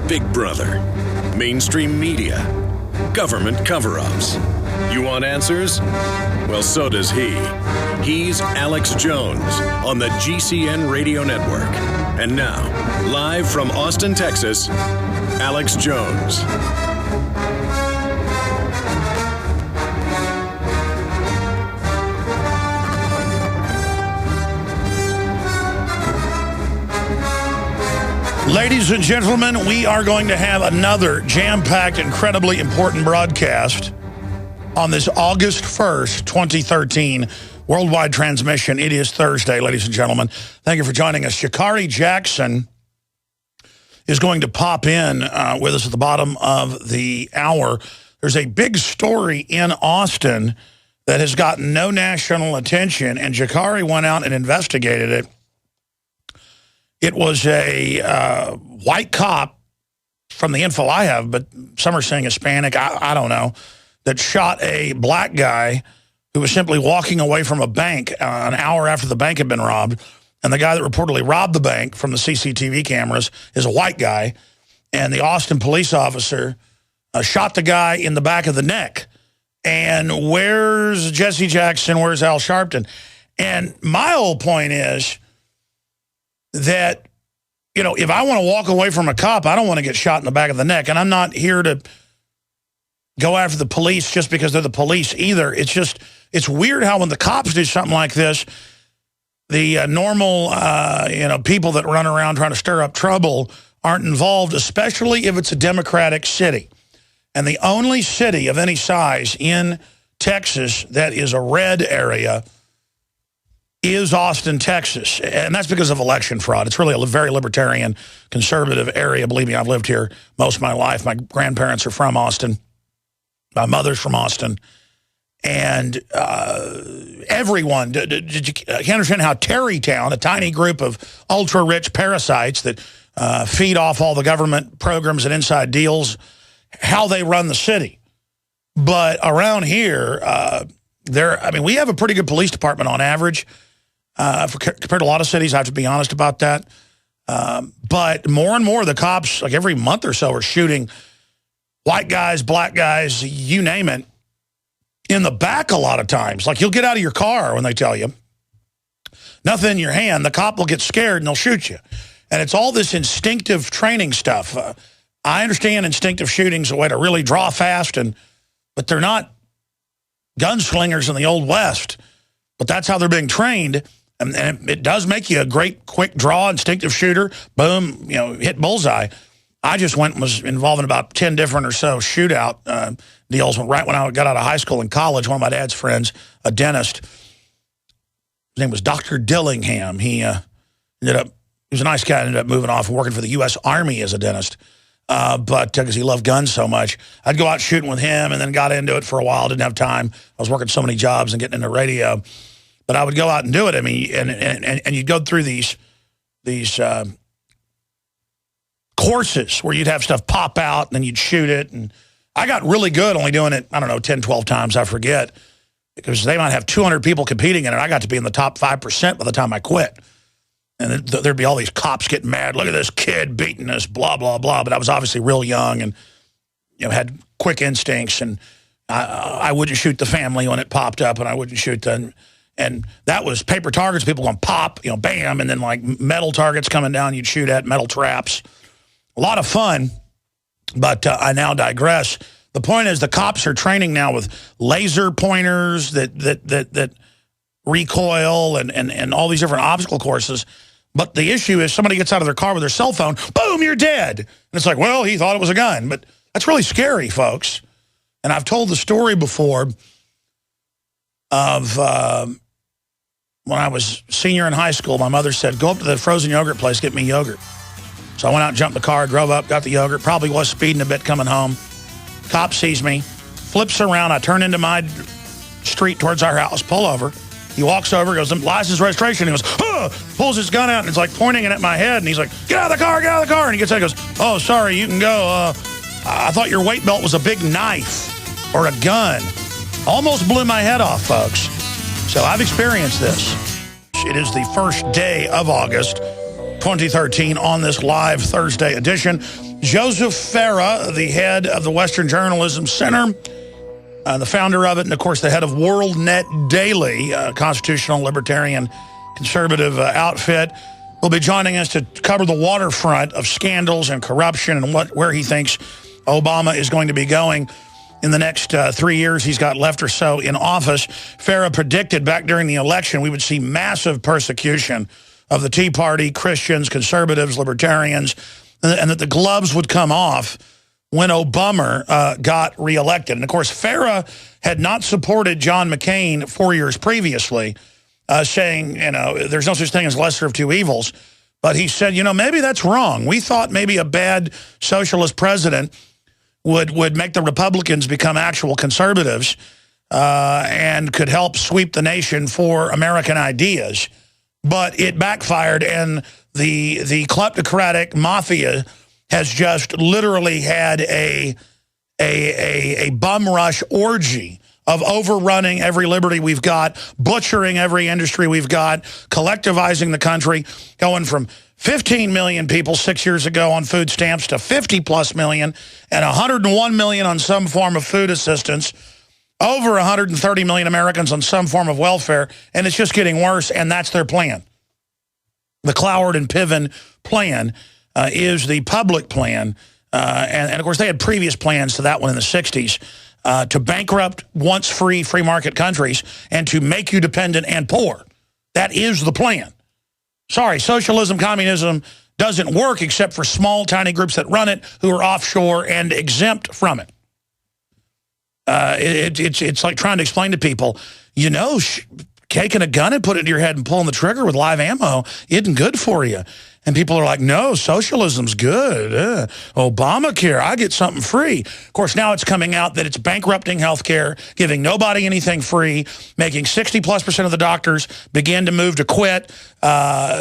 Big Brother, mainstream media, government cover-ups. You want answers? Well, so does he. He's Alex Jones on the GCN Radio Network. And now, live from Austin, Texas, Alex Jones. Ladies and gentlemen, we are going to have another jam-packed, incredibly important broadcast on this August 1st, 2013, worldwide transmission. It is Thursday, ladies and gentlemen. Thank you for joining us. Sha'Carri Jackson is going to pop in with us at the bottom of the hour. There's a big story in Austin that has gotten no national attention, and Sha'Carri went out and investigated it. It was a white cop, from the info I have, but some are saying Hispanic, I don't know, that shot a black guy who was simply walking away from a bank an hour after the bank had been robbed. And the guy that reportedly robbed the bank from the CCTV cameras is a white guy. And the Austin police officer shot the guy in the back of the neck. And where's Jesse Jackson? Where's Al Sharpton? And my whole point is that, you know, if I want to walk away from a cop, I don't want to get shot in the back of the neck. And I'm not here to go after the police just because they're the police either. It's just, it's weird how when the cops do something like this, the normal, you know, people that run around trying to stir up trouble aren't involved, especially if it's a Democratic city. And the only city of any size in Texas that is a red area is Austin, Texas. And that's because of election fraud. It's really a very libertarian, conservative area. Believe me, I've lived here most of my life. My grandparents are from Austin. My mother's from Austin. And everyone, did you can't understand how Terrytown, a tiny group of ultra-rich parasites that feed off all the government programs and inside deals, how they run the city. But around here, I mean, we have a pretty good police department on average. Compared to a lot of cities, I have to be honest about that. But more and more, the cops, like every month or so, are shooting white guys, black guys, you name it, in the back a lot of times. Like, you'll get out of your car when they tell you, nothing in your hand, the cop will get scared and they'll shoot you. And it's all this instinctive training stuff. I understand instinctive shooting's a way to really draw fast, but they're not gunslingers in the Old West. But that's how they're being trained. And it does make you a great, quick draw, instinctive shooter. Boom, you know, hit bullseye. I just went and was involved in about 10 different or so shootout deals right when I got out of high school and college. One of my dad's friends, a dentist, his name was Dr. Dillingham. He he was a nice guy, ended up moving off and working for the U.S. Army as a dentist. But because he loved guns so much, I'd go out shooting with him and then got into it for a while. Didn't have time. I was working so many jobs and getting into radio. But I would go out and do it. I mean, and you'd go through these courses where you'd have stuff pop out and then you'd shoot it. And I got really good only doing it, I don't know, 10, 12 times, I forget. Because they might have 200 people competing in it. I got to be in the top 5% by the time I quit. And there'd be all these cops getting mad. Look at this kid beating us, blah, blah, blah. But I was obviously real young and, you know, had quick instincts. And I wouldn't shoot the family when it popped up, and I wouldn't shoot the... And that was paper targets, people going pop, you know, bam, and then like metal targets coming down, you'd shoot at, metal traps. A lot of fun, but I now digress. The point is the cops are training now with laser pointers that recoil and all these different obstacle courses. But the issue is somebody gets out of their car with their cell phone, boom, you're dead. And it's like, well, he thought it was a gun. But that's really scary, folks. And I've told the story before of when I was senior in high school, my mother said, go up to the frozen yogurt place, get me yogurt. So I went out and jumped in the car, drove up, got the yogurt, probably was speeding a bit coming home. Cop sees me, flips around, I turn into my street towards our house, pull over. He walks over, goes, license, registration. He goes, pulls his gun out, and it's like pointing it at my head. And he's like, get out of the car, get out of the car. And he gets out and goes, oh, sorry, you can go. I thought your weight belt was a big knife or a gun. Almost blew my head off, folks. So I've experienced this. It is the first day of August, 2013 on this live Thursday edition. Joseph Farah, the head of the Western Journalism Center, the founder of it, and of course the head of WorldNet Daily, constitutional, libertarian, conservative outfit, will be joining us to cover the waterfront of scandals and corruption and where he thinks Obama is going to be going in the next 3 years he's got left or so in office. Farah predicted back during the election we would see massive persecution of the Tea Party, Christians, conservatives, libertarians, and that the gloves would come off when Obama got reelected. And of course, Farah had not supported John McCain 4 years previously, saying, you know, there's no such thing as lesser of two evils. But he said, you know, maybe that's wrong. We thought maybe a bad socialist president would make the Republicans become actual conservatives and could help sweep the nation for American ideas. But it backfired, and the kleptocratic mafia has just literally had a bum rush orgy of overrunning every liberty we've got, butchering every industry we've got, collectivizing the country, going from 15 million people 6 years ago on food stamps to 50+ million and 101 million on some form of food assistance, over 130 million Americans on some form of welfare, and it's just getting worse, and that's their plan. The Cloward and Piven plan is the public plan, and of course they had previous plans to that one in the 60s, to bankrupt once free market countries and to make you dependent and poor. That is the plan. Sorry, socialism, communism doesn't work except for small, tiny groups that run it who are offshore and exempt from it. It's like trying to explain to people, you know, taking a gun and putting it to your head and pulling the trigger with live ammo isn't good for you. And people are like, no, socialism's good. Obamacare, I get something free. Of course, now it's coming out that it's bankrupting healthcare, giving nobody anything free, making 60+% of the doctors begin to move to quit,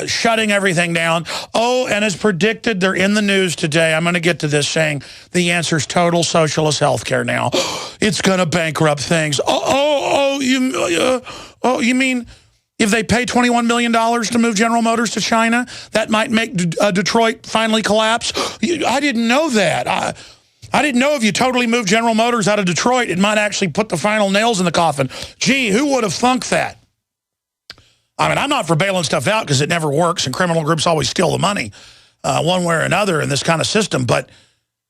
shutting everything down. Oh, and as predicted, they're in the news today. I'm going to get to this, saying the answer is total socialist healthcare now. It's going to bankrupt things. You mean if they pay $21 million to move General Motors to China, that might make Detroit finally collapse? I didn't know that. I didn't know if you totally moved General Motors out of Detroit, it might actually put the final nails in the coffin. Gee, who would have thunk that? I mean, I'm not for bailing stuff out because it never works, and criminal groups always steal the money one way or another in this kind of system. But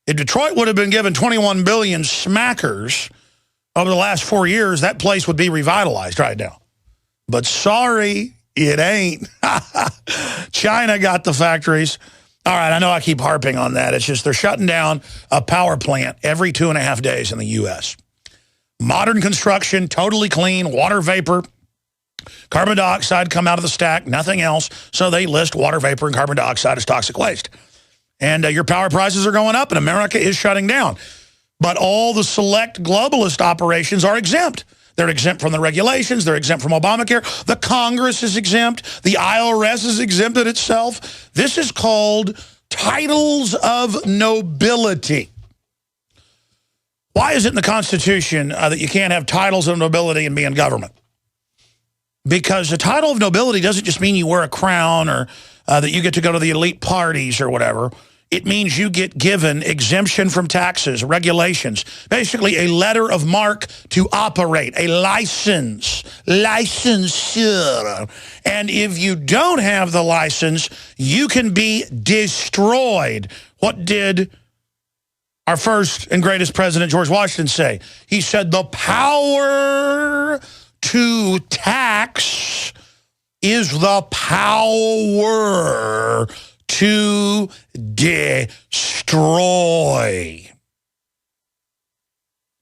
if Detroit would have been given 21 billion smackers over the last 4 years, that place would be revitalized right now. But sorry, it ain't. China got the factories. All right, I know I keep harping on that. It's just they're shutting down a power plant every 2.5 days in the U.S. Modern construction, totally clean, water vapor, carbon dioxide come out of the stack, nothing else. So they list water vapor and carbon dioxide as toxic waste. And your power prices are going up, and America is shutting down. But all the select globalist operations are exempt. They're exempt from the regulations. They're exempt from Obamacare. The Congress is exempt. The IRS is exempted itself. This is called titles of nobility. Why is it in the Constitution that you can't have titles of nobility and be in government? Because the title of nobility doesn't just mean you wear a crown or that you get to go to the elite parties or whatever. It means you get given exemption from taxes, regulations, basically a letter of marque to operate, a license, licensure. And if you don't have the license, you can be destroyed. What did our first and greatest president, George Washington, say? He said, the power to tax is the power to destroy.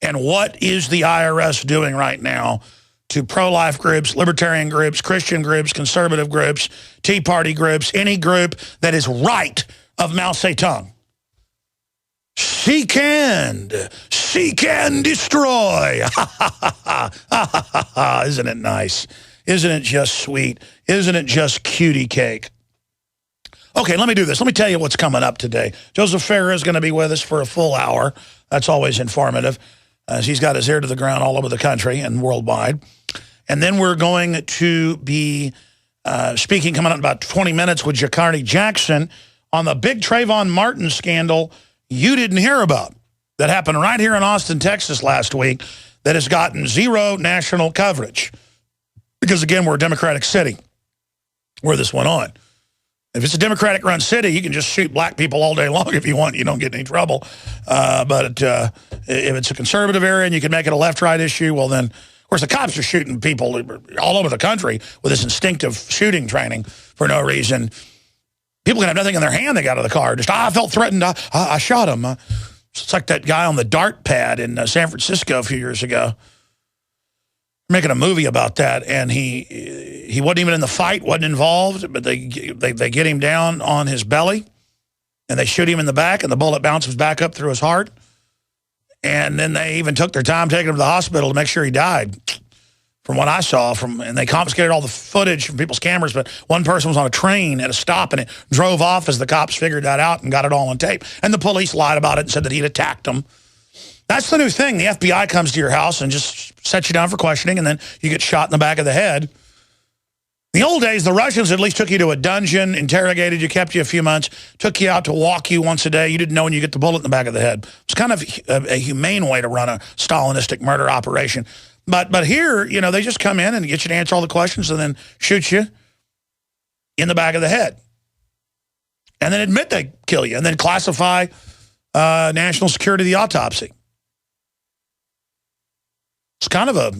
And what is the IRS doing right now to pro-life groups, libertarian groups, Christian groups, conservative groups, Tea Party groups, any group that is right of Mao Zedong? Seek and destroy. Isn't it nice? Isn't it just sweet? Isn't it just cutie cake? Okay, let me do this. Let me tell you what's coming up today. Joseph Farah is going to be with us for a full hour. That's always informative, as he's got his ear to the ground all over the country and worldwide. And then we're going to be speaking coming up in about 20 minutes with Jacardi Jackson on the big Trayvon Martin scandal you didn't hear about that happened right here in Austin, Texas last week that has gotten zero national coverage. Because, again, we're a Democratic city where this went on. If it's a Democratic-run city, you can just shoot black people all day long if you want. You don't get in any trouble. But if it's a conservative area and you can make it a left-right issue, well, then, of course, the cops are shooting people all over the country with this instinctive shooting training for no reason. People can have nothing in their hand. They got out of the car. Just, I felt threatened. I shot him. It's like that guy on the dart pad in San Francisco a few years ago. Making a movie about that, and he wasn't even in the fight, wasn't involved, but they get him down on his belly, and they shoot him in the back, and the bullet bounces back up through his heart. And then they even took their time taking him to the hospital to make sure he died, from what I saw. And they confiscated all the footage from people's cameras, but one person was on a train at a stop, and it drove off as the cops figured that out and got it all on tape. And the police lied about it and said that he'd attacked them. That's the new thing. The FBI comes to your house and just sets you down for questioning, and then you get shot in the back of the head. The old days, the Russians at least took you to a dungeon, interrogated you, kept you a few months, took you out to walk you once a day. You didn't know when you get the bullet in the back of the head. It's kind of a humane way to run a Stalinistic murder operation. But here, you know, they just come in and get you to answer all the questions and then shoot you in the back of the head. And then admit they kill you, and then classify national security of the autopsy. It's kind of a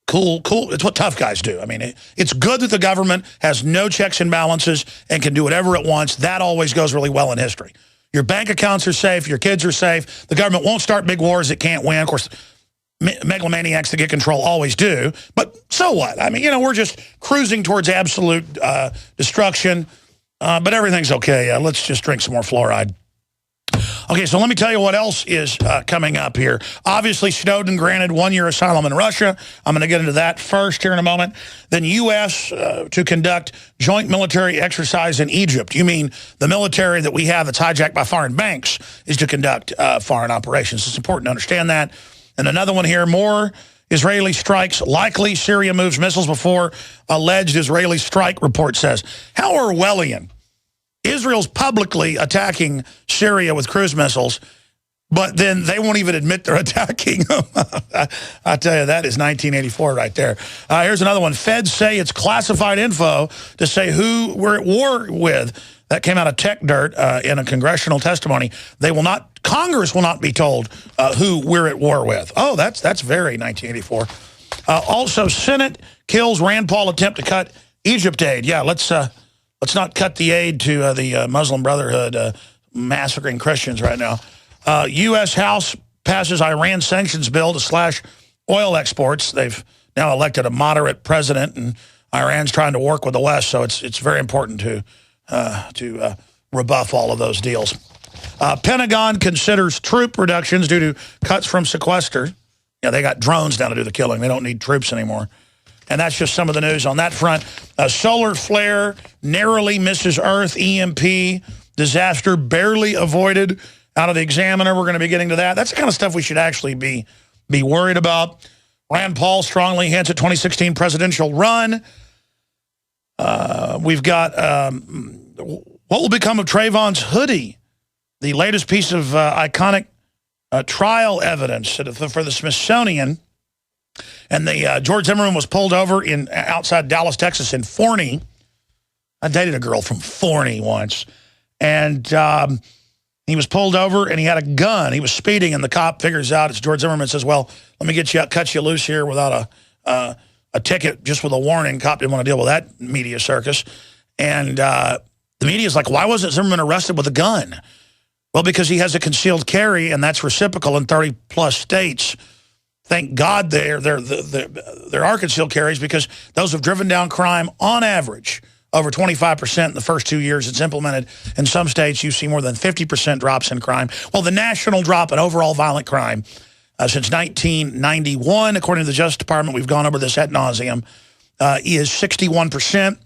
cool, it's what tough guys do. I mean, it's good that the government has no checks and balances and can do whatever it wants. That always goes really well in history. Your bank accounts are safe. Your kids are safe. The government won't start big wars it can't win. Of course, megalomaniacs that get control always do. But so what? I mean, you know, we're just cruising towards absolute destruction. But everything's okay. Let's just drink some more fluoride. Okay, so let me tell you what else is coming up here. Obviously, Snowden granted 1-year asylum in Russia. I'm going to get into that first here in a moment. Then U.S. To conduct joint military exercise in Egypt. You mean the military that we have that's hijacked by foreign banks is to conduct foreign operations. It's important to understand that. And another one here, more Israeli strikes likely. Syria moves missiles before alleged Israeli strike, report says. How Orwellian. Israel's publicly attacking Syria with cruise missiles, but then they won't even admit they're attacking them. I tell you, that is 1984 right there. Here's another one. Feds say it's classified info to say who we're at war with. That came out of Tech Dirt in a congressional testimony. Congress will not be told who we're at war with. Oh, that's very 1984. Also, Senate kills Rand Paul attempt to cut Egypt aid. Yeah, let's not cut the aid to the Muslim Brotherhood massacring Christians right now. U.S. House passes Iran sanctions bill to slash oil exports. They've now elected a moderate president, and Iran's trying to work with the West, so it's very important to rebuff all of those deals. Pentagon considers troop reductions due to cuts from sequester. Yeah, they got drones now to do the killing. They don't need troops anymore. And that's just some of the news on that front. A solar flare narrowly misses Earth. EMP disaster barely avoided out of the Examiner. We're going to be getting to that. That's the kind of stuff we should actually be worried about. Rand Paul strongly hints at 2016 presidential run. We've got what will become of Trayvon's hoodie, the latest piece of iconic trial evidence for the Smithsonian. And the George Zimmerman was pulled over outside Dallas, Texas, in Forney. I dated a girl from Forney once. And he was pulled over, and he had a gun. He was speeding, and the cop figures out it's George Zimmerman, says, well, let me get you out, cut you loose here without a ticket, just with a warning. Cop didn't want to deal with that media circus. And the media's like, why wasn't Zimmerman arrested with a gun? Well, because he has a concealed carry, and that's reciprocal in 30-plus states. Thank God there are concealed carries, because those have driven down crime on average over 25% in the first 2 years it's implemented. In some states, you see more than 50% drops in crime. Well, the national drop in overall violent crime since 1991, according to the Justice Department, we've gone over this ad nauseum, is 61%.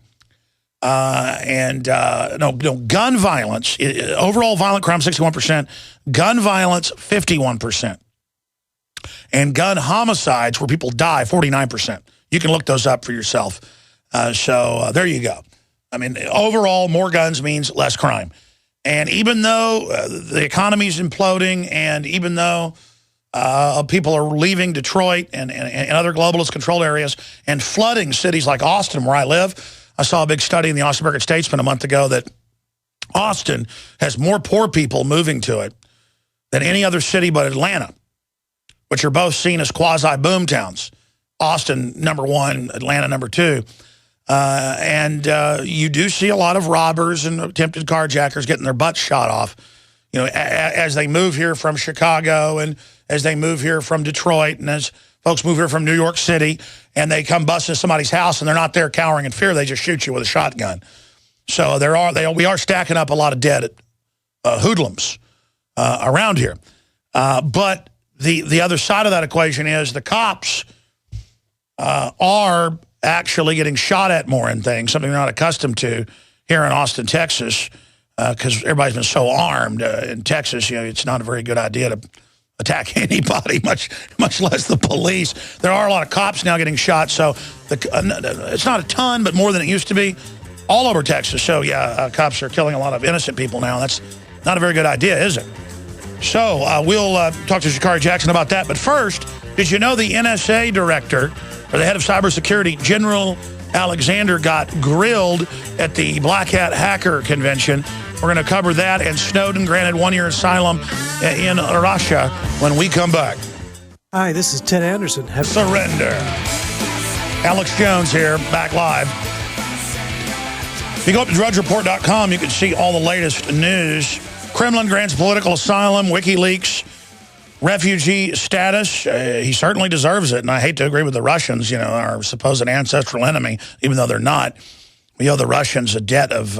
Gun violence, overall violent crime, 61%. Gun violence, 51%. And gun homicides, where people die, 49%. You can look those up for yourself. So there you go. I mean, overall, more guns means less crime. And even though the economy's imploding, and even though people are leaving Detroit and other globalist controlled areas and flooding cities like Austin, where I live, I saw a big study in the Austin Statesman a month ago that Austin has more poor people moving to it than any other city but Atlanta, which are both seen as quasi-boom towns. Austin, #1, Atlanta, #2. And you do see a lot of robbers and attempted carjackers getting their butts shot off, you know, as they move here from Chicago and as they move here from Detroit and as folks move here from New York City and they come bust into somebody's house and they're not there cowering in fear. They just shoot you with a shotgun. So we are stacking up a lot of dead hoodlums around here. But the other side of that equation is the cops are actually getting shot at more and things, something they're not accustomed to here in Austin, Texas, because everybody's been so armed. In Texas, you know, it's not a very good idea to attack anybody, much less the police. There are a lot of cops now getting shot, so it's not a ton, but more than it used to be all over Texas. So, yeah, cops are killing a lot of innocent people now. That's not a very good idea, is it? So we'll talk to Shakari Jackson about that. But first, did you know the NSA director, or the head of cybersecurity, General Alexander, got grilled at the Black Hat Hacker Convention? We're going to cover that, and Snowden granted 1-year asylum in Russia when we come back. Hi, this is Ted Anderson. Surrender. Alex Jones here, back live. If you go up to drudgereport.com, you can see all the latest news. Kremlin grants political asylum, WikiLeaks refugee status. He certainly deserves it, and I hate to agree with the Russians, you know, our supposed ancestral enemy, even though they're not. We owe the Russians a debt of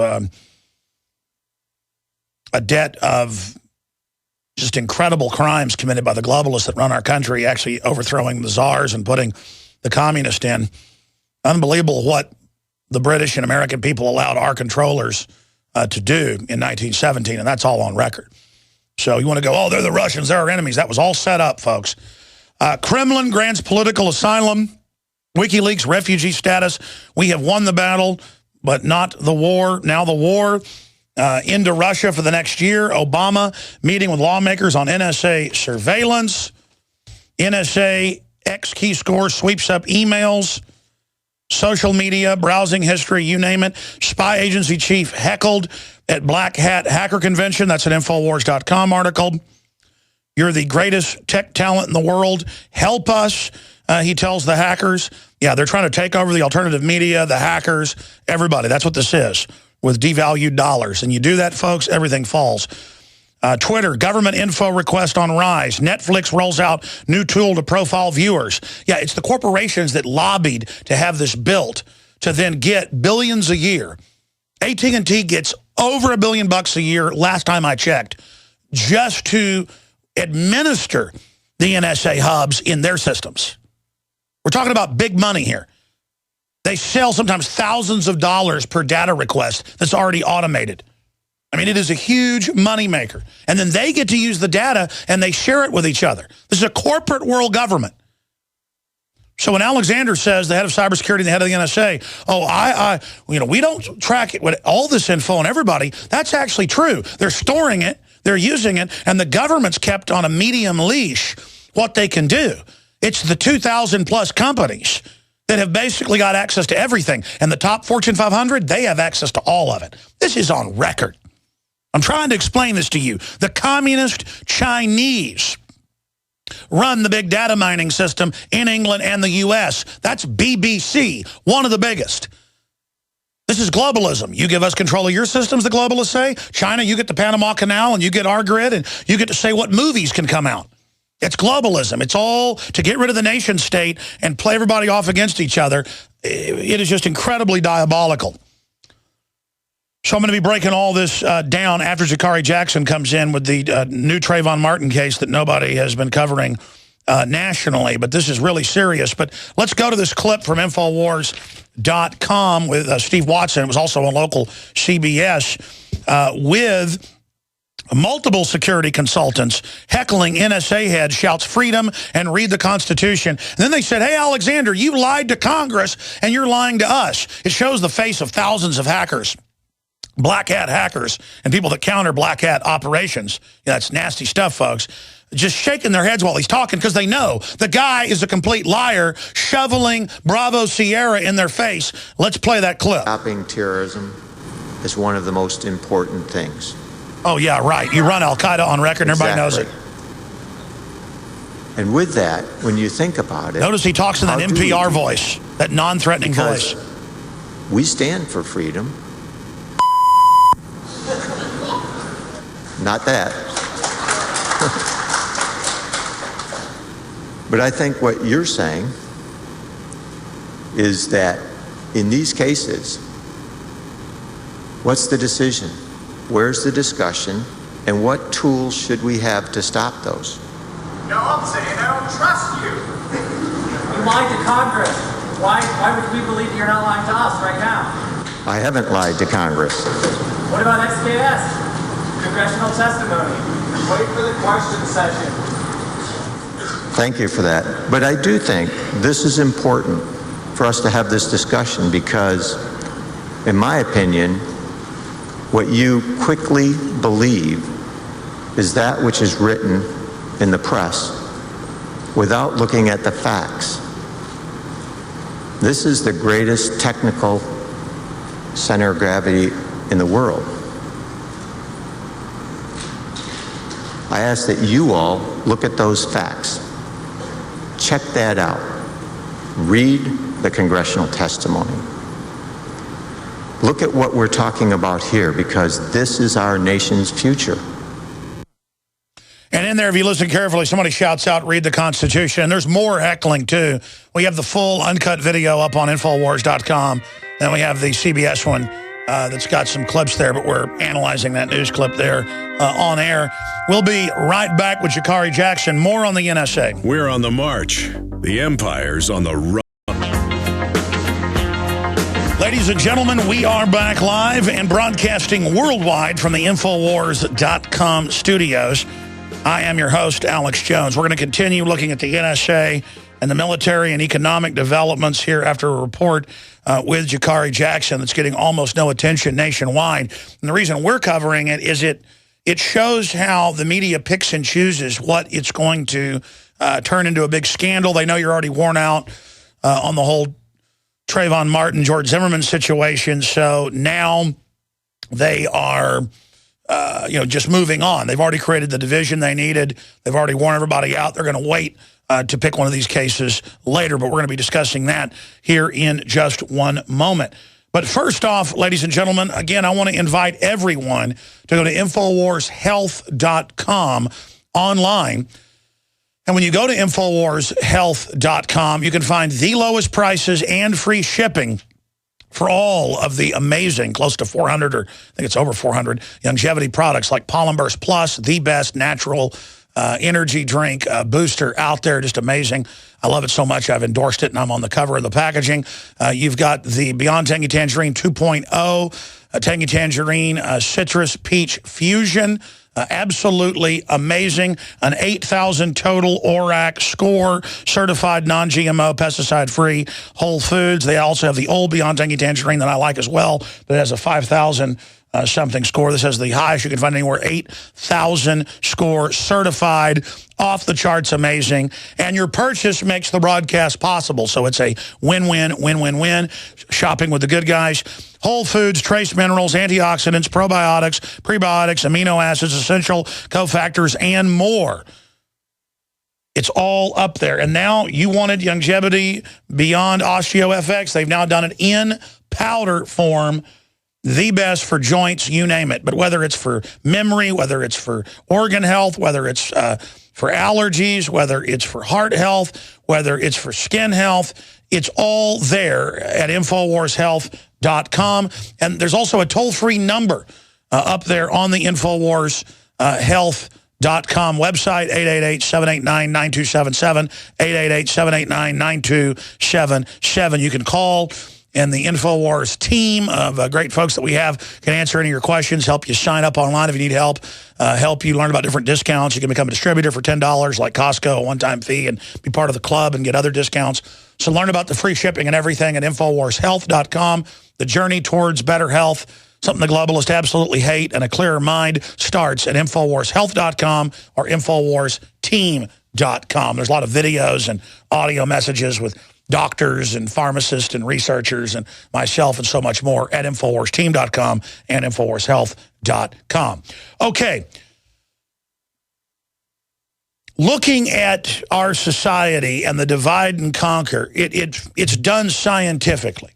just incredible crimes committed by the globalists that run our country, actually overthrowing the czars and putting the communists in. Unbelievable what the British and American people allowed our controllers to do in 1917, and that's all on record. So you want to go, oh, they're the Russians, they're our enemies. That was all set up, folks. Kremlin grants political asylum, WikiLeaks refugee status. We have won the battle, but not the war. Now the war into Russia for the next year. Obama meeting with lawmakers on NSA surveillance. NSA X key score sweeps up emails, social media, browsing history, you name it. Spy agency chief heckled at Black Hat Hacker Convention. That's an Infowars.com article. You're the greatest tech talent in the world. Help us, he tells the hackers. Yeah, they're trying to take over the alternative media, the hackers, everybody. That's what this is, with devalued dollars. And you do that, folks, everything falls. Twitter, government info request on rise. Netflix rolls out new tool to profile viewers. Yeah, it's the corporations that lobbied to have this built to then get billions a year. AT&T gets over $1 billion a year, last time I checked, just to administer the NSA hubs in their systems. We're talking about big money here. They sell sometimes thousands of dollars per data request that's already automated. I mean, it is a huge moneymaker. And then they get to use the data and they share it with each other. This is a corporate world government. So when Alexander says, the head of cybersecurity and the head of the NSA, we don't track it with all this info on everybody, that's actually true. They're storing it, they're using it, and the government's kept on a medium leash what they can do. It's the 2,000 plus companies that have basically got access to everything. And the top Fortune 500, they have access to all of it. This is on record. I'm trying to explain this to you. The communist Chinese run the big data mining system in England and the U.S. That's BBC, one of the biggest. This is globalism. You give us control of your systems, the globalists say. China, you get the Panama Canal, and you get our grid, and you get to say what movies can come out. It's globalism. It's all to get rid of the nation state and play everybody off against each other. It is just incredibly diabolical. So I'm going to be breaking all this down after Shakari Jackson comes in with the new Trayvon Martin case that nobody has been covering nationally. But this is really serious. But let's go to this clip from Infowars.com with Steve Watson. It was also on local CBS with Multiple security consultants heckling NSA head shouts freedom and read the Constitution. And then they said, hey, Alexander, you lied to Congress and you're lying to us. It shows the face of thousands of hackers, black hat hackers, and people that counter black hat operations. Yeah, that's nasty stuff, folks. Just shaking their heads while he's talking because they know the guy is a complete liar, shoveling Bravo Sierra in their face. Let's play that clip. Stopping terrorism is one of the most important things. Oh, yeah, right. You run Al-Qaeda on record, and everybody knows it. And with that, when you think about it... Notice he talks in that NPR voice, that non-threatening voice. We stand for freedom. Not that. But I think what you're saying is that in these cases, what's the decision? Where's the discussion? And what tools should we have to stop those? No, I'm saying I don't trust you. You lied to Congress. Why would we believe you're not lying to us right now? I haven't lied to Congress. What about XKS? Congressional testimony. Wait for the question session. Thank you for that. But I do think this is important for us to have this discussion because, in my opinion, what you quickly believe is that which is written in the press without looking at the facts. This is the greatest technical center of gravity in the world. I ask that you all look at those facts. Check that out. Read the congressional testimony. Look at what we're talking about here, because this is our nation's future. And in there, if you listen carefully, somebody shouts out, read the Constitution. And there's more heckling, too. We have the full uncut video up on Infowars.com. Then we have the CBS one that's got some clips there, but we're analyzing that news clip there on air. We'll be right back with Jakari Jackson. More on the NSA. We're on the march. The empire's on the run. Ladies and gentlemen, we are back live and broadcasting worldwide from the Infowars.com studios. I am your host, Alex Jones. We're going to continue looking at the NSA and the military and economic developments here after a report with Jakari Jackson that's getting almost no attention nationwide. And the reason we're covering it is it shows how the media picks and chooses what it's going to turn into a big scandal. They know you're already worn out on the whole Trayvon Martin, George Zimmerman situation. So now they are, just moving on. They've already created the division they needed. They've already worn everybody out. They're going to wait to pick one of these cases later, but we're going to be discussing that here in just one moment. But first off, ladies and gentlemen, again, I want to invite everyone to go to InfoWarsHealth.com online. And when you go to InfoWarsHealth.com, you can find the lowest prices and free shipping for all of the amazing, close to 400, or I think it's over 400, longevity products like Pollen Burst Plus, the best natural energy drink booster out there. Just amazing. I love it so much. I've endorsed it, and I'm on the cover of the packaging. You've got the Beyond Tangy Tangerine 2.0, Tangy Tangerine Citrus Peach Fusion. Absolutely amazing. An 8,000 total ORAC score, certified non-GMO, pesticide-free, whole foods. They also have the old Beyond Tangy Tangerine that I like as well, that has a 5,000 something score. This has the highest you can find anywhere, 8,000 score, certified, off the charts, amazing. And your purchase makes the broadcast possible. So it's a win-win, win-win-win. Shopping with the good guys. Whole foods, trace minerals, antioxidants, probiotics, prebiotics, amino acids, essential cofactors, and more. It's all up there. And now you wanted longevity beyond OsteoFX. They've now done it in powder form. The best for joints, you name it. But whether it's for memory, whether it's for organ health, whether it's for allergies, whether it's for heart health, whether it's for skin health, it's all there at InfoWarsHealth.com. And there's also a toll-free number up there on the InfoWarsHealth.com website, 888-789-9277, 888-789-9277. You can call and the InfoWars team of great folks that we have can answer any of your questions, help you sign up online if you need help, help you learn about different discounts. You can become a distributor for $10 like Costco, a one-time fee, and be part of the club and get other discounts. So learn about the free shipping and everything at InfoWarsHealth.com. The journey towards better health, something the globalists absolutely hate, and a clearer mind starts at InfoWarsHealth.com or InfoWarsTeam.com. There's a lot of videos and audio messages with doctors and pharmacists and researchers and myself and so much more at InfoWarsTeam.com and InfoWarsHealth.com. Okay. Looking at our society and the divide and conquer, it's done scientifically.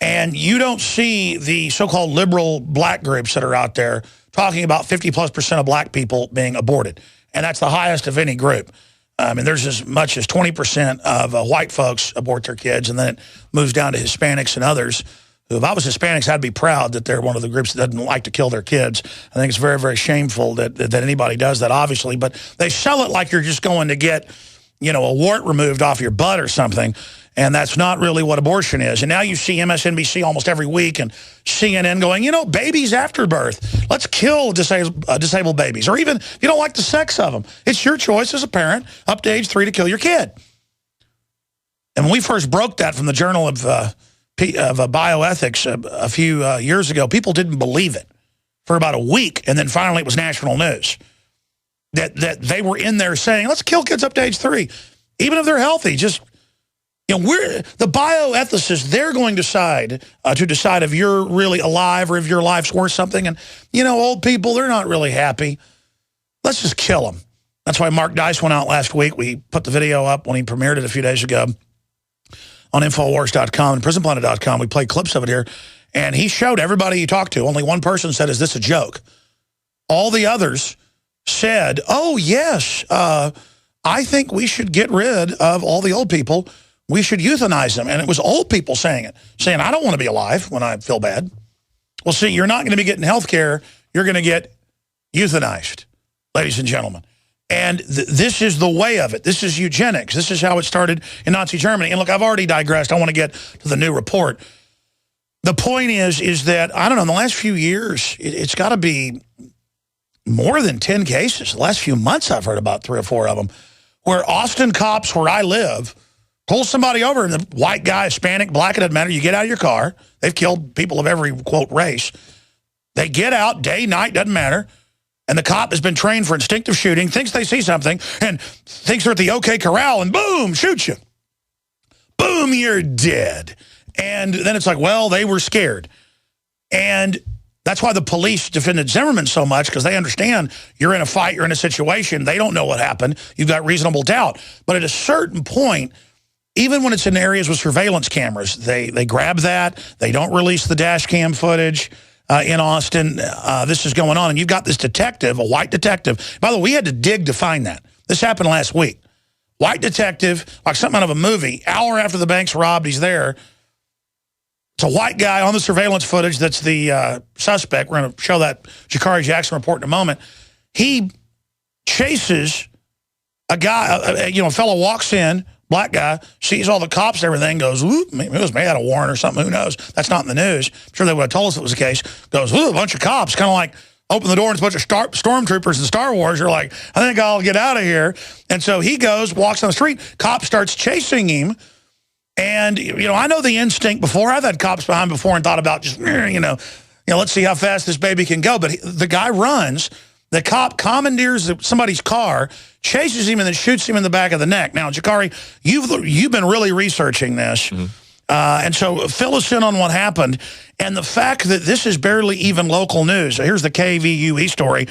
And you don't see the so-called liberal black groups that are out there talking about 50+% of black people being aborted. And that's the highest of any group. I mean, there's as much as 20% of white folks abort their kids, and then it moves down to Hispanics and others. If I was Hispanics, I'd be proud that they're one of the groups that doesn't like to kill their kids. I think it's very, very shameful that anybody does that, obviously. But they sell it like you're just going to get, you know, a wart removed off your butt or something. And that's not really what abortion is. And now you see MSNBC almost every week and CNN going, you know, babies after birth. Let's kill disabled babies. Or even if you don't like the sex of them. It's your choice as a parent up to age 3 to kill your kid. And when we first broke that from the Journal of Bioethics a few years ago, people didn't believe it for about a week. And then finally it was national news. That they were in there saying, let's kill kids up to age 3. Even if they're healthy, just... You know, the bioethicists, they're going to decide if you're really alive or if your life's worth something. And, you know, old people, they're not really happy. Let's just kill them. That's why Mark Dice went out last week. We put the video up when he premiered it a few days ago on Infowars.com and Prisonplanet.com. We played clips of it here. And he showed everybody he talked to. Only one person said, is this a joke? All the others said, oh, yes, I think we should get rid of all the old people. We should euthanize them. And it was old people saying it, saying, I don't want to be alive when I feel bad. Well, see, you're not going to be getting health care. You're going to get euthanized, ladies and gentlemen. And this is the way of it. This is eugenics. This is how it started in Nazi Germany. And look, I've already digressed. I want to get to the new report. The point is that, I don't know, in the last few years, it's got to be more than 10 cases. The last few months, I've heard about 3 or 4 of them, where Austin cops, where I live, pull somebody over, and the white guy, Hispanic, black, it doesn't matter. You get out of your car. They've killed people of every, quote, race. They get out, day, night, doesn't matter. And the cop has been trained for instinctive shooting, thinks they see something, and thinks they're at the OK Corral, and boom, shoots you. Boom, you're dead. And then it's like, well, they were scared. And that's why the police defended Zimmerman so much, because they understand you're in a fight, you're in a situation, they don't know what happened, you've got reasonable doubt. But at a certain point, even when it's in areas with surveillance cameras, they grab that. They don't release the dash cam footage in Austin. This is going on. And you've got this detective, a white detective. By the way, we had to dig to find that. This happened last week. White detective, like something out of a movie. Hour after the bank's robbed, he's there. It's a white guy on the surveillance footage that's the suspect. We're going to show that Jakari Jackson report in a moment. He chases a guy, a fellow walks in, black guy, sees all the cops and everything, goes, ooh, it was made out of warrant or something, who knows? That's not in the news. I'm sure they would have told us it was the case. Goes, ooh, a bunch of cops, kind of like open the door and it's a bunch of stormtroopers in Star Wars. You're like, I think I'll get out of here. And so he goes, walks on the street, cop starts chasing him. And, I know the instinct before. I've had cops behind before and thought about just, let's see how fast this baby can go. But the guy runs. The cop commandeers somebody's car, chases him, and then shoots him in the back of the neck. Now, Jakari, you've been really researching this. Mm-hmm. And so fill us in on what happened. And the fact that this is barely even local news. Here's the KVUE story.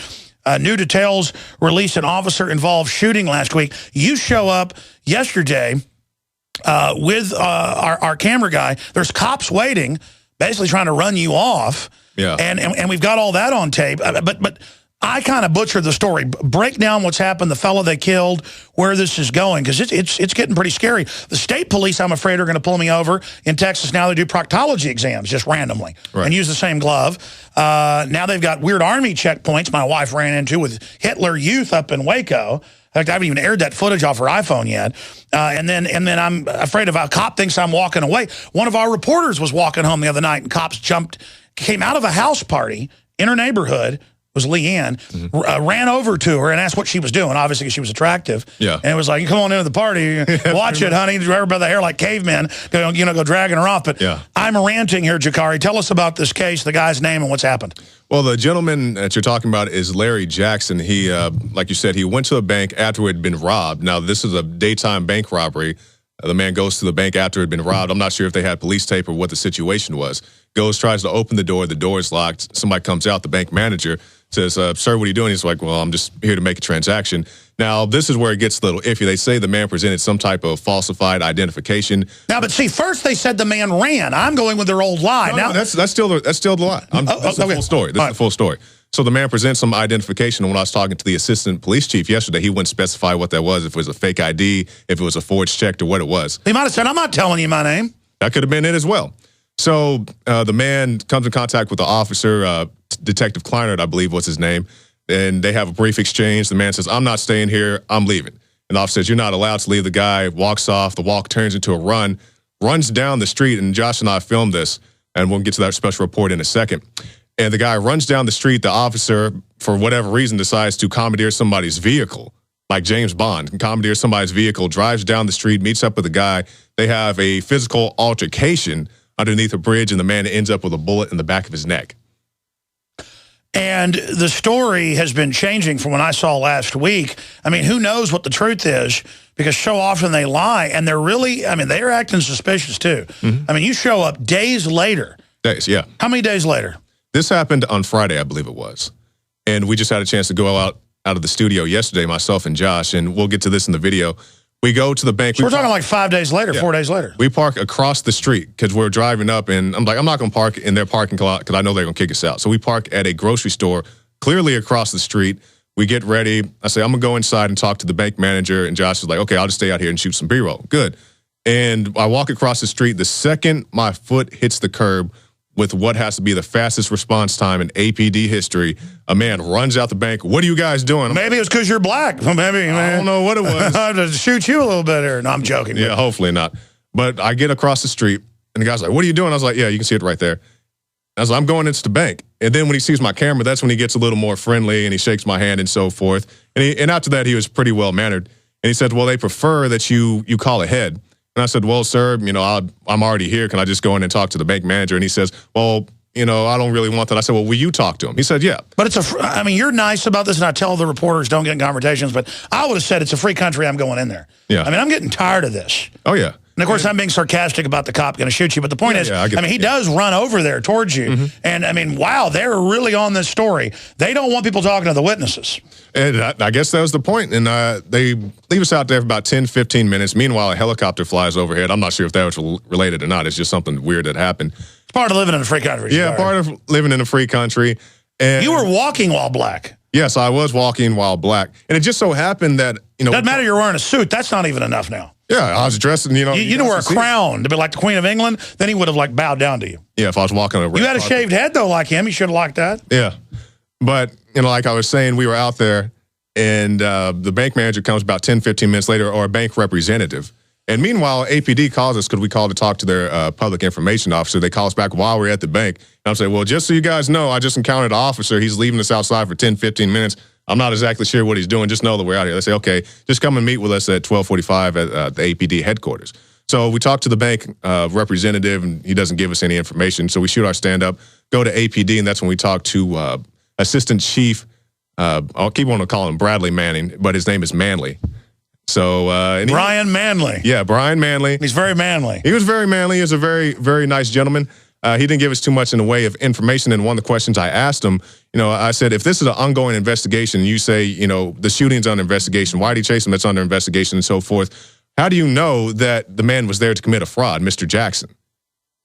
New details released an officer-involved shooting last week. You show up yesterday with our camera guy. There's cops waiting, basically trying to run you off. Yeah. And we've got all that on tape. But I kind of butchered the story. Break down what's happened, the fellow they killed, where this is going, because it's getting pretty scary. The state police, I'm afraid, are going to pull me over. In Texas now, they do proctology exams just randomly and use the same glove. Now they've got weird army checkpoints my wife ran into with Hitler Youth up in Waco. fact, I haven't even aired that footage off her iPhone yet. And then I'm afraid if a cop thinks I'm walking away. One of our reporters was walking home the other night, and cops came out of a house party in her neighborhood. Was Leanne, ran over to her and asked what she was doing. Obviously, because she was attractive. Yeah. And it was like, you come on into the party, watch it, honey. Grab her by the hair like cavemen, go dragging her off. But yeah. I'm ranting here, Jakari. Tell us about this case, the guy's name, and what's happened. Well, the gentleman that you're talking about is Larry Jackson. He, like you said, he went to a bank after it had been robbed. Now, this is a daytime bank robbery. The man goes to the bank after it had been robbed. I'm not sure if they had police tape or what the situation was. Goes, tries to open the door is locked. Somebody comes out, the bank manager says, sir, what are you doing? He's like, well, I'm just here to make a transaction. Now, this is where it gets a little iffy. They say the man presented some type of falsified identification. Now, but see, first they said the man ran. I'm going with their old lie. No, that's still the lie. This is the full story. This is the full story. So the man presents some identification. And when I was talking to the assistant police chief yesterday, he wouldn't specify what that was, if it was a fake ID, if it was a forged check, or what it was. He might have said, I'm not telling you my name. That could have been it as well. So the man comes in contact with the officer, Detective Kleinert, I believe was his name, and they have a brief exchange. The man says, I'm not staying here, I'm leaving. And the officer says, you're not allowed to leave. The guy walks off, the walk turns into a run, runs down the street, and Josh and I filmed this, and we'll get to that special report in a second. And the guy runs down the street, the officer, for whatever reason, decides to commandeer somebody's vehicle, like James Bond, commandeers somebody's vehicle, drives down the street, meets up with the guy. They have a physical altercation underneath a bridge, and the man ends up with a bullet in the back of his neck. And the story has been changing from when I saw last week. I mean, who knows what the truth is, because so often they lie, and they're really, I mean, they're acting suspicious too. I mean, you show up days later. Days, yeah. How many days later? This happened on Friday, I believe it was. And we just had a chance to go out of the studio yesterday, myself and Josh, and we'll get to this in the video. We go to the bank. So we're talking like 5 days later, 4 days later. We park across the street because we're driving up, and I'm like, I'm not going to park in their parking lot because I know they're going to kick us out. So we park at a grocery store clearly across the street. We get ready. I say, I'm going to go inside and talk to the bank manager. And Josh is like, okay, I'll just stay out here and shoot some B-roll. Good. And I walk across the street. The second my foot hits the curb, with what has to be the fastest response time in APD history, a man runs out the bank. What are you guys doing? Maybe it's because you're black. Maybe, I don't know what it was. I have to shoot you a little bit here. No, I'm joking. Yeah, hopefully not. But I get across the street, and the guy's like, what are you doing? I was like, yeah, you can see it right there. I was like, I'm going into the bank. And then when he sees my camera, that's when he gets a little more friendly, and he shakes my hand and so forth. And after that, he was pretty well-mannered. And he said, well, they prefer that you call ahead. And I said, well, sir, I'm already here. Can I just go in and talk to the bank manager? And he says, well, I don't really want that. I said, well, will you talk to him? He said, yeah. But I mean, you're nice about this, and I tell the reporters don't get in conversations, but I would have said it's a free country, I'm going in there. Yeah. I mean, I'm getting tired of this. Oh, yeah. And, of course, I'm being sarcastic about the cop going to shoot you. But the point is, he does run over there towards you. And, I mean, wow, they're really on this story. They don't want people talking to the witnesses. And I guess that was the point. And they leave us out there for about 10, 15 minutes. Meanwhile, a helicopter flies overhead. I'm not sure if that was related or not. It's just something weird that happened. It's part of living in a free country. Yeah, part of living in a free country. And you were walking while black. Yes, I was walking while black. And it just so happened that, doesn't matter you're wearing a suit. That's not even enough now. Yeah, I was dressed in, You wear a crown to be like the Queen of England, then he would have bowed down to you. Yeah, if I was walking a red You had a shaved head, though, like him. You should have liked that. Yeah. But, like I was saying, we were out there, and the bank manager comes about 10, 15 minutes later, or a bank representative. And meanwhile, APD calls us because we called to talk to their public information officer. They call us back while we're at the bank. And I'm saying, well, just so you guys know, I just encountered an officer. He's leaving us outside for 10, 15 minutes. I'm not exactly sure what he's doing. Just know that we're out here. They say, okay, just come and meet with us at 12:45 at the APD headquarters. So we talk to the bank representative, and he doesn't give us any information. So we shoot our stand-up, go to APD, and that's when we talk to Assistant Chief, I'll keep on calling him Bradley Manning, but his name is Manley. So Brian Manley. Yeah, Brian Manley. He's very manly. He was very manly. He was a very, very nice gentleman. He didn't give us too much in the way of information. And one of the questions I asked him, I said, if this is an ongoing investigation, and you say, the shooting's under investigation, why did he chase him? That's under investigation and so forth. How do you know that the man was there to commit a fraud, Mr. Jackson?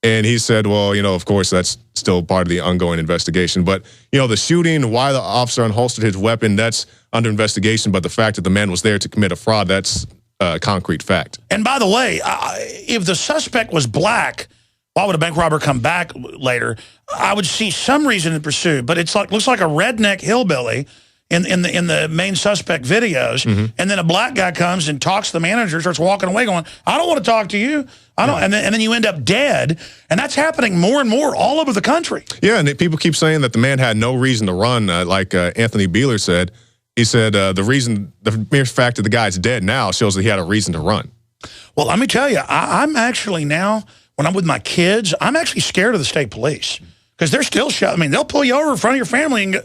And he said, well, of course, that's still part of the ongoing investigation. But, the shooting, why the officer unholstered his weapon, that's under investigation. But the fact that the man was there to commit a fraud, that's a concrete fact. And by the way, if the suspect was black, why would a bank robber come back later? I would see some reason to pursue, but it's looks like a redneck hillbilly. in the main suspect videos, and then a black guy comes and talks to the manager, starts walking away going, I don't want to talk to you. I don't, and then you end up dead, and that's happening more and more all over the country. Yeah, and people keep saying that the man had no reason to run, like Anthony Beeler said. He said the mere fact that the guy's dead now shows that he had a reason to run. Well, let me tell you, I'm actually now, when I'm with my kids, I'm actually scared of the state police because they're still I mean, they'll pull you over in front of your family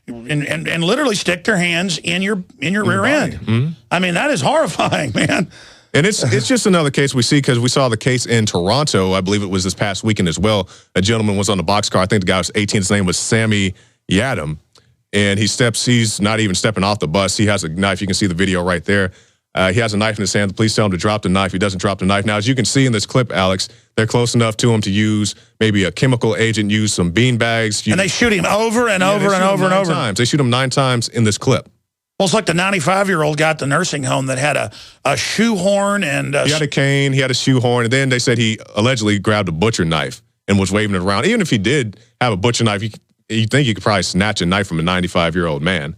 and literally stick their hands in your rear end. I mean, that is horrifying, man. And it's just another case we see because we saw the case in Toronto. I believe it was this past weekend as well. A gentleman was on the boxcar. I think the guy was 18. His name was Sammy Yadam. And he's not even stepping off the bus. He has a knife. You can see the video right there. He has a knife in his hand. The police tell him to drop the knife. He doesn't drop the knife. Now, as you can see in this clip, Alex, they're close enough to him to use maybe a chemical agent, use some bean bags. And they shoot him over and over and over and over. Times. They shoot him 9 times in this clip. Well, it's like the 95-year-old guy at the nursing home that had a shoehorn and... he had a cane, he had a shoehorn, and then they said he allegedly grabbed a butcher knife and was waving it around. Even if he did have a butcher knife, you think you could probably snatch a knife from a 95-year-old man.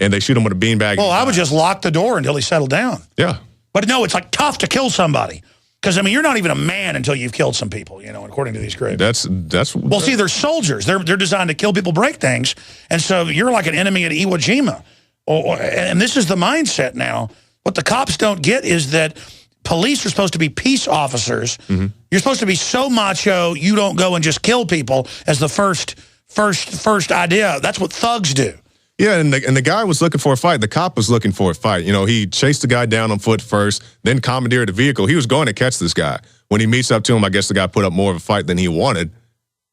And they shoot him with a beanbag. Well, I would just lock the door until he settled down. Yeah. But no, it's like tough to kill somebody. Because, I mean, you're not even a man until you've killed some people, you know, according to these groups. Well, see, they're soldiers. They're designed to kill people, break things. And so you're like an enemy at Iwo Jima. And this is the mindset now. What the cops don't get is that police are supposed to be peace officers. You're supposed to be so macho you don't go and just kill people as the first idea. That's what thugs do. Yeah, and the guy was looking for a fight. The cop was looking for a fight. You know, he chased the guy down on foot first, then commandeered the vehicle. He was going to catch this guy. When he meets up to him, I guess the guy put up more of a fight than he wanted,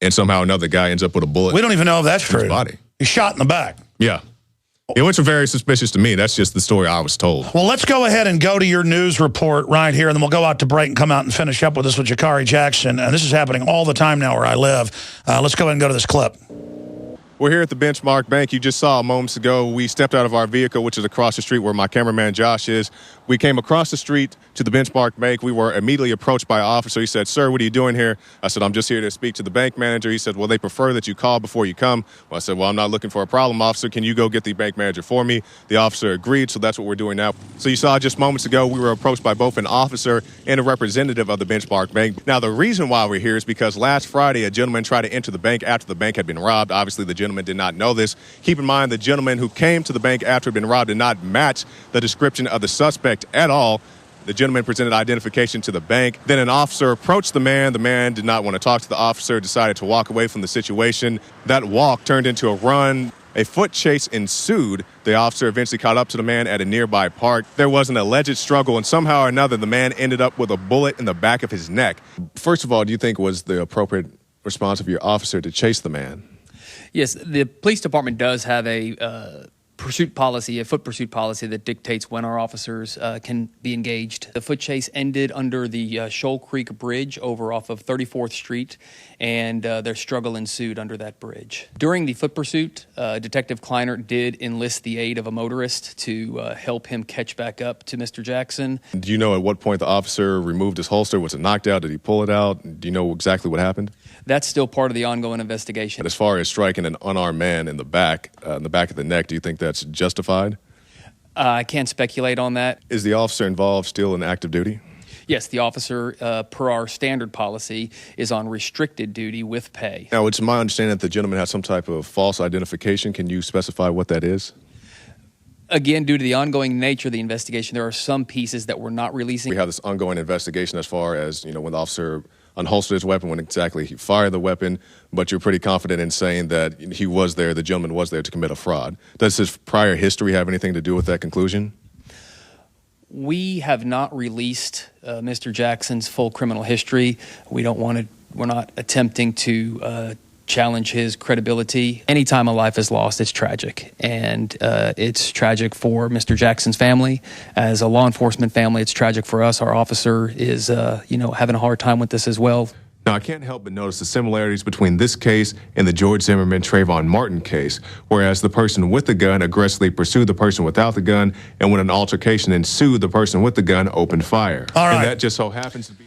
and somehow another guy ends up with a bullet. We don't even know if that's true. His body. He's shot in the back. Yeah. Which are very suspicious to me. That's just the story I was told. Well, let's go ahead and go to your news report right here, and then we'll go out to break and come out and finish up with this with Jakari Jackson. And this is happening all the time now where I live. Let's go ahead and go to this clip. We're here at the Benchmark Bank. You just saw moments ago, we stepped out of our vehicle, which is across the street where my cameraman Josh is. We came across the street to the Benchmark Bank. We were immediately approached by an officer. He said, "Sir, what are you doing here?" I said, "I'm just here to speak to the bank manager." He said, "Well, they prefer that you call before you come." Well, I said, "Well, I'm not looking for a problem, officer. Can you go get the bank manager for me?" The officer agreed, so that's what we're doing now. So you saw just moments ago, we were approached by both an officer and a representative of the Benchmark Bank. Now, the reason why we're here is because last Friday, a gentleman tried to enter the bank after the bank had been robbed. Obviously, the gentleman did not know this. Keep in mind, the gentleman who came to the bank after it had been robbed did not match the description of the suspect at all. The gentleman presented identification to the bank. Then an officer approached the man. The man did not want to talk to the officer, decided to walk away from the situation. That walk turned into a run. A foot chase ensued. The officer eventually caught up to the man at a nearby park. There was an alleged struggle, and somehow or another, the man ended up with a bullet in the back of his neck. First of all, do you think it was the appropriate response of your officer to chase the man? Yes, the police department does have a pursuit policy, a foot pursuit policy that dictates when our officers can be engaged. The foot chase ended under the Shoal Creek Bridge over off of 34th Street, and their struggle ensued under that bridge. During the foot pursuit, Detective Kleinert did enlist the aid of a motorist to help him catch back up to Mr. Jackson. Do you know at what point the officer removed his holster? Was it knocked out? Did he pull it out? Do you know exactly what happened? That's still part of the ongoing investigation. As far as striking an unarmed man in the back of the neck, do you think that's justified? I can't speculate on that. Is the officer involved still in active duty? Yes, the officer, per our standard policy, is on restricted duty with pay. Now, it's my understanding that the gentleman has some type of false identification. Can you specify what that is? Again, due to the ongoing nature of the investigation, there are some pieces that we're not releasing. We have this ongoing investigation as far as, when the officer unholstered his weapon, when exactly he fired the weapon, but you're pretty confident in saying that he was there, the gentleman was there to commit a fraud. Does his prior history have anything to do with that conclusion? We have not released Mr. Jackson's full criminal history. We're not attempting to challenge his credibility. Anytime a life is lost, it's tragic. And it's tragic for Mr. Jackson's family. As a law enforcement family, it's tragic for us. Our officer is, having a hard time with this as well. Now, I can't help but notice the similarities between this case and the George Zimmerman Trayvon Martin case, whereas the person with the gun aggressively pursued the person without the gun, and when an altercation ensued, the person with the gun opened fire. All right. And that just so happens to be...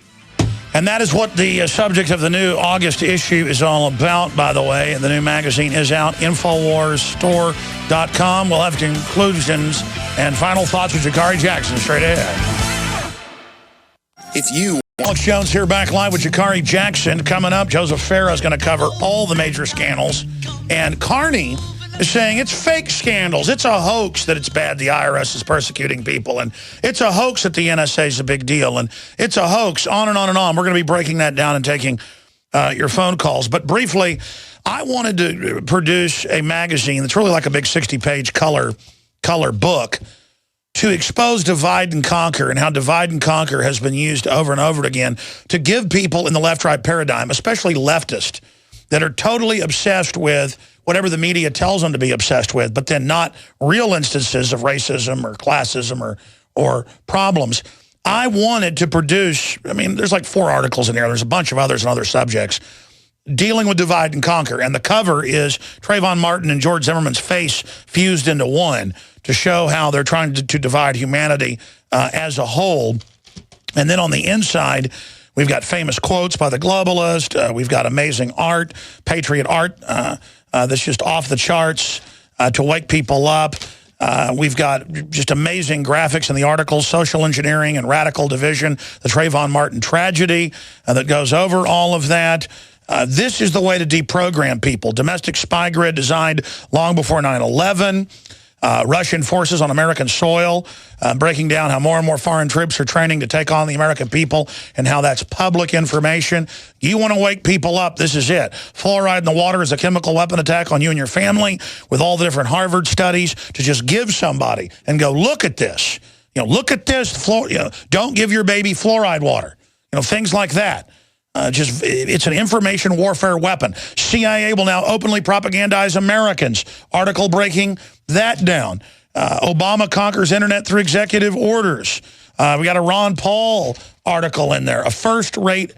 And that is what the subject of the new August issue is all about, by the way. And the new magazine is out, InfoWarsStore.com. We'll have conclusions and final thoughts with Jakari Jackson straight ahead. If you... Alex Jones here, back live with Jakari Jackson. Coming up, Joseph Farah is going to cover all the major scandals. And Carney is saying it's fake scandals. It's a hoax that it's bad the IRS is persecuting people. And it's a hoax that the NSA is a big deal. And it's a hoax, on and on and on. We're going to be breaking that down and taking your phone calls. But briefly, I wanted to produce a magazine that's really like a big 60-page color book to expose divide and conquer and how divide and conquer has been used over and over again to give people in the left-right paradigm, especially leftists, that are totally obsessed with whatever the media tells them to be obsessed with, but then not real instances of racism or classism or problems. I wanted to produce, I mean, there's like 4 articles in there. There's a bunch of others on other subjects dealing with divide and conquer. And the cover is Trayvon Martin and George Zimmerman's face fused into one to show how they're trying to divide humanity as a whole. And then on the inside, we've got famous quotes by the globalist. We've got amazing art, patriot art that's just off the charts to wake people up. We've got just amazing graphics in the articles, social engineering and radical division, the Trayvon Martin tragedy that goes over all of that. This is the way to deprogram people. Domestic spy grid designed long before 9/11. Russian forces on American soil, breaking down how more and more foreign troops are training to take on the American people and how that's public information. You want to wake people up, this is it. Fluoride in the water is a chemical weapon attack on you and your family, with all the different Harvard studies, to just give somebody and go, look at this. You know, look at this. Don't give your baby fluoride water. You know, things like that. It's an information warfare weapon. CIA will now openly propagandize Americans. Article breaking that down. Obama conquers internet through executive orders. We got a Ron Paul article in there. A first-rate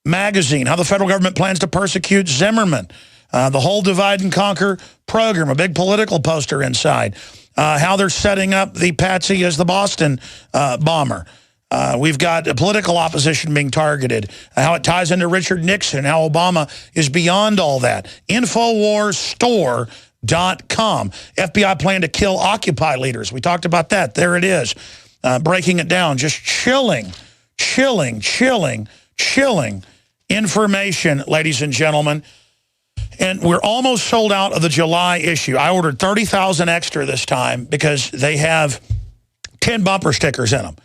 magazine. How the federal government plans to persecute Zimmerman. The whole divide and conquer program. A big political poster inside. How they're setting up the patsy as the Boston bomber. We've got a political opposition being targeted, how it ties into Richard Nixon, how Obama is beyond all that. InfoWarsStore.com. FBI plan to kill Occupy leaders. We talked about that. There it is. Breaking it down. Just chilling information, ladies and gentlemen. And we're almost sold out of the July issue. I ordered 30,000 extra this time because they have 10 bumper stickers in them.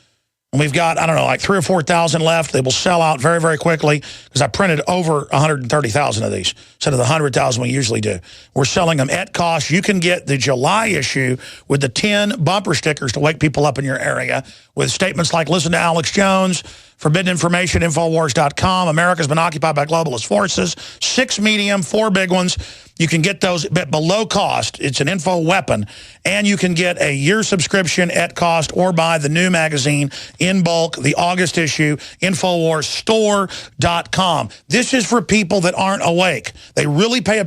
And we've got, I don't know, like 3,000 or 4,000 left. They will sell out very, very quickly because I printed over 130,000 of these instead of the 100,000 we usually do. We're selling them at cost. You can get the July issue with the 10 bumper stickers to wake people up in your area with statements like, listen to Alex Jones, forbidden information, Infowars.com, America's been occupied by globalist forces, 6 medium, 4 big ones. You can get those but below cost. It's an info weapon. And you can get a year subscription at cost or buy the new magazine in bulk, the August issue, InfoWarsStore.com. This is for people that aren't awake. They really pay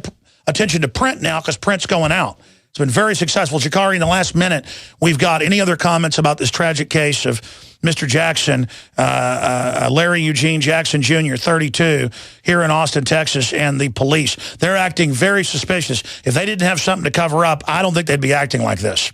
attention to print now because print's going out. It's been very successful. Jakari, in the last minute, we've got any other comments about this tragic case of Mr. Jackson, Larry Eugene Jackson Jr., 32, here in Austin, Texas, and the police. They're acting very suspicious. If they didn't have something to cover up, I don't think they'd be acting like this.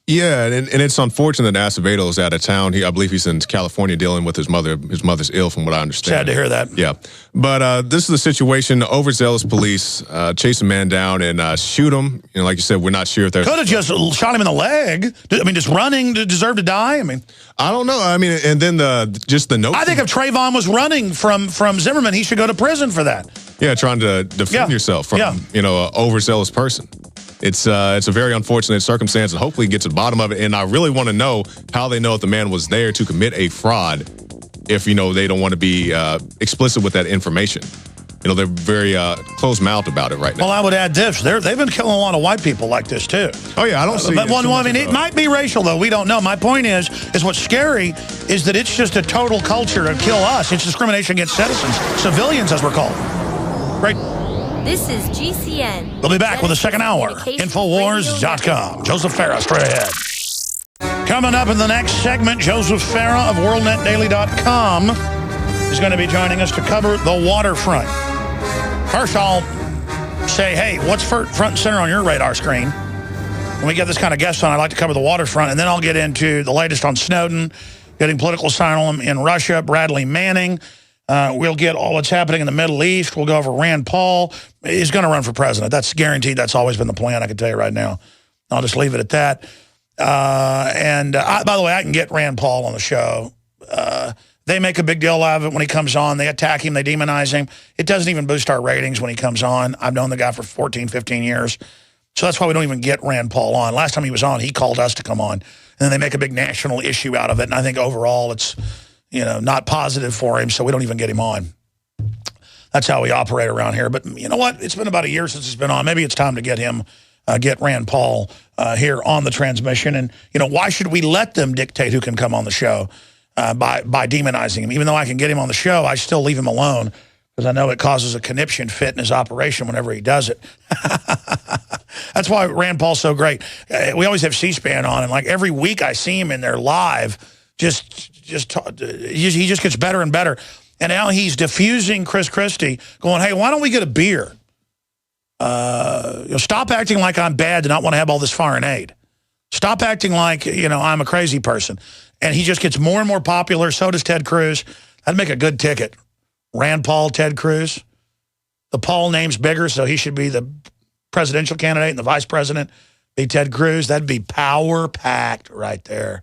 Yeah, and it's unfortunate that Acevedo is out of town. I believe he's in California dealing with his mother. His mother's ill, from what I understand. Sad to hear that. Yeah. But this is the situation. Overzealous police chase a man down and shoot him. You know, like you said, we're not sure if they're... Could have just shot him in the leg. I mean, just running to deserve to die? I mean... I don't know. I mean, and then just the note... I think if Trayvon was running from Zimmerman, he should go to prison for that. Yeah, trying to defend yourself from, you know, an overzealous person. It's a very unfortunate circumstance, and hopefully get to the bottom of it. And I really want to know how they know if the man was there to commit a fraud if, you know, they don't want to be explicit with that information. You know, they're very close-mouthed about it right now. Well, I would add this. They've been killing a lot of white people like this, too. Oh, yeah, I don't see... But I mean, it might be racial, though. We don't know. My point is what's scary is that it's just a total culture to kill us. It's discrimination against citizens, civilians, as we're called. Right? This is GCN. We'll be back with the second hour. Infowars.com. Joseph Farah, straight ahead. Coming up in the next segment, Joseph Farah of WorldNetDaily.com. is going to be joining us to cover the waterfront. First, I'll say, hey, what's front and center on your radar screen? When we get this kind of guest on, I'd like to cover the waterfront, and then I'll get into the latest on Snowden, getting political asylum in Russia, Bradley Manning. We'll get all what's happening in the Middle East. We'll go over Rand Paul. He's going to run for president. That's guaranteed. That's always been the plan, I can tell you right now. I'll just leave it at that. By the way, I can get Rand Paul on the show. They make a big deal out of it when he comes on. They attack him. They demonize him. It doesn't even boost our ratings when he comes on. I've known the guy for 14, 15 years. So that's why we don't even get Rand Paul on. Last time he was on, he called us to come on. And then they make a big national issue out of it. And I think overall it's, not positive for him, so we don't even get him on. That's how we operate around here. But you know what? It's been about a year since he's been on. Maybe it's time to get him, get Rand Paul here on the transmission. And, why should we let them dictate who can come on the show by demonizing him? Even though I can get him on the show, I still leave him alone because I know it causes a conniption fit in his operation whenever he does it. That's why Rand Paul's so great. We always have C-SPAN on, and like every week I see him in there live, he just gets better and better. And now he's diffusing Chris Christie, going, hey, why don't we get a beer? Stop acting like I'm bad to not want to have all this foreign aid. Stop acting like, I'm a crazy person. And he just gets more and more popular. So does Ted Cruz. That'd make a good ticket. Rand Paul, Ted Cruz. The Paul name's bigger, so he should be the presidential candidate, and the vice president be Ted Cruz. That'd be power-packed right there.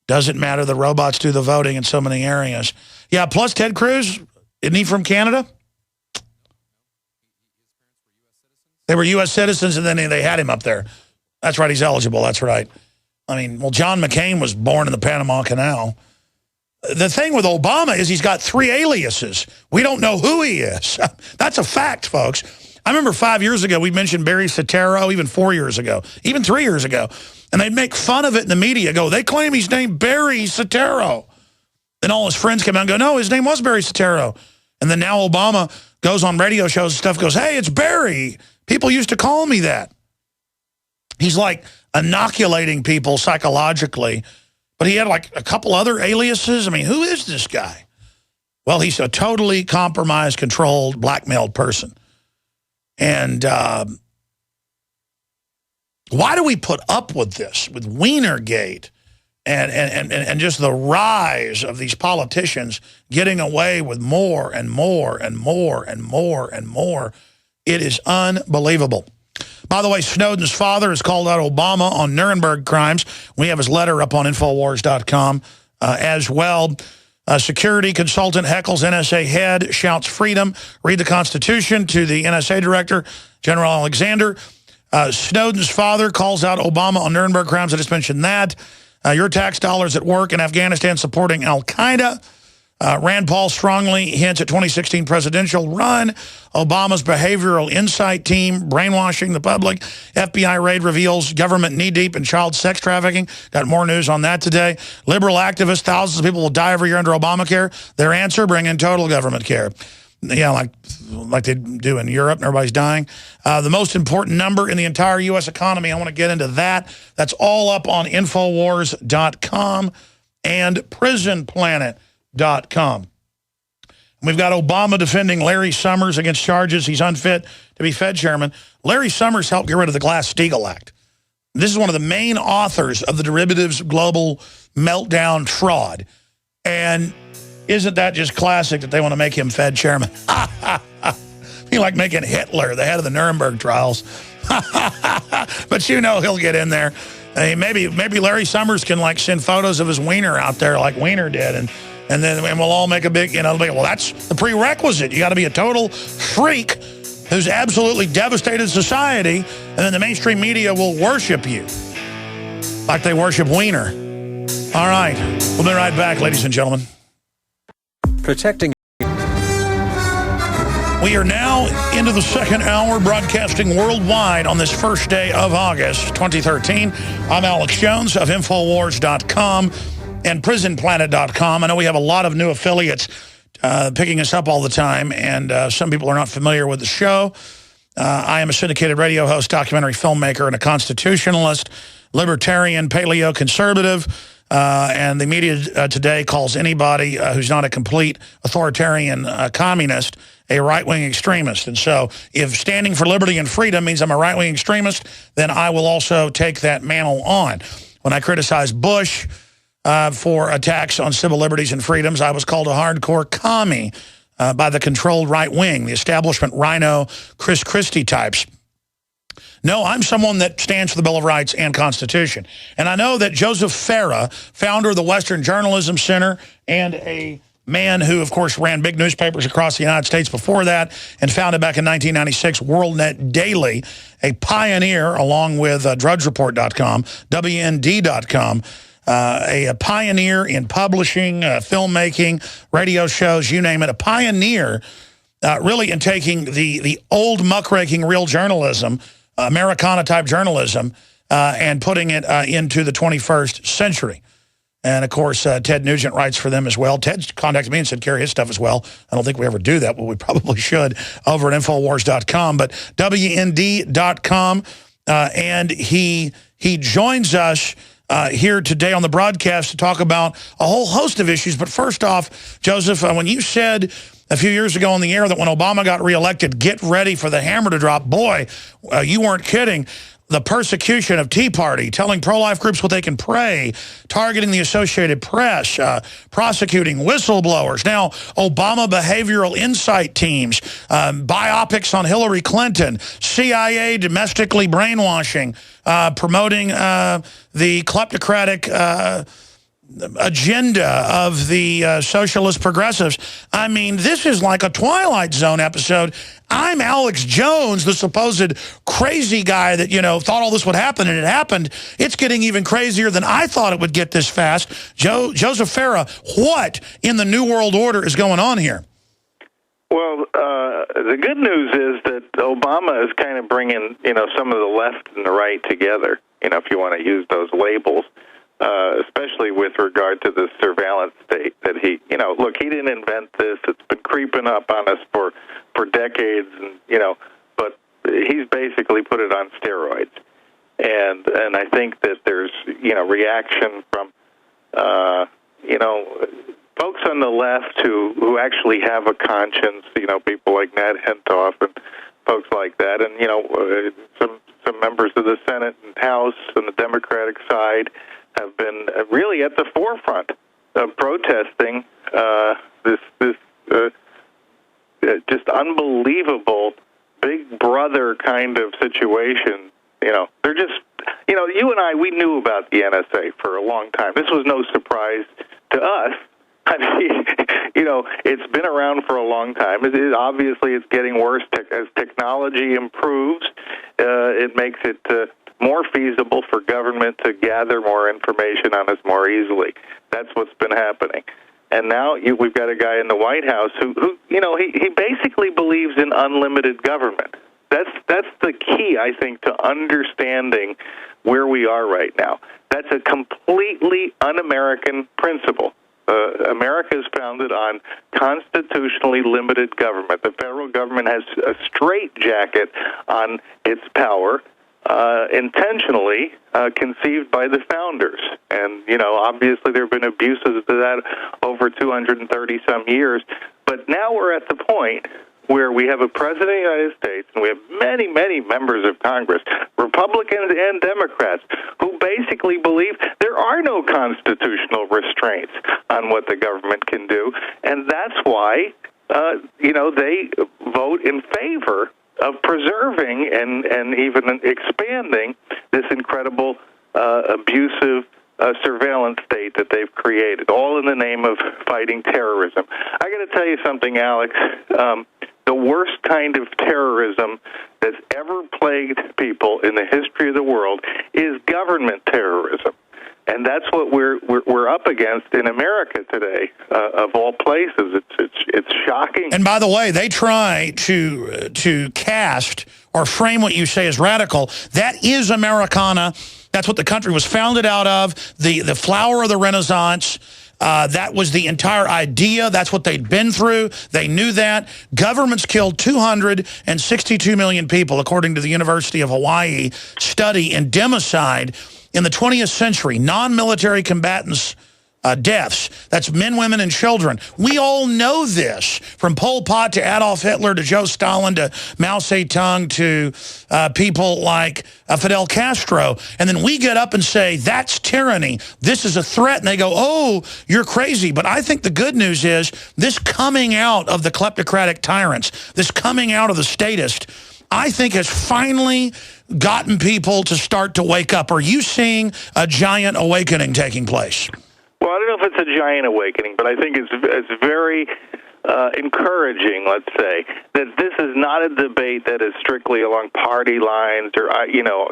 Doesn't matter. The robots do the voting in so many areas. Yeah, plus Ted Cruz, isn't he from Canada? They were U.S. citizens, and then they had him up there. That's right, he's eligible. That's right. John McCain was born in the Panama Canal. The thing with Obama is he's got 3 aliases. We don't know who he is. That's a fact, folks. I remember 5 years ago, we mentioned Barry Soetoro, even 4 years ago, even 3 years ago. And they'd make fun of it in the media, they claim he's named Barry Soetoro. Then all his friends come out and go, no, his name was Barry Soetoro. And then now Obama goes on radio shows and stuff, goes, hey, it's Barry. People used to call me that. He's like inoculating people psychologically. But he had like a couple other aliases. Who is this guy? Well, he's a totally compromised, controlled, blackmailed person. And why do we put up with this, with Wienergate and just the rise of these politicians getting away with more and more and more and more and more? It is unbelievable. By the way, Snowden's father has called out Obama on Nuremberg crimes. We have his letter up on Infowars.com as well. Security consultant heckles NSA head, shouts freedom. Read the Constitution to the NSA director, General Alexander. Snowden's father calls out Obama on Nuremberg crimes. I just mentioned that. Your tax dollars at work in Afghanistan supporting al-Qaeda. Rand Paul strongly hints at 2016 presidential run. Obama's behavioral insight team brainwashing the public. FBI raid reveals government knee-deep in child sex trafficking. Got more news on that today. Liberal activists, thousands of people will die every year under Obamacare. Their answer, bring in total government care. Yeah, like they do in Europe, and everybody's dying. The most important number in the entire U.S. economy, I want to get into that. That's all up on Infowars.com and Prisonplanet.com. We've got Obama defending Larry Summers against charges he's unfit to be Fed chairman. Larry Summers helped get rid of the Glass-Steagall Act. This is one of the main authors of the derivatives global meltdown fraud. And isn't that just classic that they want to make him Fed chairman? Be like making Hitler the head of the Nuremberg trials. But he'll get in there. Maybe Larry Summers can send photos of his wiener out there like Wiener did, and then we'll all make a big, well, that's the prerequisite. You got to be a total freak who's absolutely devastated society, and then the mainstream media will worship you like they worship Wiener. All right, we'll be right back, ladies and gentlemen. Protecting. We are now into the second hour, broadcasting worldwide on this first day of August 2013. I'm Alex Jones of Infowars.com and Prisonplanet.com. I know we have a lot of new affiliates picking us up all the time, and some people are not familiar with the show. I am a syndicated radio host, documentary filmmaker, and a constitutionalist, libertarian, paleo-conservative. And the media today calls anybody who's not a complete authoritarian communist a right-wing extremist. And so if standing for liberty and freedom means I'm a right-wing extremist, then I will also take that mantle on. When I criticized Bush for attacks on civil liberties and freedoms, I was called a hardcore commie by the controlled right wing, the establishment rhino Chris Christie types. No, I'm someone that stands for the Bill of Rights and Constitution. And I know that Joseph Farah, founder of the Western Journalism Center and a man who, of course, ran big newspapers across the United States before that and founded back in 1996 WorldNet Daily, a pioneer along with drudgereport.com, WND.com, a pioneer in publishing, filmmaking, radio shows, you name it, a pioneer really in taking the old muckraking real journalism, Americana-type journalism, and putting it into the 21st century. And, of course, Ted Nugent writes for them as well. Ted contacted me and said, carry his stuff as well. I don't think we ever do that, but we probably should over at Infowars.com. But WND.com, and he joins us here today on the broadcast to talk about a whole host of issues. But first off, Joseph, when you said a few years ago on the air that when Obama got reelected, get ready for the hammer to drop, boy, you weren't kidding. The persecution of Tea Party, telling pro-life groups what they can pray, targeting the Associated Press, prosecuting whistleblowers. Now, Obama behavioral insight teams, biopics on Hillary Clinton, CIA domestically brainwashing, promoting the kleptocratic agenda of the socialist progressives. I mean, this is like a Twilight Zone episode. I'm Alex Jones, the supposed crazy guy that, thought all this would happen, and it happened. It's getting even crazier than I thought it would get this fast. Joseph Farah, what in the New World Order is going on here? Well, the good news is that Obama is kind of bringing, some of the left and the right together, if you want to use those labels. Especially with regard to the surveillance state that he didn't invent this. It's been creeping up on us for decades, and, but he's basically put it on steroids. And I think that there's, reaction from, folks on the left who actually have a conscience, people like Ned Hentoff and folks like that, and, some members of the Senate and House and the Democratic side have been really at the forefront of protesting this just unbelievable Big Brother kind of situation. They're just, you and I, we knew about the NSA for a long time. This was no surprise to us. I mean, it's been around for a long time. Obviously, it's getting worse as technology improves. It makes it more feasible for government to gather more information on us more easily. That's what's been happening. And now we've got a guy in the White House who he basically believes in unlimited government. That's the key, I think, to understanding where we are right now. That's a completely un-American principle. America is founded on constitutionally limited government. The federal government has a straitjacket on its power, intentionally conceived by the founders. And, obviously there have been abuses to that over 230-some years. But now we're at the point where we have a president of the United States, and we have many, many members of Congress, Republicans and Democrats, who basically believe there are no constitutional restraints on what the government can do. And that's why, they vote in favor of preserving and even expanding this incredible abusive surveillance state that they've created, all in the name of fighting terrorism. I got to tell you something, Alex. The worst kind of terrorism that's ever plagued people in the history of the world is government terrorism. And that's what we're up against in America today, of all places. It's shocking. And by the way, they try to cast or frame what you say as radical. That is Americana. That's what the country was founded out of. The flower of the Renaissance. That was the entire idea. That's what they'd been through. They knew that. Governments killed 262 million people, according to the University of Hawaii study in democide. in the 20th century, non-military combatants deaths. That's men, women, and children. We all know this, from Pol Pot to Adolf Hitler to Joe Stalin to Mao Zedong to people like Fidel Castro. And then we get up and say, that's tyranny. This is a threat. And they go, oh, you're crazy. But I think the good news is this coming out of the kleptocratic tyrants, this coming out of the statist, I think has finally gotten people to start to wake up. Are you seeing a giant awakening taking place? Well, I don't know if it's a giant awakening, but I think it's very encouraging, let's say, that this is not a debate that is strictly along party lines or,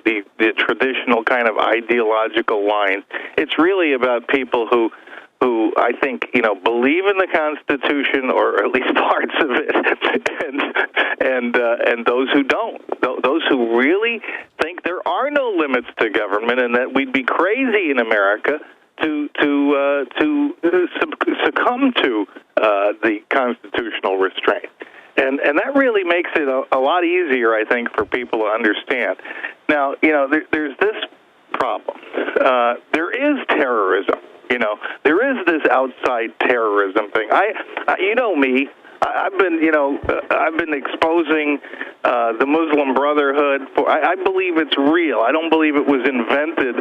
the traditional kind of ideological lines. It's really about people who I think, believe in the Constitution, or at least parts of it, and those who don't. Those who really think there are no limits to government and that we'd be crazy in America to succumb to the constitutional restraint. And that really makes it a lot easier, I think, for people to understand. Now, there's this problem. There is terrorism. There is this outside terrorism thing. You know me. I've been exposing the Muslim Brotherhood. I believe it's real. I don't believe it was invented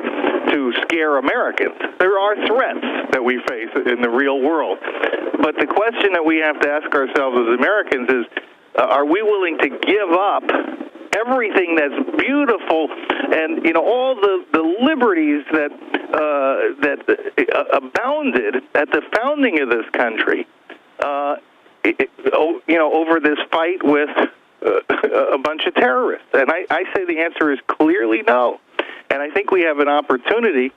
to scare Americans. There are threats that we face in the real world. But the question that we have to ask ourselves as Americans is, are we willing to give up everything that's beautiful and all the liberties that abounded at the founding of this country, over this fight with a bunch of terrorists? And I say the answer is clearly no. And I think we have an opportunity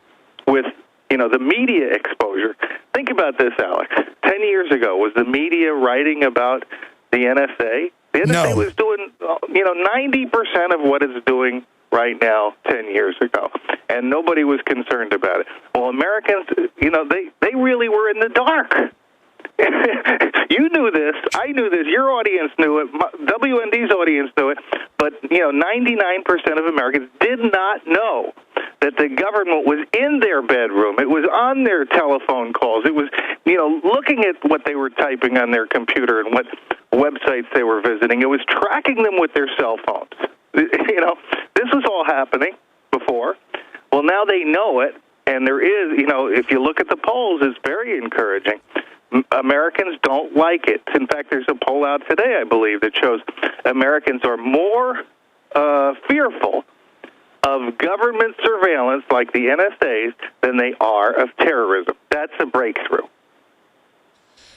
with the media exposure. Think about this, Alex. 10 years ago, was the media writing about the NSA? The NSA was doing 90% of what it's doing right now 10 years ago, and nobody was concerned about it. Well, Americans, they really were in the dark. You knew this. I knew this. Your audience knew it. WND's audience knew it. But, 99% of Americans did not know that the government was in their bedroom. It was on their telephone calls. It was, looking at what they were typing on their computer and what websites they were visiting. It was tracking them with their cell phones. This was all happening before. Well, now they know it, and there is, if you look at the polls, it's very encouraging. Americans don't like it. In fact, there's a poll out today, I believe, that shows Americans are more fearful of government surveillance like the NSA's than they are of terrorism. That's a breakthrough.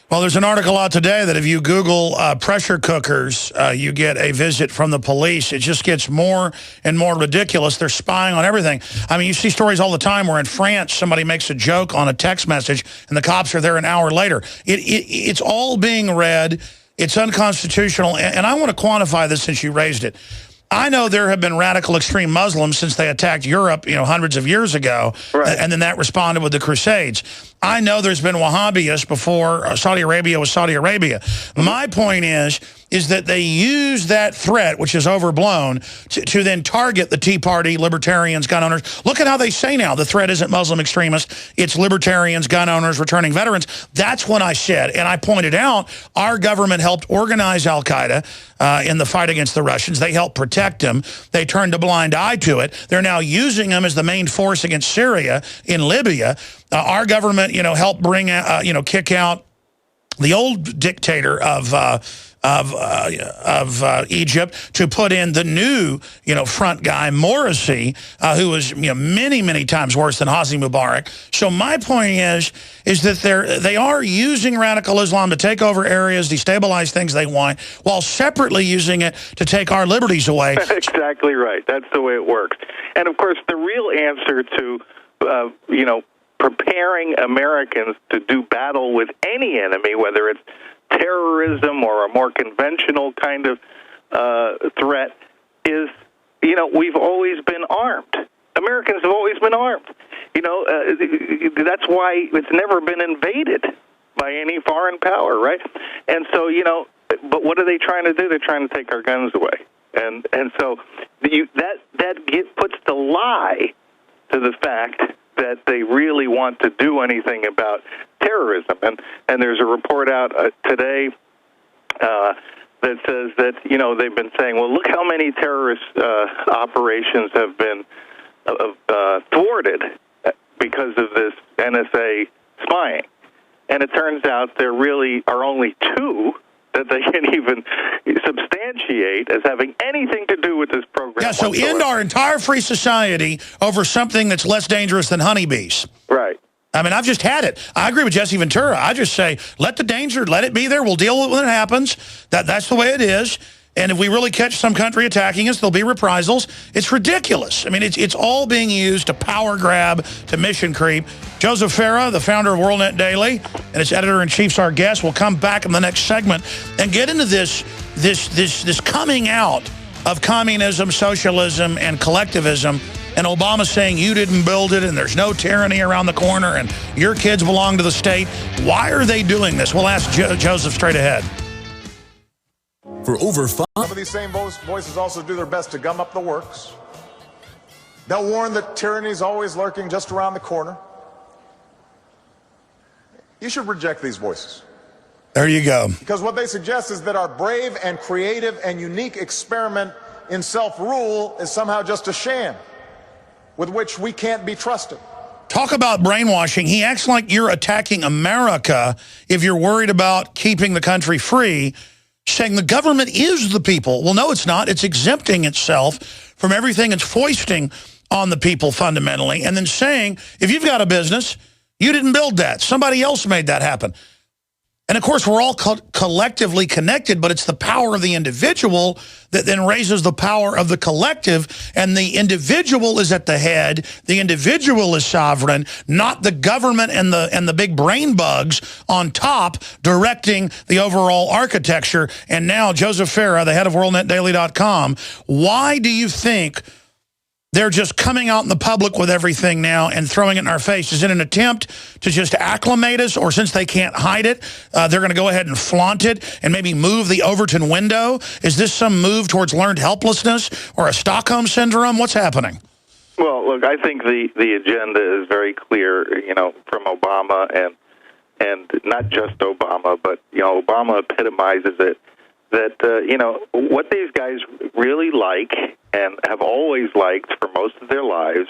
Well, there's an article out today that if you Google pressure cookers, you get a visit from the police. It just gets more and more ridiculous. They're spying on everything. I mean, you see stories all the time where in France somebody makes a joke on a text message and the cops are there an hour later. It's all being read. It's unconstitutional. And I want to quantify this since you raised it. I know there have been radical extreme Muslims since they attacked Europe, hundreds of years ago, right. And then that responded with the Crusades. I know there's been Wahhabis before Saudi Arabia was Saudi Arabia. My point is that they use that threat, which is overblown, to then target the Tea Party, libertarians, gun owners. Look at how they say now the threat isn't Muslim extremists, it's libertarians, gun owners, returning veterans. That's when I said, and I pointed out, our government helped organize al-Qaeda in the fight against the Russians. They helped protect them. They turned a blind eye to it. They're now using them as the main force against Syria in Libya. Our government, helped bring, kick out the old dictator of Egypt to put in the new, front guy, Morsi, who was, many, many times worse than Hosni Mubarak. So my point is that they are using radical Islam to take over areas, destabilize things they want, while separately using it to take our liberties away. That's exactly right. That's the way it works. And, of course, the real answer to, preparing Americans to do battle with any enemy, whether it's terrorism or a more conventional kind of threat, is, we've always been armed. Americans have always been armed. That's why it's never been invaded by any foreign power, right? And so, but what are they trying to do? They're trying to take our guns away. And so that puts the lie to the fact that they really want to do anything about terrorism. And there's a report out today that says that, they've been saying, well, look how many terrorist operations have been thwarted because of this NSA spying. And it turns out there really are only 2 that they can even substantiate as having anything to do with this program. Yeah, so whatsoever. end our entire free society over something that's less dangerous than honeybees. Right. I mean, I've just had it. I agree with Jesse Ventura. I just say, let the danger, let it be there. We'll deal with it when it happens. That's the way it is. And if we really catch some country attacking us, there'll be reprisals. It's ridiculous. I mean, it's all being used to power grab, to mission creep. Joseph Farah, the founder of WorldNet Daily, and its editor-in-chief's our guest. We'll come back in the next segment and get into this coming out of communism, socialism, and collectivism. And Obama saying you didn't build it and there's no tyranny around the corner and your kids belong to the state. Why are they doing this? We'll ask Joseph straight ahead. For over 5. Some of these same voices also do their best to gum up the works. They'll warn that tyranny is always lurking just around the corner. You should reject these voices. There you go. Because what they suggest is that our brave and creative and unique experiment in self-rule is somehow just a sham with which we can't be trusted. Talk about brainwashing. He acts like you're attacking America if you're worried about keeping the country free, saying the government is the people. Well, no, it's not. It's exempting itself from everything it's foisting on the people fundamentally, and then saying, if you've got a business, you didn't build that. Somebody else made that happen. And, of course, we're all collectively connected, but it's the power of the individual that then raises the power of the collective, and the individual is at the head. The individual is sovereign, not the government and the big brain bugs on top directing the overall architecture. And now Joseph Farah, the head of WorldNetDaily.com, why do you think they're just coming out in the public with everything now and throwing it in our face? Is it an attempt to just acclimate us, or since they can't hide it, they're going to go ahead and flaunt it and maybe move the Overton window? Is this some move towards learned helplessness or a Stockholm syndrome? What's happening? Well, look, I think the agenda is very clear, from Obama and not just Obama, but, Obama epitomizes it. That, what these guys really like and have always liked for most of their lives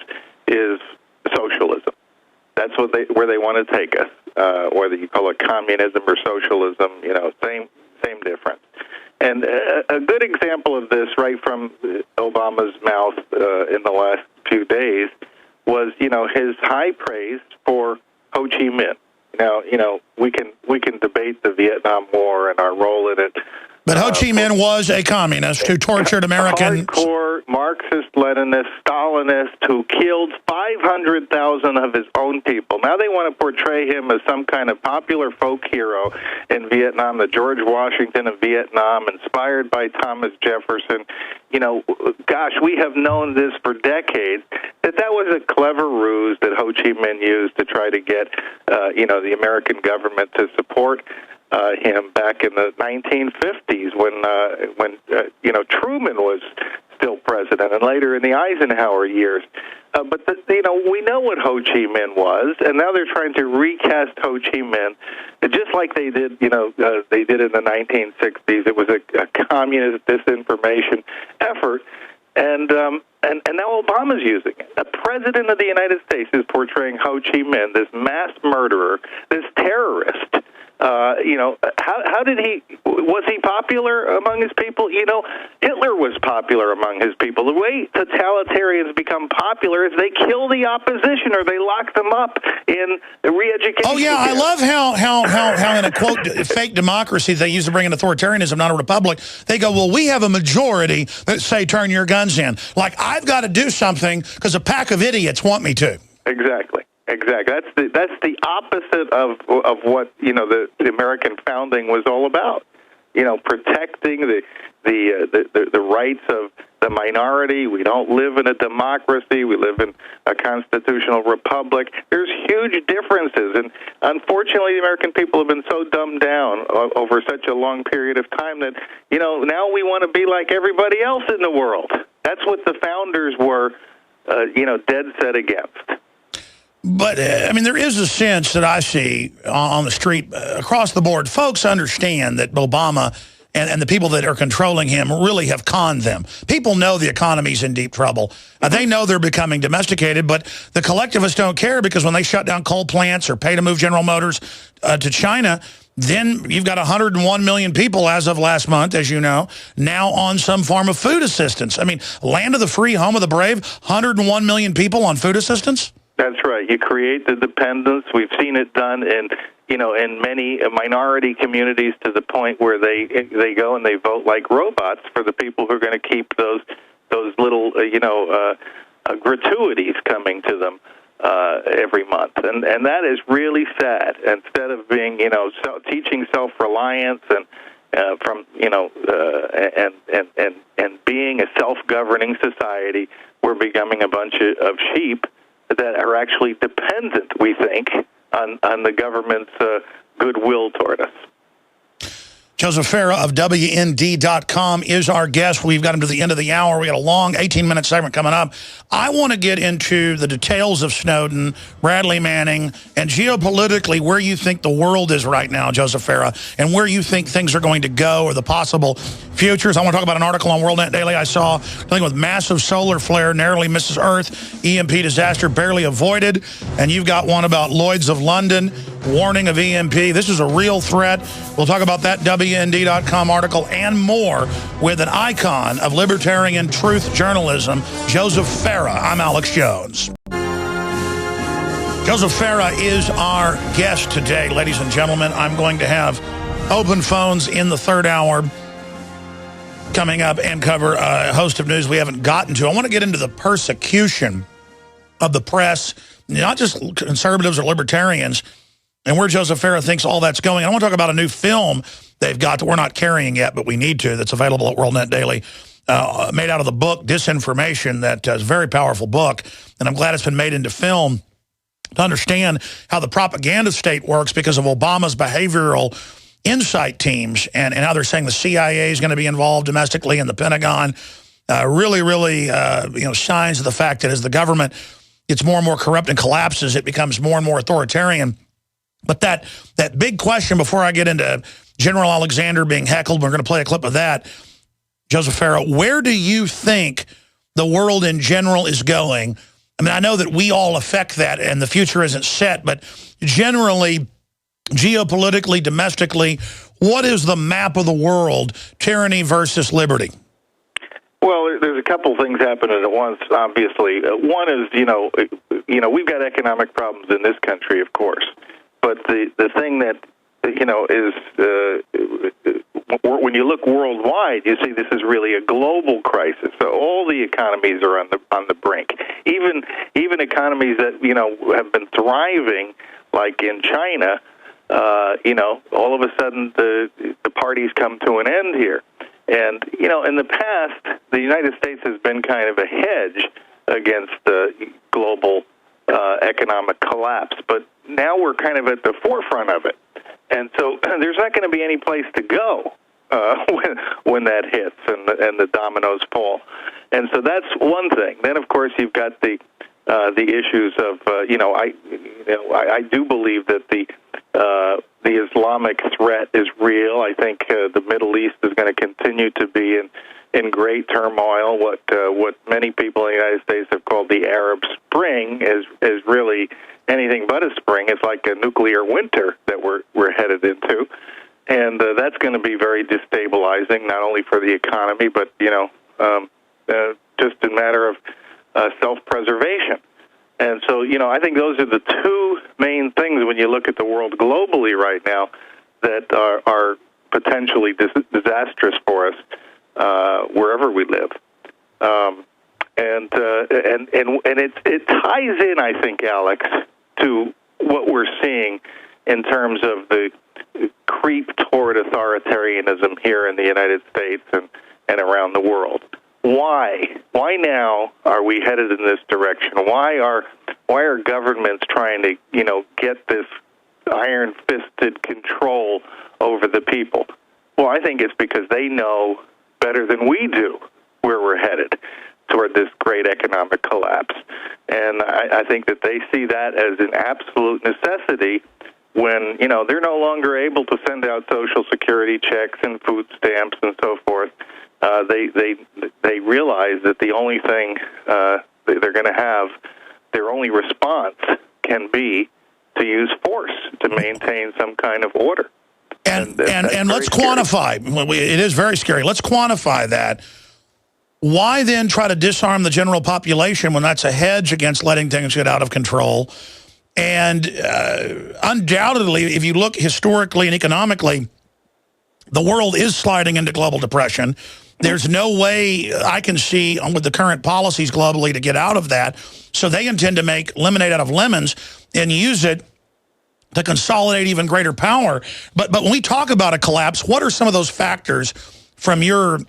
is socialism. That's where they want to take us, whether you call it communism or socialism, same difference. And a good example of this right from Obama's mouth in the last few days was, his high praise for Ho Chi Minh. Now, we can debate the Vietnam War and our role in it. But Ho Chi Minh was a communist who tortured Americans. Hardcore Marxist-Leninist, Stalinist, who killed 500,000 of his own people. Now they want to portray him as some kind of popular folk hero in Vietnam, the George Washington of Vietnam, inspired by Thomas Jefferson. Gosh, we have known this for decades, that was a clever ruse that Ho Chi Minh used to try to get, the American government to support him back in the 1950s when Truman was still president, and later in the Eisenhower years. But we know what Ho Chi Minh was, and now they're trying to recast Ho Chi Minh, just like they did. They did in the 1960s. It was a communist disinformation effort, and now Obama's using it. The president of the United States is portraying Ho Chi Minh, this mass murderer, this terrorist. How did was he popular among his people? Hitler was popular among his people. The way totalitarians become popular is they kill the opposition or they lock them up in re-education. Oh, yeah, I love how in a, quote, fake democracy they used to bring in authoritarianism, not a republic, they go, well, we have a majority that say turn your guns in. Like, I've got to do something because a pack of idiots want me to. Exactly. That's the opposite of what the American founding was all about. Protecting the rights of the minority. We don't live in a democracy. We live in a constitutional republic. There's huge differences, and unfortunately, the American people have been so dumbed down over such a long period of time that now we want to be like everybody else in the world. That's what the founders were dead set against. But, I mean, there is a sense that I see on the street across the board. Folks understand that Obama and the people that are controlling him really have conned them. People know the economy's in deep trouble. They know they're becoming domesticated, but the collectivists don't care because when they shut down coal plants or pay to move General Motors to China, then you've got 101 million people as of last month, as you know, now on some form of food assistance. I mean, land of the free, home of the brave, 101 million people on food assistance? That's right. You create the dependence. We've seen it done in many minority communities to the point where they go and they vote like robots for the people who are going to keep those little gratuities coming to them every month, and that is really sad. Instead of being teaching self-reliance and being a self-governing society, we're becoming a bunch of sheep that are actually dependent, we think, on the government's goodwill toward us. Joseph Farah of WND.com is our guest. We've got him to the end of the hour. We got a long 18-minute segment coming up. I want to get into the details of Snowden, Bradley Manning, and geopolitically where you think the world is right now, Joseph Farah, and where you think things are going to go or the possible futures. I want to talk about an article on WorldNet Daily I saw dealing with massive solar flare narrowly misses Earth, EMP disaster barely avoided, and you've got one about Lloyd's of London, warning of EMP. This is a real threat. We'll talk about that WND.com article and more with an icon of libertarian truth journalism, Joseph Farah. I'm Alex Jones. Joseph Farah is our guest today, ladies and gentlemen. I'm going to have open phones in the third hour coming up and cover a host of news we haven't gotten to. I want to get into the persecution of the press, not just conservatives or libertarians, and where Joseph Farah thinks all that's going. I want to talk about a new film they've got that we're not carrying yet, but we need to, that's available at WorldNet Daily, made out of the book Disinformation, that is a very powerful book, and I'm glad it's been made into film to understand how the propaganda state works because of Obama's behavioral insight teams and how they're saying the CIA is going to be involved domestically in the Pentagon. Really, signs of the fact that as the government gets more and more corrupt and collapses, it becomes more and more authoritarian. But that big question before I get into General Alexander being heckled, we're going to play a clip of that, Joseph Farah, where do you think the world in general is going? I mean, I know that we all affect that and the future isn't set, but generally, geopolitically, domestically, what is the map of the world, tyranny versus liberty? Well, there's a couple things happening at once, obviously. One is, we've got economic problems in this country, of course. But the thing that, is when you look worldwide, you see this is really a global crisis. So all the economies are on the brink. Even economies that, have been thriving, like in China, all of a sudden the parties come to an end here. And, in the past, the United States has been kind of a hedge against the global economic collapse. But now we're kind of at the forefront of it. And so there's not going to be any place to go when that hits and the dominoes fall. And so that's one thing. Then, of course, you've got the issues of, I do believe that the Islamic threat is real. I think the Middle East is going to continue to be in great turmoil. What many people in the United States have called the Arab Spring is really anything but a spring. It's like a nuclear winter that we're headed into, and that's going to be very destabilizing, not only for the economy, but just a matter of self-preservation. And so, I think those are the two main things when you look at the world globally right now that are potentially disastrous for us wherever we live. And it ties in, I think, Alex, to what we're seeing in terms of the creep toward authoritarianism here in the United States and around the world. Why now are we headed in this direction? Why are governments trying to, get this iron-fisted control over the people? Well, I think it's because they know better than we do where we're headed. toward this great economic collapse. And I think that they see that as an absolute necessity when, they're no longer able to send out Social Security checks and food stamps and so forth. They realize that the only thing they're going to have, their only response can be to use force to maintain some kind of order. And let's quantify. It is very scary. Let's quantify that. Why then try to disarm the general population when that's a hedge against letting things get out of control? And undoubtedly, if you look historically and economically, the world is sliding into global depression. There's no way I can see with the current policies globally to get out of that. So they intend to make lemonade out of lemons and use it to consolidate even greater power. But when we talk about a collapse, what are some of those factors from your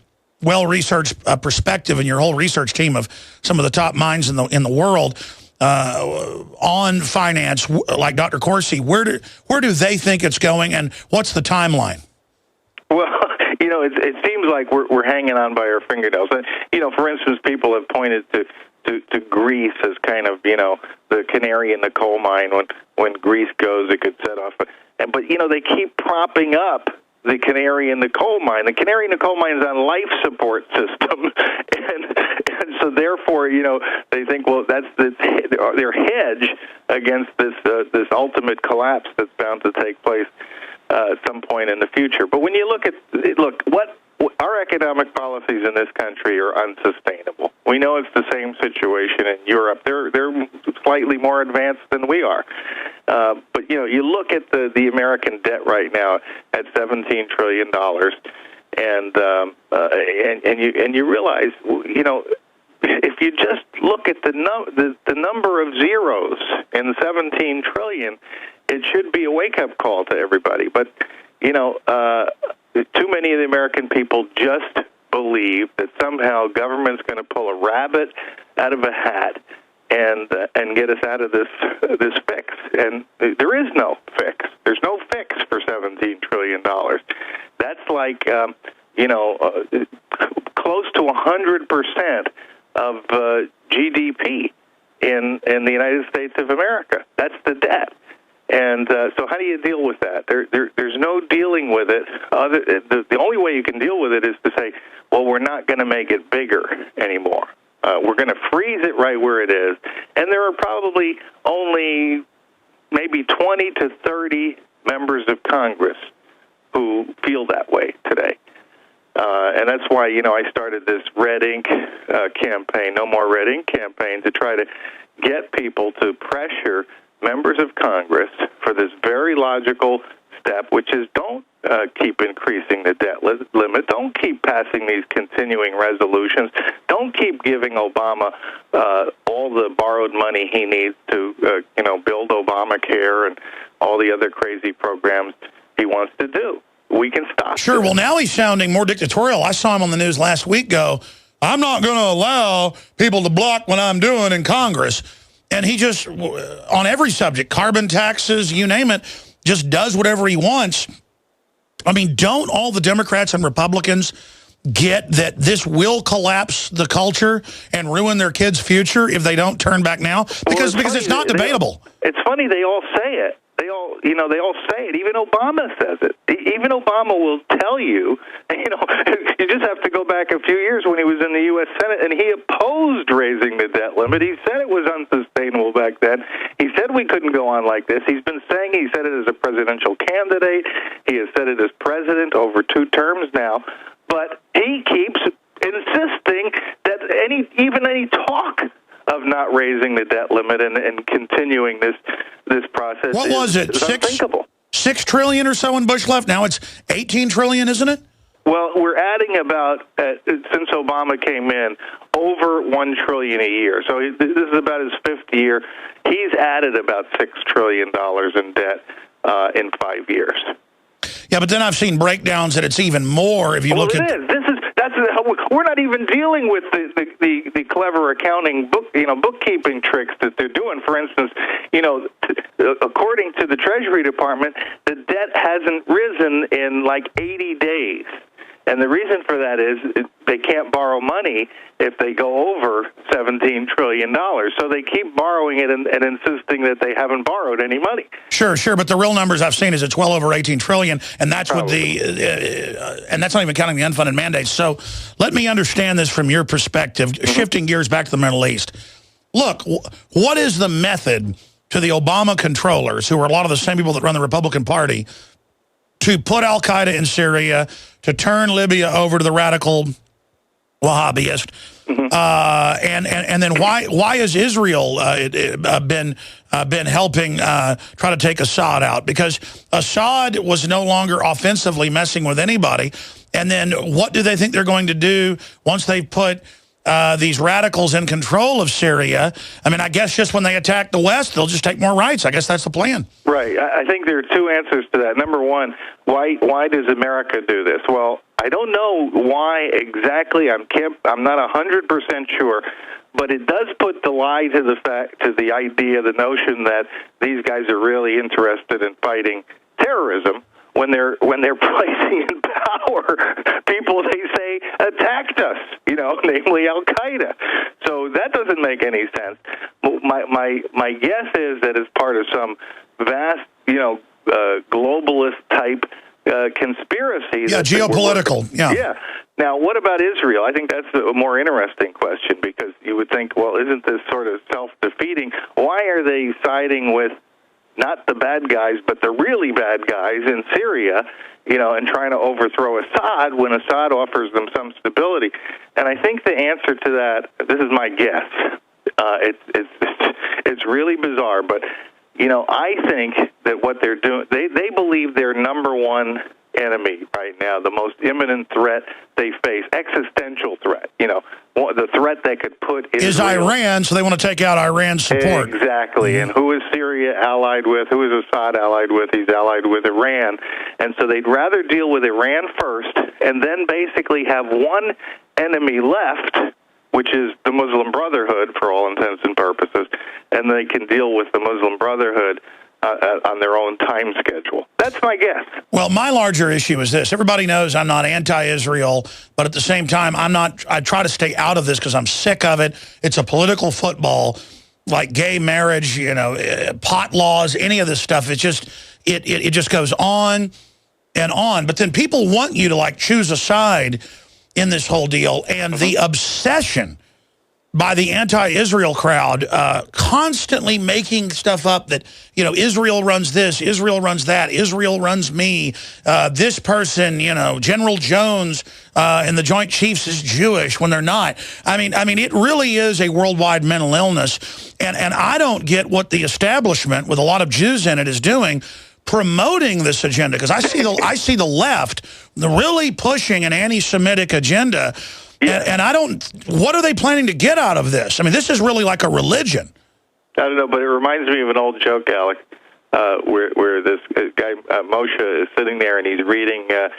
well-researched perspective and your whole research team of some of the top minds in the world on finance, like Dr. Corsi? Where do they think it's going, and what's the timeline? Well, it seems like we're hanging on by our fingernails. For instance, people have pointed to Greece as kind of, the canary in the coal mine. When Greece goes, it could set off. But they keep propping up the canary in the coal mine. The canary in the coal mine is on life support system, and so therefore, they think, well, that's their hedge against this ultimate collapse that's bound to take place at some point in the future. But when you look what our economic policies in this country are unsustainable. We know it's the same situation in Europe. They're slightly more advanced than we are. But you look at the American debt right now at $17 trillion, and you realize, if you just look at the number of zeros in 17 trillion, it should be a wake-up call to everybody. But too many of the American people just believe that somehow government's going to pull a rabbit out of a hat and get us out of this fix. And there is no fix. There's no fix for $17 trillion. That's like close to 100% of GDP in the United States of America. That's the debt. And so how do you deal with that? There's no dealing with it. The only way you can deal with it is to say, well, we're not going to make it bigger anymore. We're going to freeze it right where it is. And there are probably only maybe 20 to 30 members of Congress who feel that way today. And that's why, I started this red ink campaign, No More Red Ink campaign, to try to get people to pressure members of Congress for this very logical step, which is don't keep increasing the debt limit. Don't keep passing these continuing resolutions. Don't keep giving Obama all the borrowed money he needs to, build Obamacare and all the other crazy programs he wants to do. We can stop. Sure. Well, now he's sounding more dictatorial. I saw him on the news last week go, I'm not going to allow people to block what I'm doing in Congress. And he just, on every subject, carbon taxes, you name it, just does whatever he wants. I mean, don't all the Democrats and Republicans get that this will collapse the culture and ruin their kids' future if they don't turn back now? Because it's not debatable. It's funny, they all say it. They all say it. Even Obama says it. Even Obama will tell you, you just have to go back a few years when he was in the U.S. Senate, and he opposed raising the debt limit. He said it was unsustainable back then. He said we couldn't go on like this. He said it as a presidential candidate. He has said it as president over 2 terms now. But he keeps insisting that even any talk of not raising the debt limit and continuing this process. What was it? $6 trillion or so when Bush left. Now it's $18 trillion, isn't it? Well, we're adding about since Obama came in over $1 trillion a year. So this is about his 5th year. He's added about $6 trillion in debt in 5 years. Yeah, but then I've seen breakdowns that it's even more if you look at. We're not even dealing with the clever accounting bookkeeping tricks that they're doing. For instance, according to the Treasury Department, the debt hasn't risen in like 80 days. And the reason for that is they can't borrow money if they go over $17 trillion. So they keep borrowing it and insisting that they haven't borrowed any money. Sure, but the real numbers I've seen is it's well over 18 trillion, and that's with and that's not even counting the unfunded mandates. So let me understand this from your perspective, shifting gears back to the Middle East. Look, what is the method to the Obama controllers, who are a lot of the same people that run the Republican Party, to put al-Qaeda in Syria, to turn Libya over to the radical Wahhabiist, and then why has Israel been helping try to take Assad out? Because Assad was no longer offensively messing with anybody, and then what do they think they're going to do once they've put these radicals in control of Syria? I mean, I guess just when they attack the West, they'll just take more rights. I guess that's the plan. Right. I think there are two answers to that. Number one, why does America do this? Well, I don't know why exactly. I'm not 100% sure, but it does put the lie to the idea, the notion that these guys are really interested in fighting terrorism when they're placing in power people they say attacked us, namely Al Qaeda. So that doesn't make any sense. My guess is that it's part of some vast, globalist type conspiracy. Yeah, geopolitical. Yeah. Now, what about Israel? I think that's a more interesting question, because you would think, well, isn't this sort of self-defeating? Why are they siding with not the bad guys, but the really bad guys in Syria, and trying to overthrow Assad when Assad offers them some stability? And I think the answer to that, this is my guess, it's really bizarre, but, I think that what they're doing, they believe their number one enemy right now, the most imminent threat they face, existential threat, the threat that could put Israel, is Iran, so they want to take out Iran's support. Exactly. And who is Syria allied with? Who is Assad allied with? He's allied with Iran. And so they'd rather deal with Iran first and then basically have one enemy left, which is the Muslim Brotherhood for all intents and purposes, and they can deal with the Muslim Brotherhood on their own time schedule. That's my guess. Well, my larger issue is this. Everybody knows I'm not anti-Israel, but at the same time, I try to stay out of this because I'm sick of it. It's a political football, like gay marriage, pot laws, any of this stuff. It just goes on and on. But then people want you to choose a side in this whole deal, and the obsession by the anti-Israel crowd, constantly making stuff up that, Israel runs this, Israel runs that, Israel runs me, this person, General Jones and the Joint Chiefs is Jewish when they're not. I mean, it really is a worldwide mental illness, and I don't get what the establishment, with a lot of Jews in it, is doing, promoting this agenda, because I see the left really pushing an anti-Semitic agenda. Yeah. And I don't, what are they planning to get out of this? I mean, this is really like a religion. I don't know, but it reminds me of an old joke, Alec, where this guy, Moshe, is sitting there and he's reading a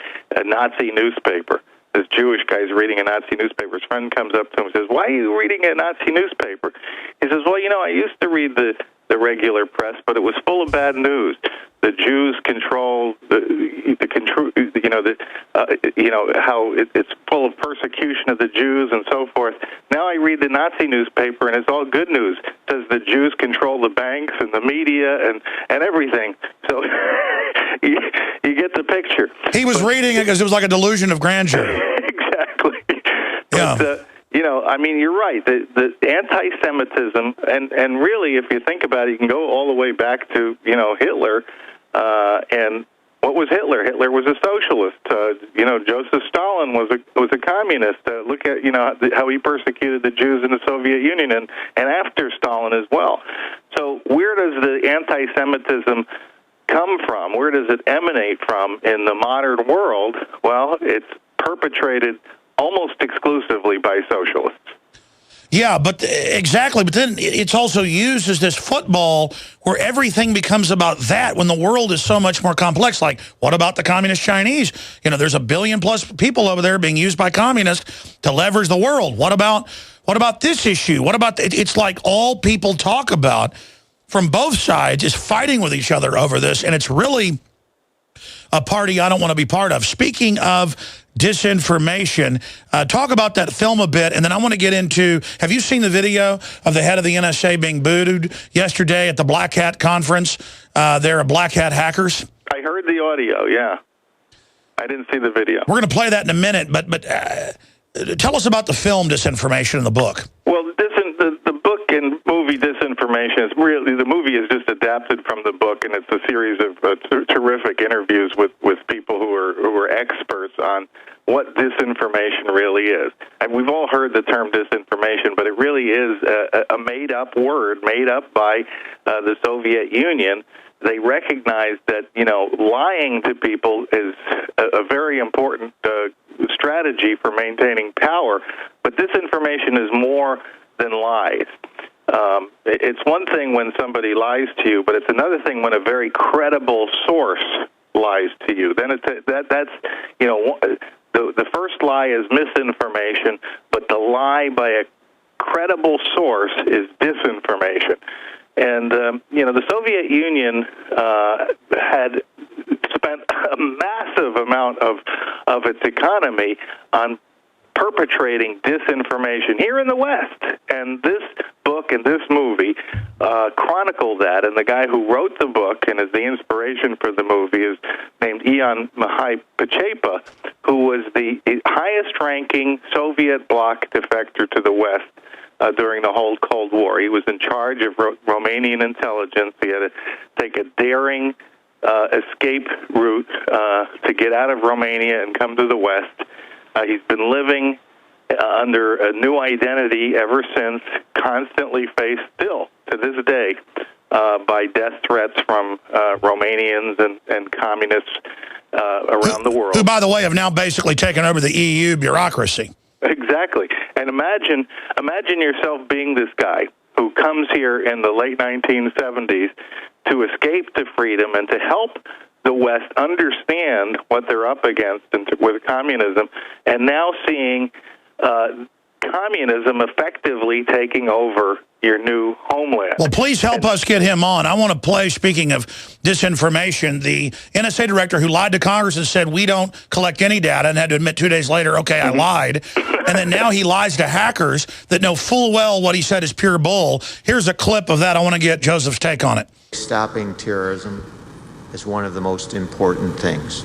Nazi newspaper. This Jewish guy's reading a Nazi newspaper. His friend comes up to him and says, "Why are you reading a Nazi newspaper?" He says, "Well, I used to read the regular press, but it was full of bad news. The Jews control how it's full of persecution of the Jews and so forth. Now I read the Nazi newspaper and it's all good news. It says the Jews control the banks and the media and everything." So you get the picture. He was reading it because it was like a delusion of grandeur. Exactly. Yeah. But, you're right. The anti-Semitism, and really, if you think about it, you can go all the way back to, Hitler. And what was Hitler? Hitler was a socialist. Joseph Stalin was a communist. Look at, how he persecuted the Jews in the Soviet Union and after Stalin as well. So where does the anti-Semitism come from? Where does it emanate from in the modern world? Well, it's perpetrated almost exclusively by socialists. Yeah, but exactly. But then it's also used as this football where everything becomes about that when the world is so much more complex. Like, what about the communist Chinese? There's 1 billion plus people over there being used by communists to leverage the world. What about this issue? What about it's like all people talk about from both sides is fighting with each other over this, and it's really a party I don't want to be part of. Speaking of disinformation, talk about that film a bit, and then I want to get into, have you seen the video of the head of the NSA being booted yesterday at the Black Hat conference? They're Black Hat hackers. I heard the audio, yeah. I didn't see the video. We're going to play that in a minute, but tell us about the film Disinformation in the book. Well, the book and movie Disinformation is really, the movie is just adapted from the book, and it's a series of terrific interviews with people who are experts on what disinformation really is. And we've all heard the term disinformation, but it really is a made-up word, made up by the Soviet Union. They recognize that, lying to people is a very important strategy for maintaining power, but disinformation is more than lies. It's one thing when somebody lies to you, but it's another thing when a very credible source lies to you. Then that's the first lie is misinformation, but the lie by a credible source is disinformation. And, the Soviet Union had spent a massive amount of its economy on perpetrating disinformation here in the West. And this book and this movie chronicle that. And the guy who wrote the book and is the inspiration for the movie is named Ion Mihai-Pachepa, who was the highest-ranking Soviet bloc defector to the West during the whole Cold War. He was in charge of Romanian intelligence. He had to take a daring escape route to get out of Romania and come to the West. He's been living under a new identity ever since, constantly faced still to this day by death threats from Romanians and communists around the world. Who, by the way, have now basically taken over the EU bureaucracy. Exactly. And imagine yourself being this guy who comes here in the late 1970s to escape to freedom and to help the West understand what they're up against with communism, and now seeing communism effectively taking over your new homeland. Well, please help us get him on. I want to play, speaking of disinformation, the NSA director who lied to Congress and said, we don't collect any data, and had to admit 2 days later, okay, I lied. And then now he lies to hackers that know full well what he said is pure bull. Here's a clip of that. I want to get Joseph's take on it. Stopping terrorism is one of the most important things.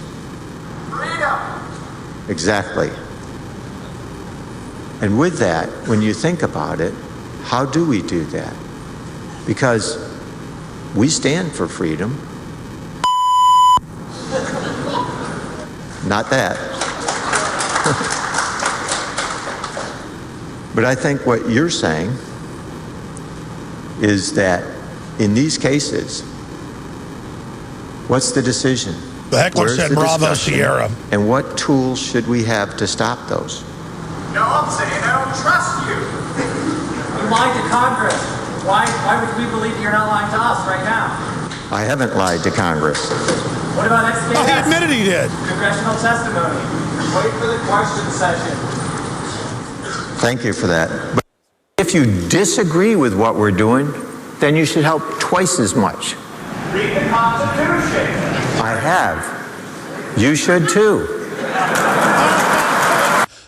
Freedom! Exactly. And with that, when you think about it, how do we do that? Because we stand for freedom. Not that. But I think what you're saying is that in these cases, what's the decision? The heckler said Bravo Sierra. And what tools should we have to stop those? No, I'm saying I don't trust you. You lied to Congress. Why would we believe you're not lying to us right now? I haven't lied to Congress. What about XKS? Oh, he admitted he did. Congressional testimony. Wait for the question session. Thank you for that. But if you disagree with what we're doing, then you should help twice as much. Read the Constitution. I have. You should too.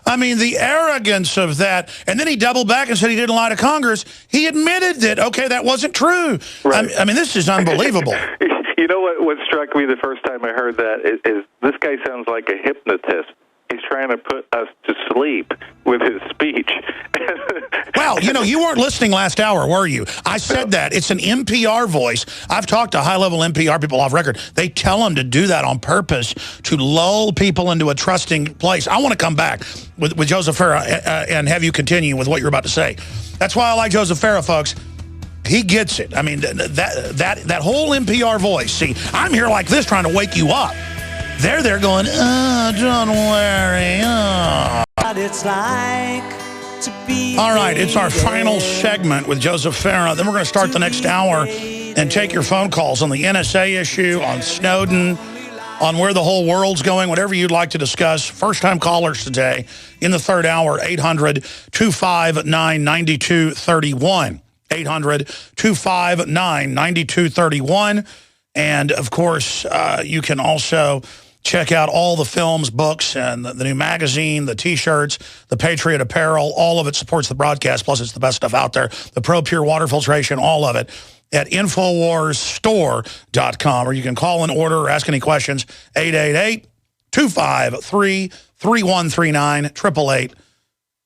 I mean, the arrogance of that. And then he doubled back and said he didn't lie to Congress. He admitted that, okay, that wasn't true. Right. I mean, this is unbelievable. You know what struck me the first time I heard that is this guy sounds like a hypnotist. He's trying to put us to sleep with his speech. Well, you weren't listening last hour, were you? I said that. It's an NPR voice. I've talked to high-level NPR people off record. They tell them to do that on purpose to lull people into a trusting place. I want to come back with Joseph Farah and have you continue with what you're about to say. That's why I like Joseph Farah, folks. He gets it. I mean, that whole NPR voice. See, I'm here like this trying to wake you up. They're there going, oh, don't worry. Oh. It's like to be all right, it's our final segment with Joseph Farah. Then we're going to start the next hour and take your phone calls on the NSA issue, on Snowden, on where the whole world's going, whatever you'd like to discuss. First-time callers today in the third hour, 800-259-9231. 800-259-9231. And, of course, you can also Check out all the films, books, and the new magazine, the T-shirts, the Patriot apparel. All of it supports the broadcast, plus it's the best stuff out there. The Pro Pure water filtration, all of it at InfoWarsStore.com. Or you can call and order or ask any questions, 888-253-3139,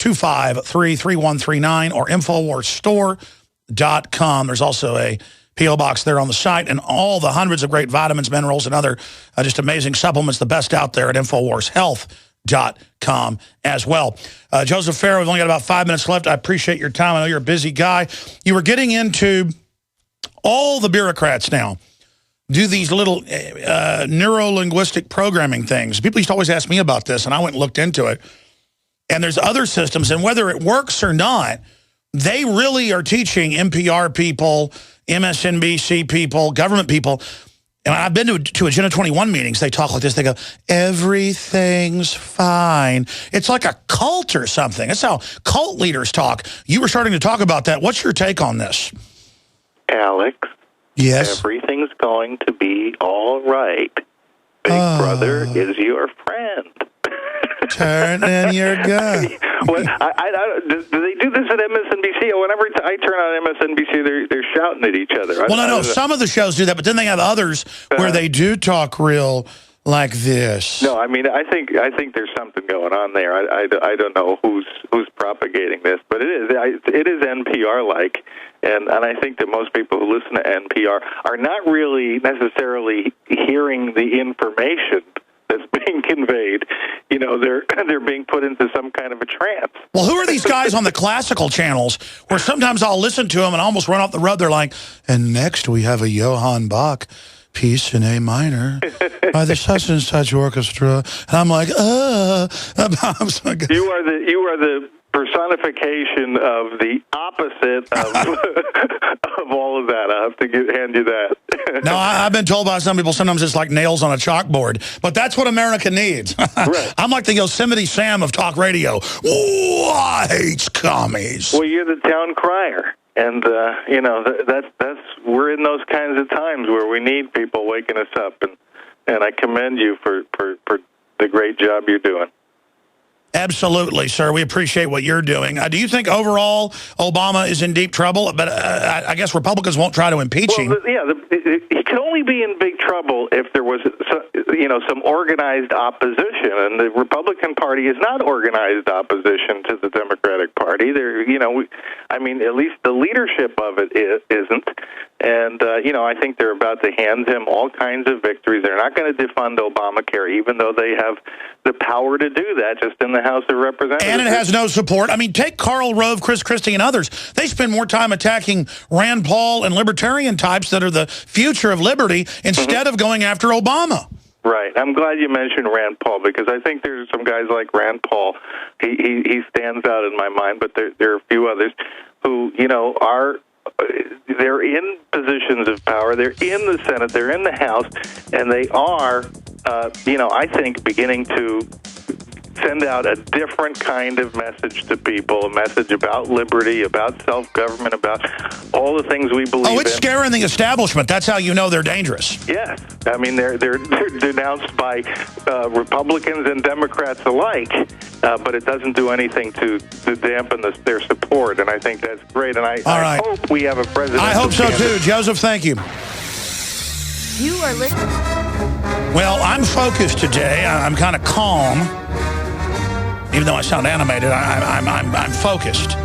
888-253-3139, or InfoWarsStore.com. There's also a P.O. box there on the site, and all the hundreds of great vitamins, minerals, and other just amazing supplements, the best out there at InfoWarsHealth.com as well. Joseph Farah, we've only got about 5 minutes left. I appreciate your time. I know you're a busy guy. You were getting into all the bureaucrats now do these little neuro-linguistic programming things. People used to always ask me about this, and I went and looked into it. And there's other systems, and whether it works or not, they really are teaching NPR people, MSNBC people, government people. And I've been to Agenda 21 meetings. They talk like this. They go, everything's fine. It's like a cult or something. That's how cult leaders talk. You were starting to talk about that. What's your take on this? Alex, yes, everything's going to be all right. Big Brother is your friend. Turn in your gun. Do they do this at MSNBC? Whenever I turn on MSNBC, they're shouting at each other. Well, no. Some of the shows do that, but then they have others where they do talk real like this. No, I mean, I think there's something going on there. I don't know who's propagating this, but it is NPR-like, and I think that most people who listen to NPR are not really necessarily hearing the information that's being conveyed. You know, they're being put into some kind of a trance. Well, who are these guys on the classical channels where sometimes I'll listen to them and almost run off the road? They're like, and next we have a Johann Bach piece in A minor by the such and such orchestra. And I'm like, I'm so good. You are the personification of the opposite of all of that. I have to hand you that. No, I've been told by some people sometimes it's like nails on a chalkboard, but that's what America needs. Right. I'm like the Yosemite Sam of talk radio. Oh, I hate commies. Well, you're the town crier. And, you know, we're in those kinds of times where we need people waking us up. And I commend you for the great job you're doing. Absolutely, sir. We appreciate what you're doing. Do you think overall Obama is in deep trouble? But I guess Republicans won't try to impeach him. He could only be in big trouble if there was, some organized opposition. And the Republican Party is not organized opposition to the Democratic Party. At least the leadership of it isn't. And, I think they're about to hand him all kinds of victories. They're not going to defund Obamacare, even though they have the power to do that just in the House of Representatives. And it has no support. I mean, take Karl Rove, Chris Christie, and others. They spend more time attacking Rand Paul and libertarian types that are the future of liberty instead of going after Obama. Right. I'm glad you mentioned Rand Paul, because I think there's some guys like Rand Paul. He stands out in my mind, but there are a few others who, they're in positions of power. They're in the Senate. They're in the House, and they are, I think, beginning to send out a different kind of message to people, a message about liberty, about self-government, about all the things we believe in. Oh, it's scaring the establishment. That's how you know they're dangerous. Yes. I mean, they're denounced by Republicans and Democrats alike, but it doesn't do anything to dampen their support, and I think that's great. And I hope we have a president. I hope so, too. Joseph, thank you. You are listening. Well, I'm focused today. I'm kind of calm. Even though I sound animated, I'm focused.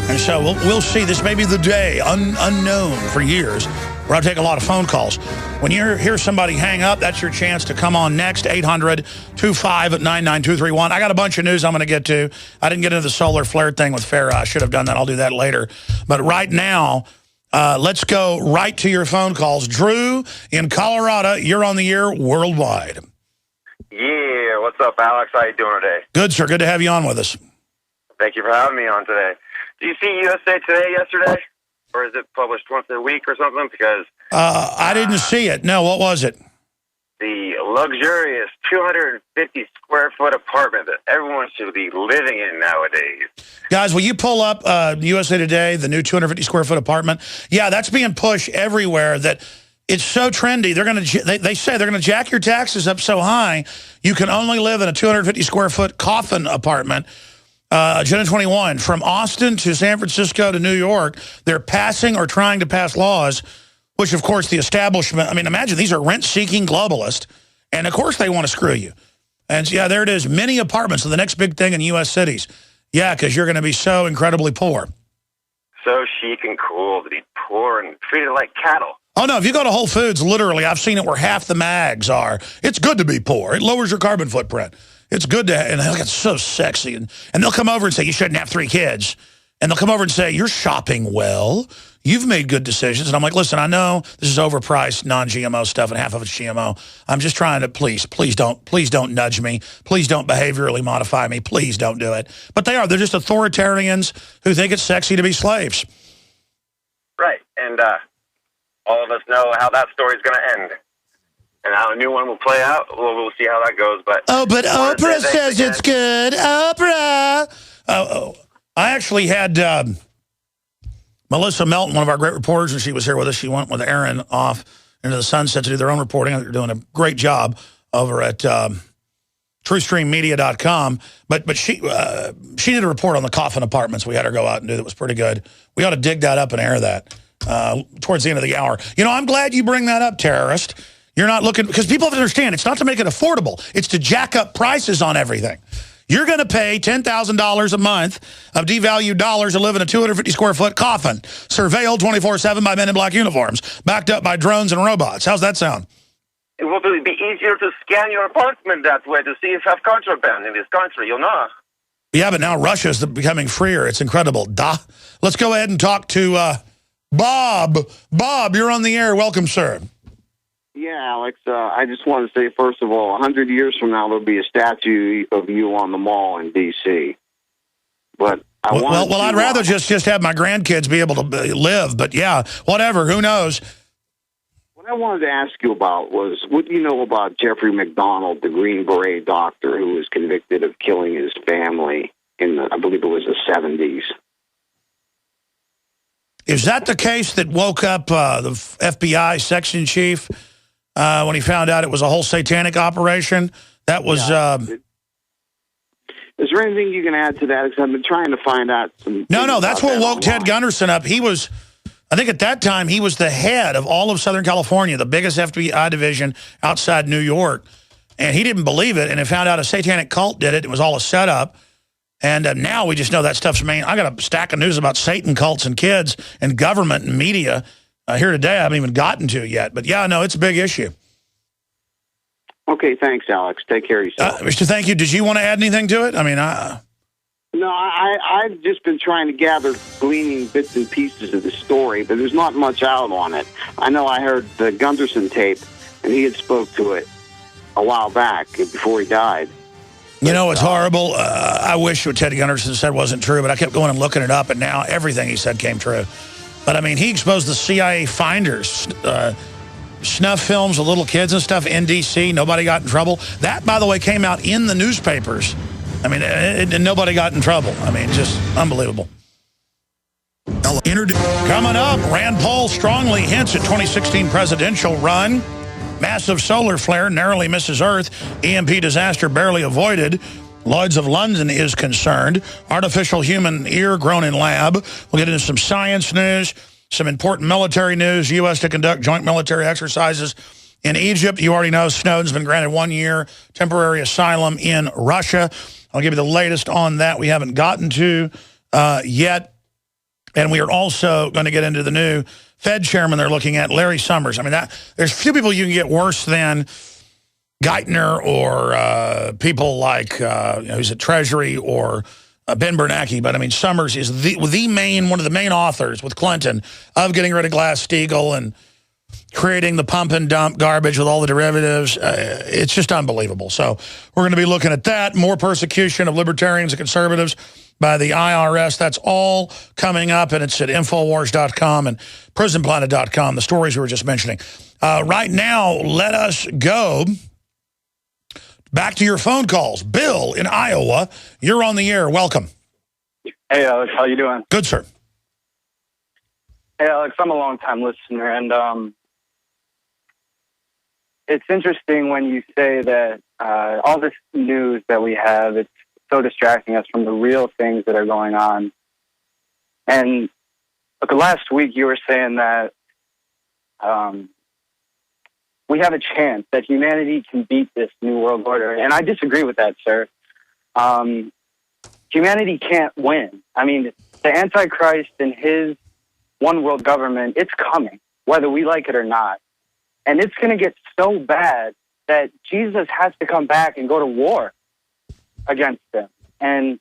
And so we'll see. This may be the day, unknown for years, where I take a lot of phone calls. When you hear somebody hang up, that's your chance to come on next, 800-25-99231. I got a bunch of news I'm going to get to. I didn't get into the solar flare thing with Farah. I should have done that. I'll do that later. But right now, let's go right to your phone calls. Drew in Colorado, you're on the air worldwide. Yeah, what's up, Alex? How you doing today? Good, sir. Good to have you on with us. Thank you for having me on today. Do you see USA Today yesterday? Or is it published once a week or something? Because I didn't see it. No, what was it? The luxurious 250-square-foot apartment that everyone should be living in nowadays. Guys, will you pull up USA Today, the new 250-square-foot apartment? Yeah, that's being pushed everywhere, that It's so trendy. They're going to. They say they're going to jack your taxes up so high you can only live in a 250 square foot coffin apartment. Agenda 21 from Austin to San Francisco to New York. They're passing or trying to pass laws, which of course the establishment. I mean, imagine these are rent-seeking globalists, and of course they want to screw you. And yeah, there it is. Many apartments are the next big thing in U.S. cities. Yeah, because you're going to be so incredibly poor. So chic and cool to be poor and treated like cattle. Oh, no, if you go to Whole Foods, literally, I've seen it where half the mags are. It's good to be poor. It lowers your carbon footprint. It's good to, and it's so sexy. And they'll come over and say, you shouldn't have 3 kids. And they'll come over and say, you're shopping well. You've made good decisions. And I'm like, listen, I know this is overpriced non-GMO stuff and half of it's GMO. I'm just trying to, please don't nudge me. Please don't behaviorally modify me. Please don't do it. But they are. They're just authoritarians who think it's sexy to be slaves. Right. And all of us know how that story's going to end. And how a new one will play out. We'll see how that goes. But Oprah says it's good. Oprah. I actually had Melissa Melton, one of our great reporters, and she was here with us. She went with Aaron off into the sunset to do their own reporting. They're doing a great job over at TrueStreamMedia.com. But she did a report on the coffin apartments we had her go out and do that was pretty good. We ought to dig that up and air that towards the end of the hour. You know, I'm glad you bring that up, terrorist. You're not looking, because people have to understand, it's not to make it affordable. It's to jack up prices on everything. You're going to pay $10,000 a month of devalued dollars to live in a 250 square foot coffin, surveilled 24/7 by men in black uniforms, backed up by drones and robots. How's that sound? It will be easier to scan your apartment that way to see if you have contraband in this country, you know. Yeah, but now Russia's becoming freer. It's incredible. Let's go ahead and talk to Bob. Bob, you're on the air. Welcome, sir. Yeah, Alex, I just want to say, first of all, 100 years from now, there'll be a statue of you on the mall in D.C. But I'd rather just have my grandkids be able to live. But, yeah, whatever. Who knows? What I wanted to ask you about was, what do you know about Jeffrey McDonald, the Green Beret doctor who was convicted of killing his family in, I believe it was the 70s? Is that the case that woke up the FBI section chief when he found out it was a whole satanic operation? That was... Is there anything you can add to that? Because I've been trying to find out some... No, that's what woke Ted Gunderson up. He was... I think at that time, he was the head of all of Southern California, the biggest FBI division outside New York. And he didn't believe it, and he found out a satanic cult did it. It was all a setup. And now we just know that stuff's main. I got a stack of news about Satan cults and kids and government and media here today I haven't even gotten to yet. But, yeah, no, it's a big issue. Okay, thanks, Alex. Take care of yourself. Mr. Thank you. Did you want to add anything to it? I mean, No, I've just been trying to gleaning bits and pieces of the story, but there's not much out on it. I know I heard the Gunderson tape, and he had spoke to it a while back before he died. You know, it's horrible. I wish what Ted Gunderson said wasn't true, but I kept going and looking it up, and now everything he said came true. But, I mean, he exposed the CIA finders, snuff films of little kids and stuff in D.C. Nobody got in trouble. That, by the way, came out in the newspapers. I mean, and nobody got in trouble. I mean, just unbelievable. Coming up, Rand Paul strongly hints at 2016 presidential run. Massive solar flare narrowly misses Earth. EMP disaster barely avoided. Lloyd's of London is concerned. Artificial human ear grown in lab. We'll get into some science news, some important military news. U.S. to conduct joint military exercises in Egypt. You already know Snowden's been granted 1 year temporary asylum in Russia. I'll give you the latest on that we haven't gotten to yet. And we are also going to get into the new Fed chairman they're looking at, Larry Summers. I mean, there's few people you can get worse than Geithner or people like who's at Treasury or Ben Bernanke. But, I mean, Summers is one of the main authors with Clinton of getting rid of Glass-Steagall and creating the pump and dump garbage with all the derivatives. It's just unbelievable. So we're going to be looking at that. More persecution of libertarians and conservatives by the IRS. That's all coming up, and it's at Infowars.com and Prisonplanet.com, the stories we were just mentioning. Right now, let us go back to your phone calls. Bill in Iowa, you're on the air. Welcome. Hey, Alex. How you doing? Good, sir. Hey, Alex. I'm a long-time listener, and it's interesting when you say that all this news that we have, it's so distracting us from the real things that are going on. And last week you were saying that we have a chance that humanity can beat this new world order. And I disagree with that, sir. Humanity can't win. I mean, the Antichrist and his one world government, it's coming, whether we like it or not. And it's going to get so bad that Jesus has to come back and go to war against them. And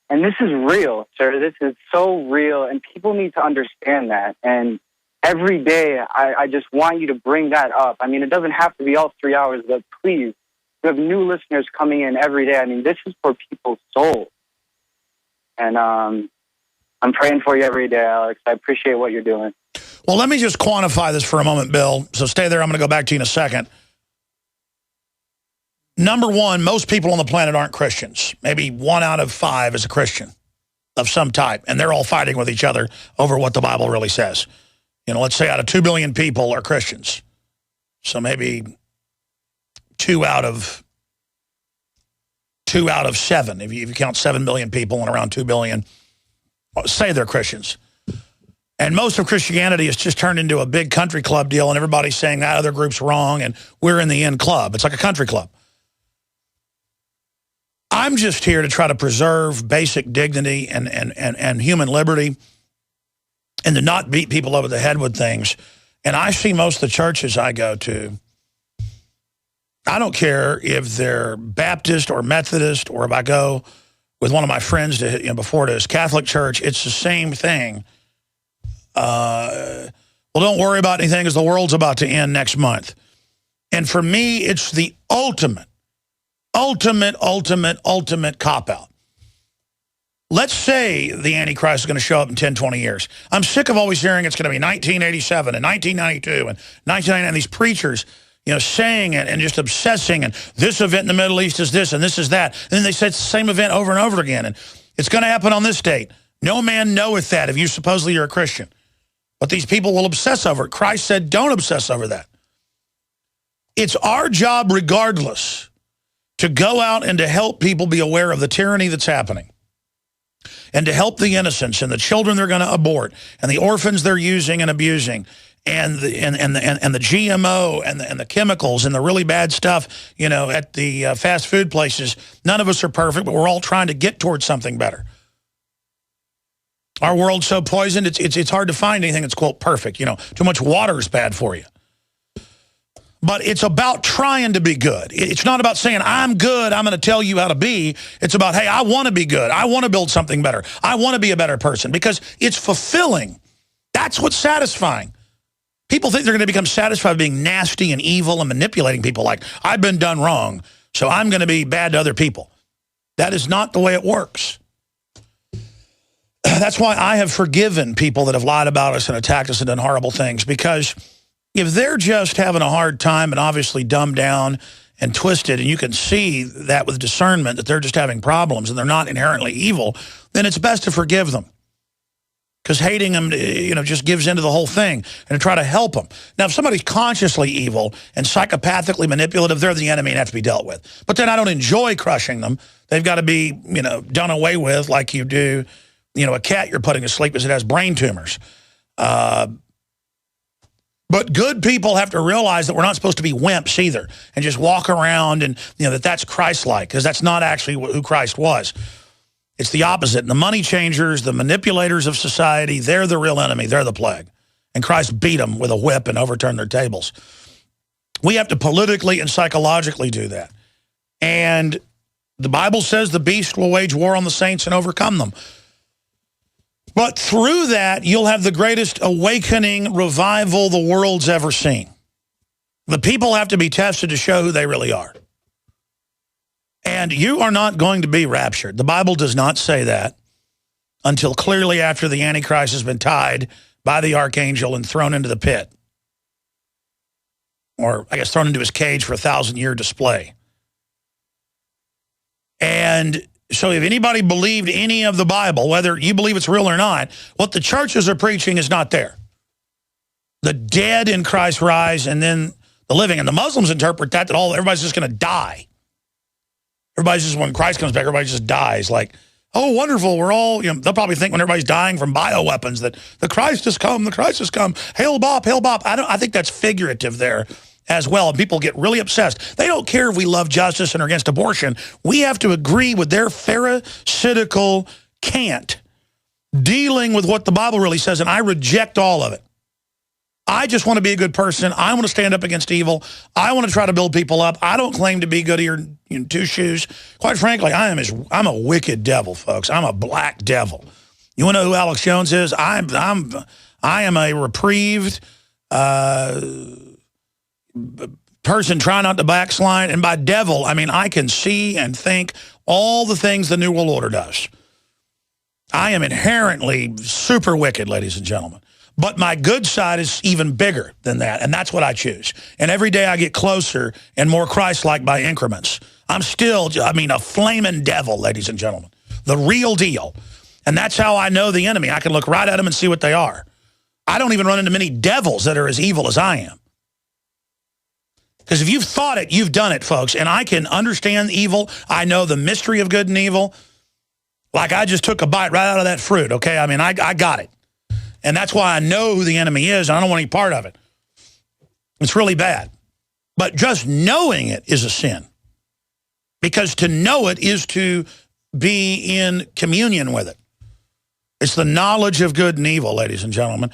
this is real, sir. This is so real, and people need to understand that. And every day, I just want you to bring that up. I mean, it doesn't have to be all 3 hours, but please, we have new listeners coming in every day. I mean, this is for people's souls. And I'm praying for you every day, Alex. I appreciate what you're doing. Well, let me just quantify this for a moment, Bill. So stay there. I'm going to go back to you in a second. Number one, most people on the planet aren't Christians. Maybe 1 out of 5 is a Christian of some type, and they're all fighting with each other over what the Bible really says. You know, let's say out of 2 billion people are Christians. So maybe 2 out of 7, if you count 7 billion people and around 2 billion, say they're Christians. And most of Christianity is just turned into a big country club deal, and everybody's saying that other group's wrong, and we're in the end club. It's like a country club. I'm just here to try to preserve basic dignity and human liberty and to not beat people over the head with things. And I see most of the churches I go to, I don't care if they're Baptist or Methodist, or if I go with one of my friends before to his Catholic church, it's the same thing. Well, don't worry about anything because the world's about to end next month. And for me, it's the ultimate cop-out. Let's say the Antichrist is going to show up in 10, 20 years. I'm sick of always hearing it's going to be 1987 and 1992 and 1999, and these preachers, saying it and just obsessing, and this event in the Middle East is this and this is that. And then they say it's the same event over and over again, and it's going to happen on this date. No man knoweth that if you supposedly you're a Christian. But these people will obsess over it. Christ said, don't obsess over that. It's our job regardless to go out and to help people be aware of the tyranny that's happening, and to help the innocents and the children they're going to abort, and the orphans they're using and abusing, and the GMO and the chemicals and the really bad stuff, at the fast food places. None of us are perfect, but we're all trying to get towards something better. Our world's so poisoned, it's hard to find anything that's, quote, perfect. Too much water is bad for you. But it's about trying to be good. It's not about saying, I'm good, I'm going to tell you how to be. It's about, hey, I want to be good. I want to build something better. I want to be a better person, because it's fulfilling. That's what's satisfying. People think they're going to become satisfied being nasty and evil and manipulating people like, I've been done wrong, so I'm going to be bad to other people. That is not the way it works. That's why I have forgiven people that have lied about us and attacked us and done horrible things, because if they're just having a hard time and obviously dumbed down and twisted, and you can see that with discernment that they're just having problems and they're not inherently evil, then it's best to forgive them. Because hating them, just gives into the whole thing, and to try to help them. Now, if somebody's consciously evil and psychopathically manipulative, they're the enemy and have to be dealt with. But then I don't enjoy crushing them. They've got to be, done away with like you do, a cat you're putting to sleep because it has brain tumors. But good people have to realize that we're not supposed to be wimps either and just walk around and, that's Christ-like, because that's not actually who Christ was. It's the opposite. And the money changers, the manipulators of society, they're the real enemy. They're the plague. And Christ beat them with a whip and overturned their tables. We have to politically and psychologically do that. And the Bible says the beast will wage war on the saints and overcome them. But through that, you'll have the greatest awakening revival the world's ever seen. The people have to be tested to show who they really are. And you are not going to be raptured. The Bible does not say that until clearly after the Antichrist has been tied by the archangel and thrown into the pit. Or, I guess, thrown into his cage for a 1,000-year display. And so if anybody believed any of the Bible, whether you believe it's real or not, what the churches are preaching is not there. The dead in Christ rise, and then the living. And the Muslims interpret that everybody's just going to die. Everybody's just, when Christ comes back, everybody just dies. Like, oh, wonderful, we're all, they'll probably think when everybody's dying from bioweapons that the Christ has come, the Christ has come. Hail Bop, hail Bop. I think that's figurative there as well. And people get really obsessed. They don't care if we love justice and are against abortion. We have to agree with their pharisaical cant dealing with what the Bible really says, and I reject all of it. I just want to be a good person. I want to stand up against evil. I want to try to build people up. I don't claim to be goody or two shoes. Quite frankly, I'm a wicked devil, folks. I'm a black devil. You want to know who Alex Jones is? I am a reprieved person trying not to backslide. And by devil, I mean I can see and think all the things the New World Order does. I am inherently super wicked, ladies and gentlemen. But my good side is even bigger than that, and that's what I choose. And every day I get closer and more Christ-like by increments. I'm still, a flaming devil, ladies and gentlemen. The real deal. And that's how I know the enemy. I can look right at them and see what they are. I don't even run into many devils that are as evil as I am. Because if you've thought it, you've done it, folks. And I can understand evil. I know the mystery of good and evil. Like I just took a bite right out of that fruit, okay? I mean, I got it. And that's why I know who the enemy is, and I don't want any part of it. It's really bad. But just knowing it is a sin. Because to know it is to be in communion with it. It's the knowledge of good and evil, ladies and gentlemen.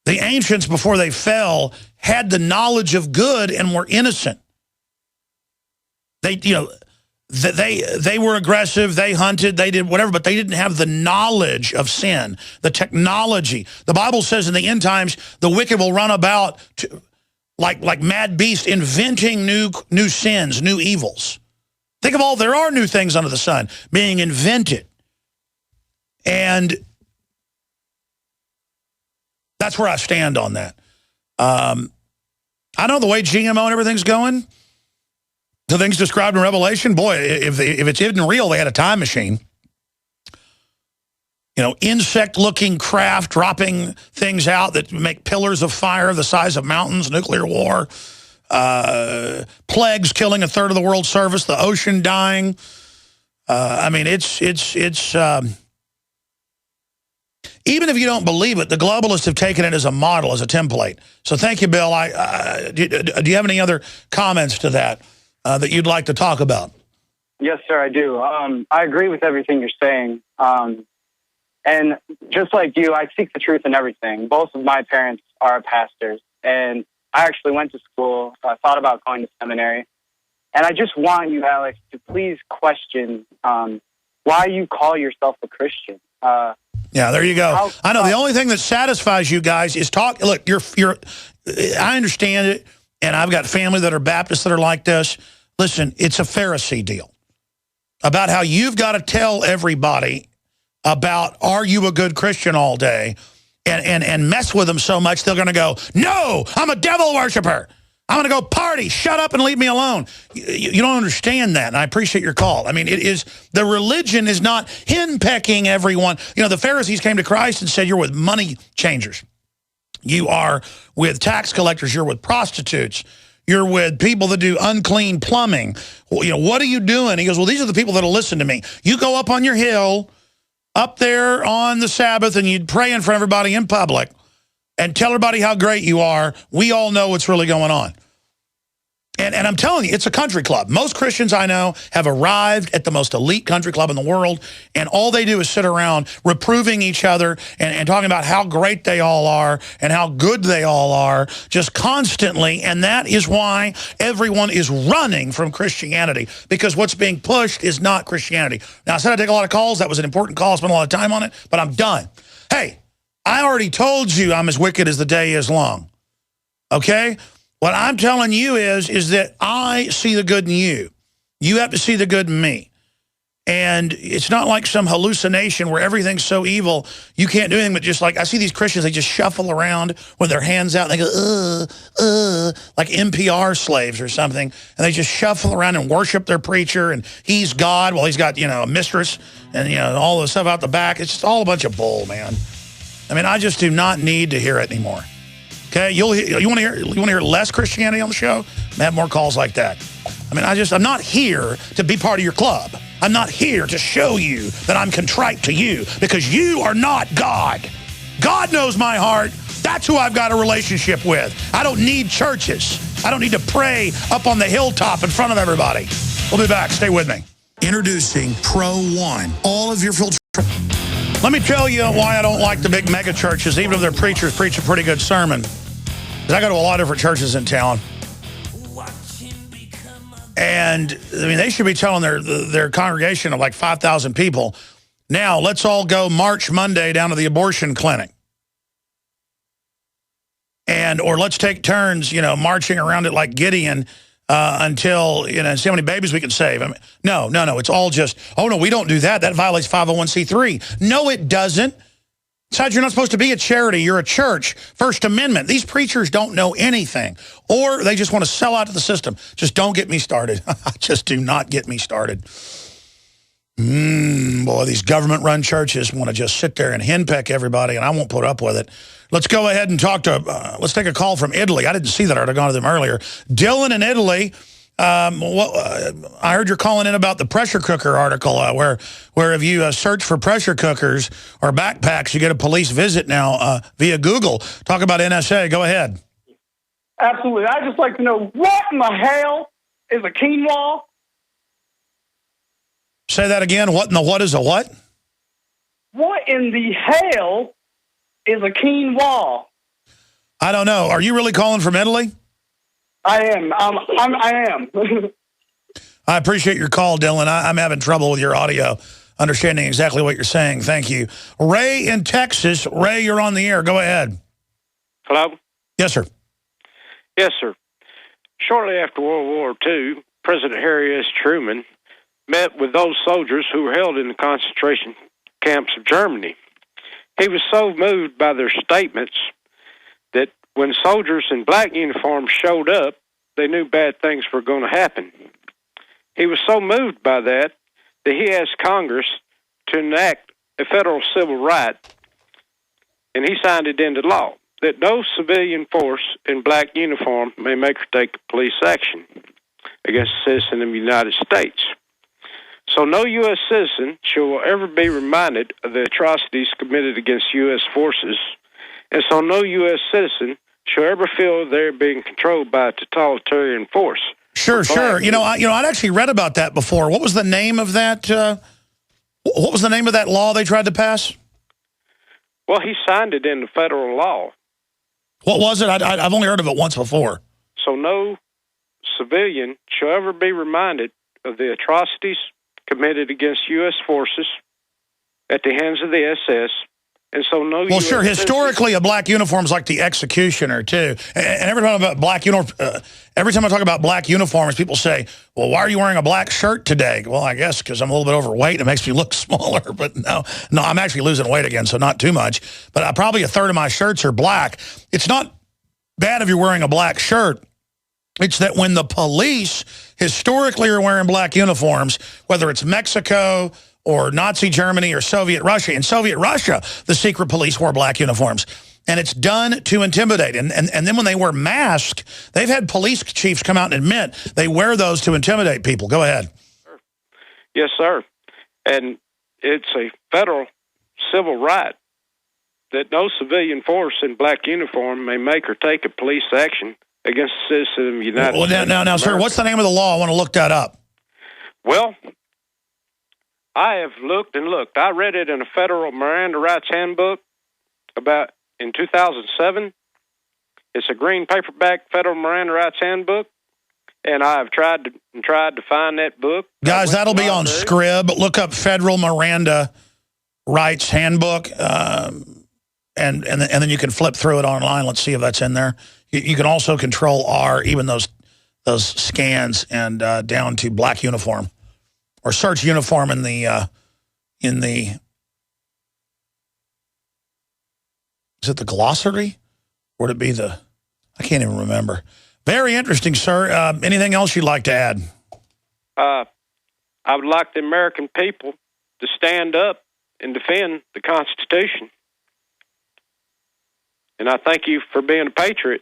The ancients, before they fell, had the knowledge of good and were innocent. They were aggressive, they hunted, they did whatever, but they didn't have the knowledge of sin, the technology. The Bible says in the end times, the wicked will run about like mad beasts, inventing new sins, new evils. Think of there are new things under the sun being invented. And that's where I stand on that. I know the way GMO and everything's going, the things described in Revelation, boy, if it's even real, they had a time machine. Insect-looking craft dropping things out that make pillars of fire the size of mountains, nuclear war, plagues killing a third of the world's surface, the ocean dying. Even if you don't believe it, the globalists have taken it as a model, as a template. So thank you, Bill. Do you have any other comments to that that you'd like to talk about? Yes, sir, I do. I agree with everything you're saying. And just like you, I seek the truth in everything. Both of my parents are pastors, and I actually went to school. I thought about going to seminary. And I just want you, Alex, to please question why you call yourself a Christian. Yeah, there you go. I know the only thing that satisfies you guys is talk. Look, I understand it, and I've got family that are Baptists that are like this. Listen, it's a Pharisee deal about how you've got to tell everybody about are you a good Christian all day and mess with them so much they're going to go, no, I'm a devil worshiper. I'm going to go party. Shut up and leave me alone. You don't understand that, and I appreciate your call. I mean, the religion is not henpecking everyone. The Pharisees came to Christ and said, you're with money changers. You are with tax collectors. You're with prostitutes. You're with people that do unclean plumbing. What are you doing? He goes, well, these are the people that will listen to me. You go up on your hill, up there on the Sabbath, and you'd pray in front of everybody in public and tell everybody how great you are. We all know what's really going on. And I'm telling you, it's a country club. Most Christians I know have arrived at the most elite country club in the world, and all they do is sit around reproving each other and talking about how great they all are and how good they all are, just constantly. And that is why everyone is running from Christianity, because what's being pushed is not Christianity. Now, I said I'd take a lot of calls. That was an important call. I spent a lot of time on it, but I'm done. Hey, I already told you I'm as wicked as the day is long, okay? What I'm telling you is that I see the good in you. You have to see the good in me. And it's not like some hallucination where everything's so evil, you can't do anything but just like, I see these Christians, they just shuffle around with their hands out and they go, like NPR slaves or something. And they just shuffle around and worship their preacher, and he's God while he's got, a mistress and, all the stuff out the back. It's just all a bunch of bull, man. I mean, I just do not need to hear it anymore. Okay, you want to hear less Christianity on the show? Have more calls like that. I mean, I'm not here to be part of your club. I'm not here to show you that I'm contrite to you, because you are not God. God knows my heart. That's who I've got a relationship with. I don't need churches. I don't need to pray up on the hilltop in front of everybody. We'll be back. Stay with me. Introducing Pro One. All of your filter. Let me tell you why I don't like the big mega churches, even if their preachers preach a pretty good sermon. Because I go to a lot of different churches in town. And, I mean, they should be telling their congregation of like 5,000 people, now let's all go March Monday down to the abortion clinic. Or let's take turns, marching around it like Gideon until, see how many babies we can save. I mean, no. It's all just, oh, no, we don't do that. That violates 501c3. No, it doesn't. Besides, you're not supposed to be a charity. You're a church. First Amendment. These preachers don't know anything. Or they just want to sell out to the system. Just don't get me started. Just do not get me started. Boy, these government-run churches want to just sit there and henpeck everybody, and I won't put up with it. Let's go ahead and talk to, let's take a call from Italy. I didn't see that. I'd have gone to them earlier. Dylan in Italy, I heard you're calling in about the pressure cooker article, where if you search for pressure cookers or backpacks, you get a police visit now via Google. Talk about NSA. Go ahead. Absolutely. I'd just like to know, what in the hell is a quinoa? Say that again. What in the what is a what? What in the hell is a quinoa? I don't know. Are you really calling from Italy? I am. I am. I appreciate your call, Dylan. I'm having trouble with your audio, understanding exactly what you're saying. Thank you. Ray in Texas. Ray, you're on the air. Go ahead. Hello? Yes, sir. Yes, sir. Shortly after World War II, President Harry S. Truman met with those soldiers who were held in the concentration camps of Germany. He was so moved by their statements that when soldiers in black uniforms showed up, they knew bad things were going to happen. He was so moved by that he asked Congress to enact a federal civil right, and he signed it into law, that no civilian force in black uniform may make or take police action against a citizen of the United States. So no U.S. citizen shall ever be reminded of the atrocities committed against U.S. forces, and so no U.S. citizen shall ever feel they're being controlled by a totalitarian force. Sure. I'd actually read about that before. What was the name of that? What was the name of that law they tried to pass? Well, he signed it into federal law. What was it? I've only heard of it once before. So no civilian shall ever be reminded of the atrocities committed against U.S. forces at the hands of the SS, and so no. Well, sure. Historically, a black uniform is like the executioner too. And every time I talk about black uniforms, people say, "Well, why are you wearing a black shirt today?" Well, I guess because I'm a little bit overweight. It makes me look smaller. But no, I'm actually losing weight again, so not too much. But probably a third of my shirts are black. It's not bad if you're wearing a black shirt. It's that when the police historically are wearing black uniforms, whether it's Mexico or Nazi Germany or Soviet Russia. In Soviet Russia, the secret police wore black uniforms. And it's done to intimidate. And then when they wear masks, they've had police chiefs come out and admit they wear those to intimidate people. Go ahead. Yes, sir. And it's a federal civil right that no civilian force in black uniform may make or take a police action against a citizen of the United States. Now, sir, what's the name of the law? I want to look that up. Well, I have looked and looked. I read it in a federal Miranda rights handbook in 2007. It's a green paperback federal Miranda rights handbook, and I've tried to find that book. Guys, that'll be on Scrib. Look up federal Miranda rights handbook, and then you can flip through it online. Let's see if that's in there. You can also control R, even those scans, and down to black uniform, or search uniform in the is it the glossary, or would it be the? I can't even remember. Very interesting, sir. Anything else you'd like to add? I would like the American people to stand up and defend the Constitution. And I thank you for being a patriot.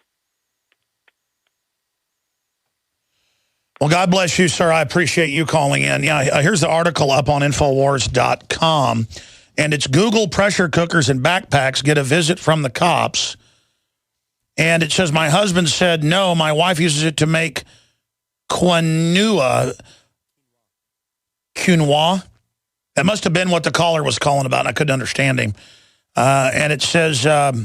Well, God bless you, sir. I appreciate you calling in. Yeah, here's the article up on Infowars.com. And it's Google pressure cookers and backpacks get a visit from the cops. And it says, my husband said, no, my wife uses it to make quinoa. That must have been what the caller was calling about, and I couldn't understand him. And it says that,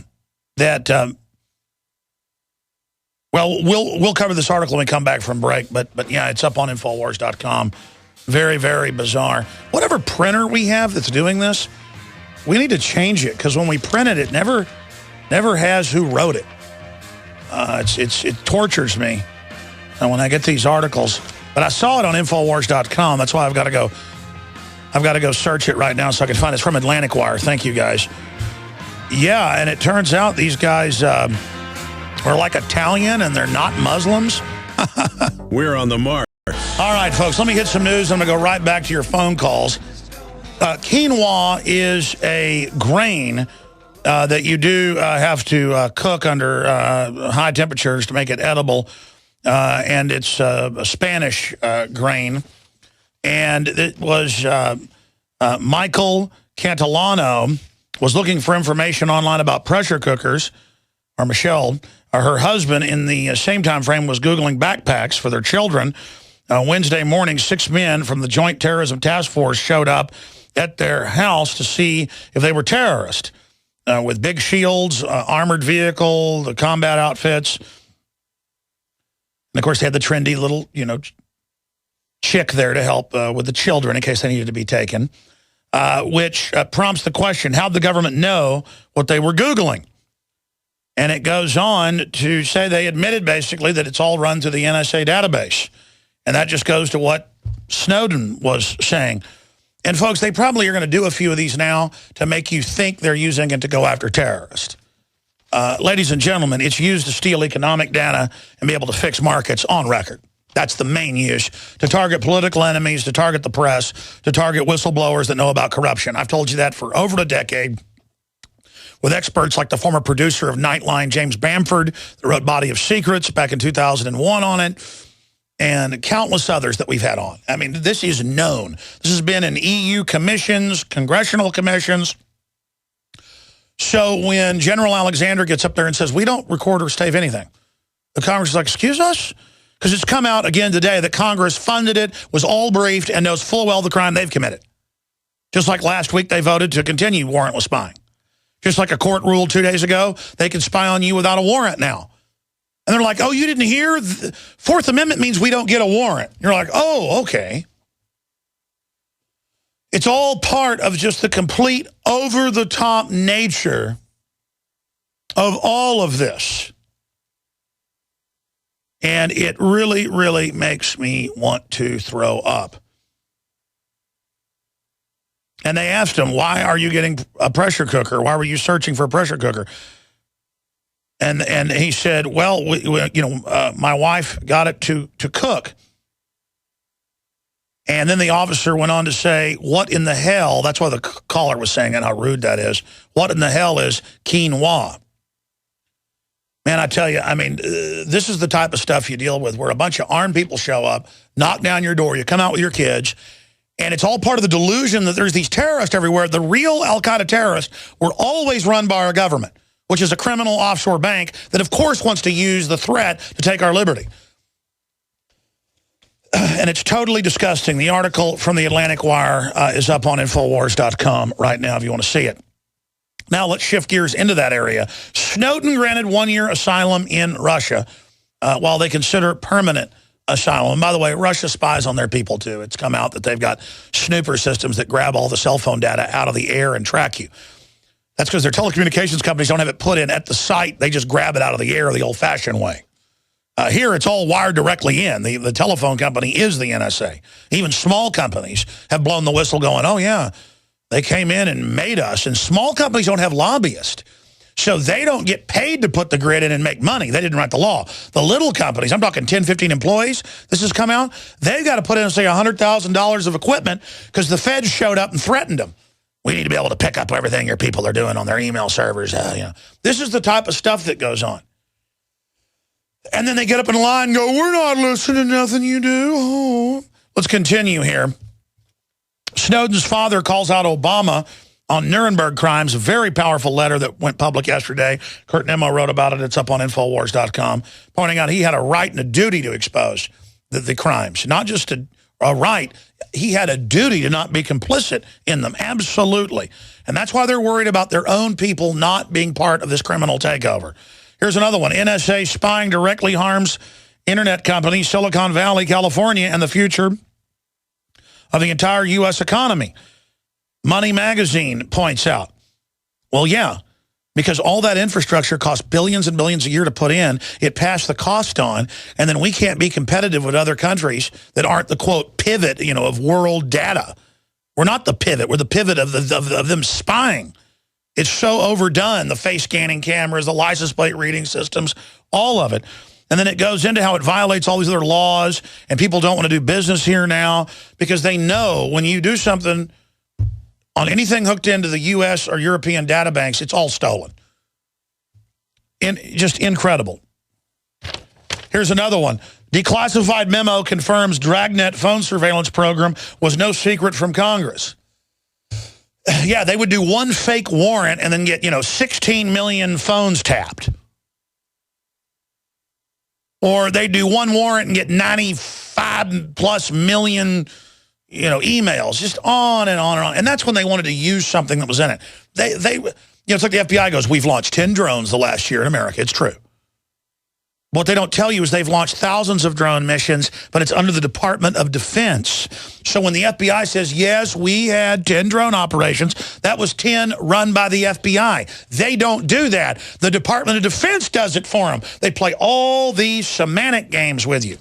well, we'll cover this article when we come back from break, but yeah, it's up on Infowars.com. Very, very bizarre. Whatever printer we have that's doing this, we need to change it, because when we print it, it never has who wrote it. It tortures me when I get these articles. But I saw it on Infowars.com. That's why I've got to go search it right now so I can find it. It's from Atlantic Wire. Thank you, guys. Yeah, and it turns out these guys are like Italian, and they're not Muslims. We're on the mark. All right, folks, let me hit some news. I'm going to go right back to your phone calls. Quinoa is a grain that you do have to cook under high temperatures to make it edible. And it's a Spanish grain. And it was Michael Cantillano was looking for information online about pressure cookers, or Michelle, or her husband, in the same time frame was Googling backpacks for their children. Wednesday morning, 6 men from the Joint Terrorism Task Force showed up at their house to see if they were terrorists, with big shields, armored vehicle, the combat outfits. And, of course, they had the trendy little, chick there to help with the children in case they needed to be taken, which prompts the question, how'd the government know what they were Googling? And it goes on to say they admitted, basically, that it's all run through the NSA database. And that just goes to what Snowden was saying. And, folks, they probably are going to do a few of these now to make you think they're using it to go after terrorists. Ladies and gentlemen, it's used to steal economic data and be able to fix markets on record. That's the main use, to target political enemies, to target the press, to target whistleblowers that know about corruption. I've told you that for over a decade with experts like the former producer of Nightline, James Bamford, that wrote Body of Secrets back in 2001 on it, and countless others that we've had on. I mean, this is known. This has been in EU commissions, congressional commissions. So when General Alexander gets up there and says, we don't record or stave anything, the Congress is like, excuse us? Because it's come out again today that Congress funded it, was all briefed, and knows full well the crime they've committed. Just like last week they voted to continue warrantless spying. Just like a court ruled 2 days ago, they can spy on you without a warrant now. And they're like, oh, you didn't hear? The Fourth Amendment means we don't get a warrant. You're like, oh, okay. It's all part of just the complete over-the-top nature of all of this. And it really, really makes me want to throw up. And they asked him, why are you getting a pressure cooker? Why were you searching for a pressure cooker? And he said, well, my wife got it to cook. And then the officer went on to say, what in the hell, that's why the caller was saying and how rude that is, what in the hell is quinoa? Man, I tell you, I mean, this is the type of stuff you deal with where a bunch of armed people show up, knock down your door, you come out with your kids, and it's all part of the delusion that there's these terrorists everywhere. The real al-Qaeda terrorists were always run by our government, which is a criminal offshore bank that, of course, wants to use the threat to take our liberty. And it's totally disgusting. The article from the Atlantic Wire is up on Infowars.com right now if you want to see it. Now let's shift gears into that area. Snowden granted 1-year asylum in Russia while they consider permanent asylum. And by the way, Russia spies on their people too. It's come out that they've got snooper systems that grab all the cell phone data out of the air and track you. That's because their telecommunications companies don't have it put in at the site. They just grab it out of the air the old-fashioned way. Here, it's all wired directly in. The telephone company is the NSA. Even small companies have blown the whistle going, oh, yeah, they came in and made us. And small companies don't have lobbyists. So they don't get paid to put the grid in and make money. They didn't write the law. The little companies, I'm talking 10, 15 employees, this has come out, they've got to put in, say, $100,000 of equipment because the feds showed up and threatened them We need to be able to pick up everything your people are doing on their email servers. This is the type of stuff that goes on. And then they get up in line and go, we're not listening to nothing you do. Oh. Let's continue here. Snowden's father calls out Obama on Nuremberg crimes, a very powerful letter that went public yesterday. Kurt Nimmo wrote about it. It's up on Infowars.com, pointing out he had a right and a duty to expose the crimes. Not just a right, he had a duty to not be complicit in them, absolutely. And that's why they're worried about their own people not being part of this criminal takeover. Here's another one. NSA spying directly harms internet company Silicon Valley, California, and the future of the entire U.S. economy. Money Magazine points out, well, yeah, because all that infrastructure costs billions and billions a year to put in, it passed the cost on, and then we can't be competitive with other countries that aren't the, quote, pivot, of world data. We're not the pivot. We're the pivot of them spying. It's so overdone, the face scanning cameras, the license plate reading systems, all of it. And then it goes into how it violates all these other laws, and people don't want to do business here now because they know when you do something on anything hooked into the U.S. or European data banks, it's all stolen. Just incredible. Here's another one. Declassified memo confirms Dragnet phone surveillance program was no secret from Congress. Yeah, they would do one fake warrant and then get, 16 million phones tapped. Or they do one warrant and get 95+ million, emails, just on and on and on. And that's when they wanted to use something that was in it. It's like the FBI goes, we've launched 10 drones the last year in America. It's true. What they don't tell you is they've launched thousands of drone missions, but it's under the Department of Defense. So when the FBI says, yes, we had 10 drone operations, that was 10 run by the FBI. They don't do that. The Department of Defense does it for them. They play all these semantic games with you.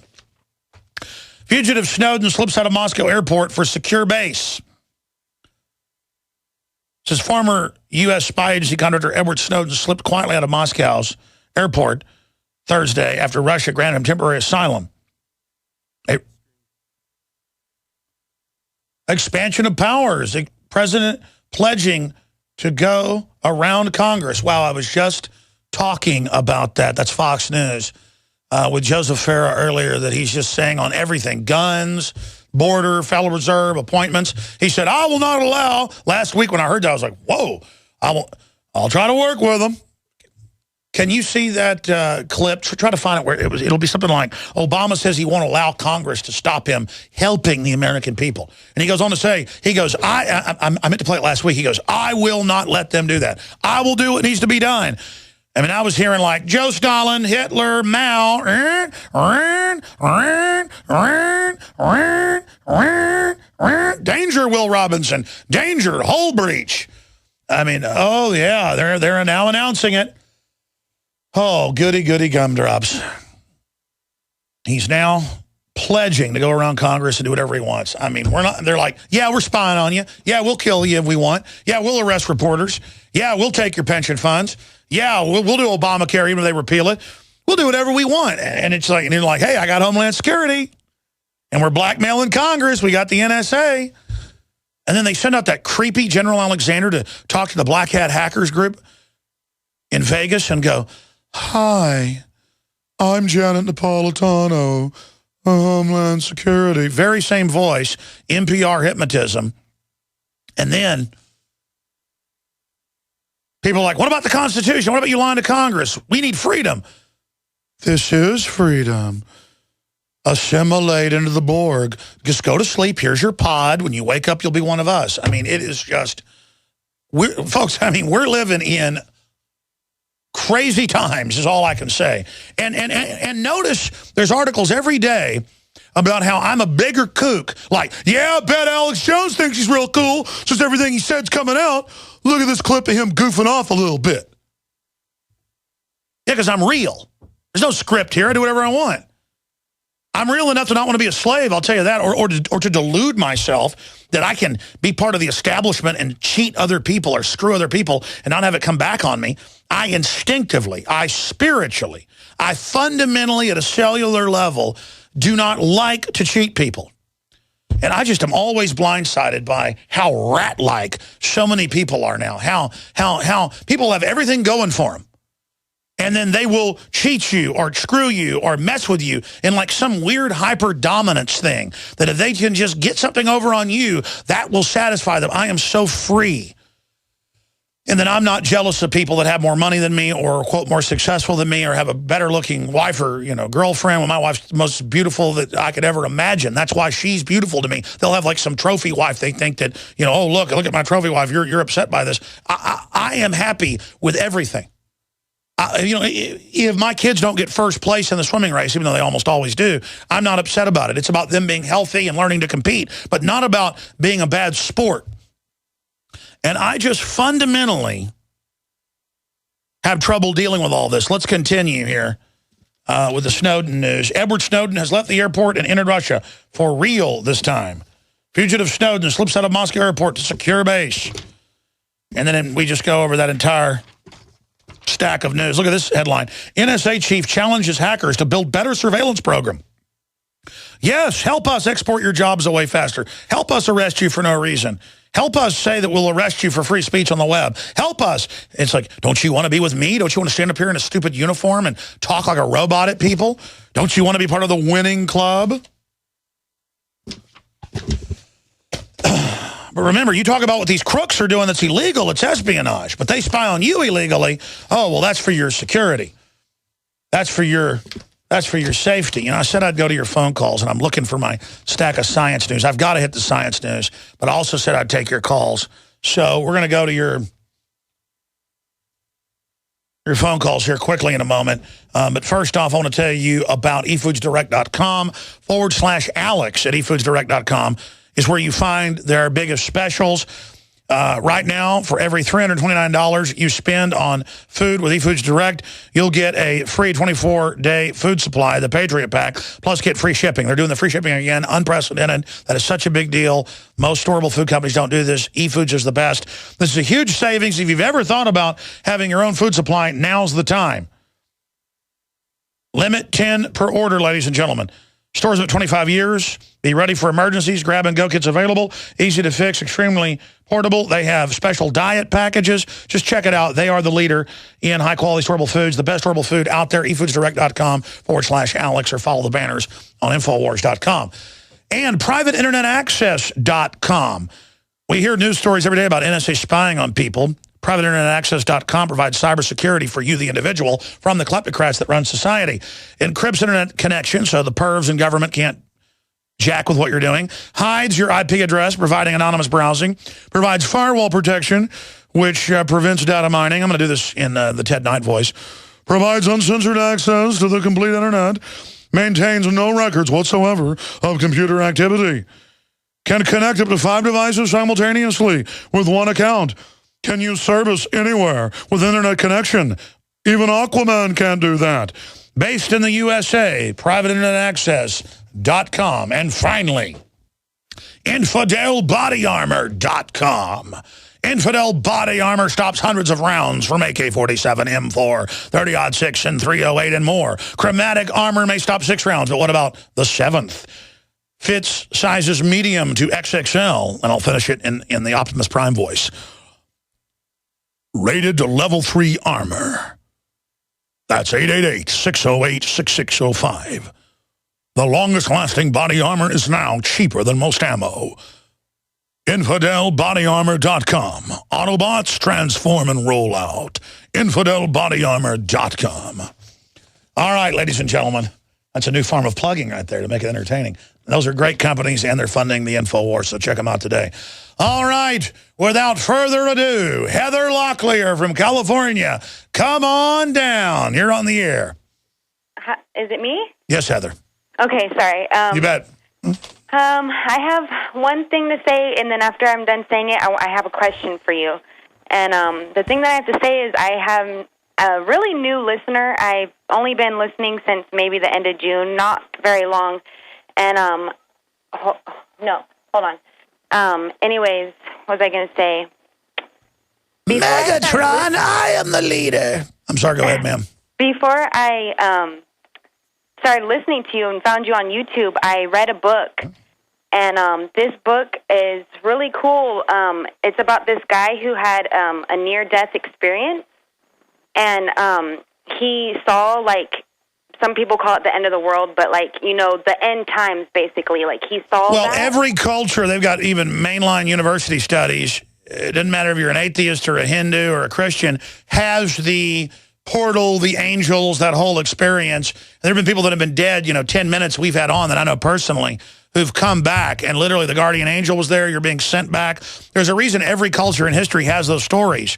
Fugitive Snowden slips out of Moscow airport for secure base. Says former U.S. spy agency contractor Edward Snowden slipped quietly out of Moscow's airport Thursday after Russia granted him temporary asylum. Expansion of powers. The president pledging to go around Congress. Wow, I was just talking about that. That's Fox News with Joseph Farah earlier, that he's just saying on everything, guns, border, Federal Reserve, appointments. He said, I will not allow. Last week when I heard that, I was like, whoa, I'll try to work with them. Can you see that clip? Try to find it where it'll be something like, Obama says he won't allow Congress to stop him helping the American people. And he goes on to say, I meant to play it last week. He goes, I will not let them do that. I will do what needs to be done. I mean, I was hearing like Joe Stalin, Hitler, Mao, danger, Will Robinson, danger, hull breach. I mean, oh yeah, they're now announcing it. Oh, goody, goody gumdrops. He's now pledging to go around Congress and do whatever he wants. I mean, they're like, yeah, we're spying on you. Yeah, we'll kill you if we want. Yeah, we'll arrest reporters. Yeah, we'll take your pension funds. Yeah, we'll do Obamacare even if they repeal it. We'll do whatever we want. And it's like, and you're like, hey, I got Homeland Security. And we're blackmailing Congress. We got the NSA. And then they send out that creepy General Alexander to talk to the Black Hat Hackers group in Vegas and go, hi, I'm Janet Napolitano, Homeland Security. Very same voice, NPR hypnotism. And then people are like, what about the Constitution? What about you lying to Congress? We need freedom. This is freedom. Assimilate into the Borg. Just go to sleep. Here's your pod. When you wake up, you'll be one of us. I mean, it is just, folks, I mean, we're living in crazy times is all I can say. And notice there's articles every day about how I'm a bigger kook. Like, yeah, I bet Alex Jones thinks he's real cool since everything he said's coming out. Look at this clip of him goofing off a little bit. Yeah, because I'm real. There's no script here. I do whatever I want. I'm real enough to not want to be a slave, I'll tell you that, or to delude myself that I can be part of the establishment and cheat other people or screw other people and not have it come back on me. I instinctively, I spiritually, I fundamentally at a cellular level do not like to cheat people. And I just am always blindsided by how rat-like so many people are now. How people have everything going for them. And then they will cheat you or screw you or mess with you in like some weird hyper-dominance thing. That if they can just get something over on you, that will satisfy them. I am so free. And then I'm not jealous of people that have more money than me or, quote, more successful than me or have a better-looking wife or, girlfriend. Well, my wife's the most beautiful that I could ever imagine. That's why she's beautiful to me. They'll have, like, some trophy wife. They think that, oh, look at my trophy wife. You're upset by this. I am happy with everything. If my kids don't get first place in the swimming race, even though they almost always do, I'm not upset about it. It's about them being healthy and learning to compete, but not about being a bad sport. And I just fundamentally have trouble dealing with all this. Let's continue here with the Snowden news. Edward Snowden has left the airport and entered Russia for real this time. Fugitive Snowden slips out of Moscow airport to secure base. And then we just go over that entire stack of news. Look at this headline. NSA chief challenges hackers to build better surveillance program. Yes, help us export your jobs away faster. Help us arrest you for no reason. Help us say that we'll arrest you for free speech on the web. Help us. It's like, don't you want to be with me? Don't you want to stand up here in a stupid uniform and talk like a robot at people? Don't you want to be part of the winning club? But remember, you talk about what these crooks are doing that's illegal. It's espionage. But they spy on you illegally. Oh, well, that's for your security. That's for your safety. I said I'd go to your phone calls, and I'm looking for my stack of science news. I've got to hit the science news, but I also said I'd take your calls. So we're going to go to your phone calls here quickly in a moment. But first off, I want to tell you about efoodsdirect.com/Alex at efoodsdirect.com is where you find their biggest specials. Right now, for every $329 you spend on food with eFoods Direct, you'll get a free 24-day food supply, the Patriot Pack, plus get free shipping. They're doing the free shipping again, unprecedented. That is such a big deal. Most storable food companies don't do this. eFoods is the best. This is a huge savings. If you've ever thought about having your own food supply, now's the time. Limit 10 per order, ladies and gentlemen. Stores at 25 years. Be ready for emergencies. Grab-and-go kits available. Easy to fix. Extremely portable. They have special diet packages. Just check it out. They are the leader in high-quality storable foods. The best storable food out there. efoodsdirect.com/Alex or follow the banners on Infowars.com. And privateinternetaccess.com. We hear news stories every day about NSA spying on people. PrivateInternetAccess.com provides cybersecurity for you, the individual, from the kleptocrats that run society. Encrypts internet connection so the pervs in government can't jack with what you're doing. Hides your IP address, providing anonymous browsing. Provides firewall protection, which prevents data mining. I'm going to do this in the Ted Knight voice. Provides uncensored access to the complete internet. Maintains no records whatsoever of computer activity. Can connect up to 5 devices simultaneously with one account. Can use service anywhere with internet connection. Even Aquaman can't do that. Based in the USA, privateinternetaccess.com. And finally, InfidelBodyArmor.com. Infidel Body Armor stops hundreds of rounds from AK-47, M4, 30-06, and 308, and more. Chromatic armor may stop 6 rounds, but what about the 7th? Fits sizes medium to XXL, and I'll finish it in the Optimus Prime voice. Rated to level 3 armor. That's 888-608-6605. The longest-lasting body armor is now cheaper than most ammo. InfidelBodyArmor.com. Autobots transform and roll out. InfidelBodyArmor.com. All right, ladies and gentlemen. That's a new form of plugging right there to make it entertaining. Those are great companies, and they're funding the InfoWars, so check them out today. All right, without further ado, Heather Locklear from California. Come on down. You're on the air. Is it me? Yes, Heather. Okay, sorry. You bet. I have one thing to say, and then after I'm done saying it, I have a question for you. And the thing that I have to say is I have a really new listener. I've only been listening since maybe the end of June, not very long. And, hold on. Anyways, what was I going to say? Megatron, I am the leader. I'm sorry, go ahead, ma'am. Before I started listening to you and found you on YouTube, I read a book And this book is really cool. It's about this guy who had a near-death experience, and he saw, like, some people call it the end of the world, but, like, you know, the end times, basically. Like, he saw that. Every culture, they've got even mainline university studies, it doesn't matter if you're an atheist or a Hindu or a Christian, has the portal, the angels, that whole experience. And there have been people that have been dead, 10 minutes we've had on that I know personally, who've come back, and literally the guardian angel was there, you're being sent back. There's a reason every culture in history has those stories.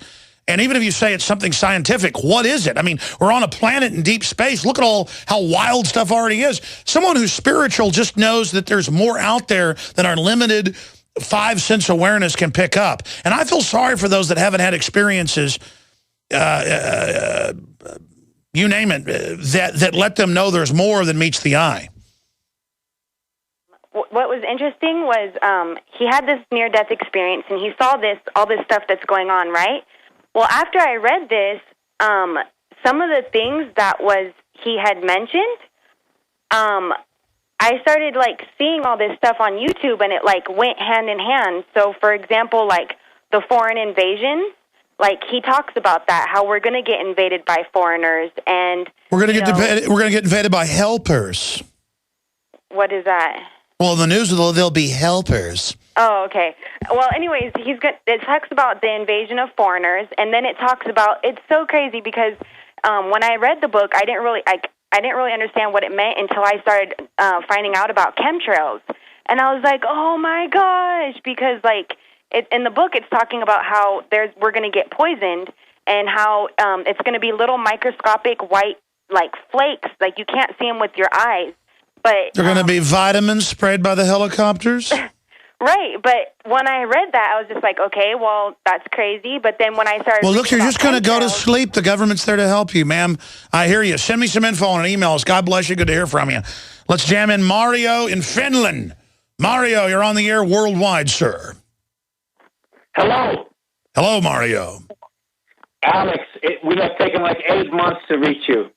And even if you say it's something scientific, what is it? I mean, we're on a planet in deep space. Look at how wild stuff already is. Someone who's spiritual just knows that there's more out there than our limited 5 sense awareness can pick up. And I feel sorry for those that haven't had experiences, you name it, that let them know there's more than meets the eye. What was interesting was he had this near-death experience, and he saw all this stuff that's going on, right? Well, after I read this, some of the things that he had mentioned, I started, like, seeing all this stuff on YouTube, and it, like, went hand in hand. So, for example, like, the foreign invasion, like, he talks about that, how we're going to get invaded by foreigners, and we're going to get invaded by helpers. What is that? Well, in the news, there'll be helpers. Oh, okay. Well, anyways, it talks about the invasion of foreigners, and then it talks about, it's so crazy because when I read the book, I didn't really understand what it meant until I started finding out about chemtrails, and I was like, oh my gosh, because like in the book, it's talking about how we're going to get poisoned, and how it's going to be little microscopic white like flakes, like you can't see them with your eyes. But they're going to be vitamins sprayed by the helicopters? Right, but when I read that, I was just like, okay, well, that's crazy. But then when I started... Well, look, you're just going to go to sleep. The government's there to help you, ma'am. I hear you. Send me some info on an email. God bless you. Good to hear from you. Let's jam in Mario in Finland. Mario, you're on the air worldwide, sir. Hello. Hello, Mario. Alex, we have taken like 8 months to reach you.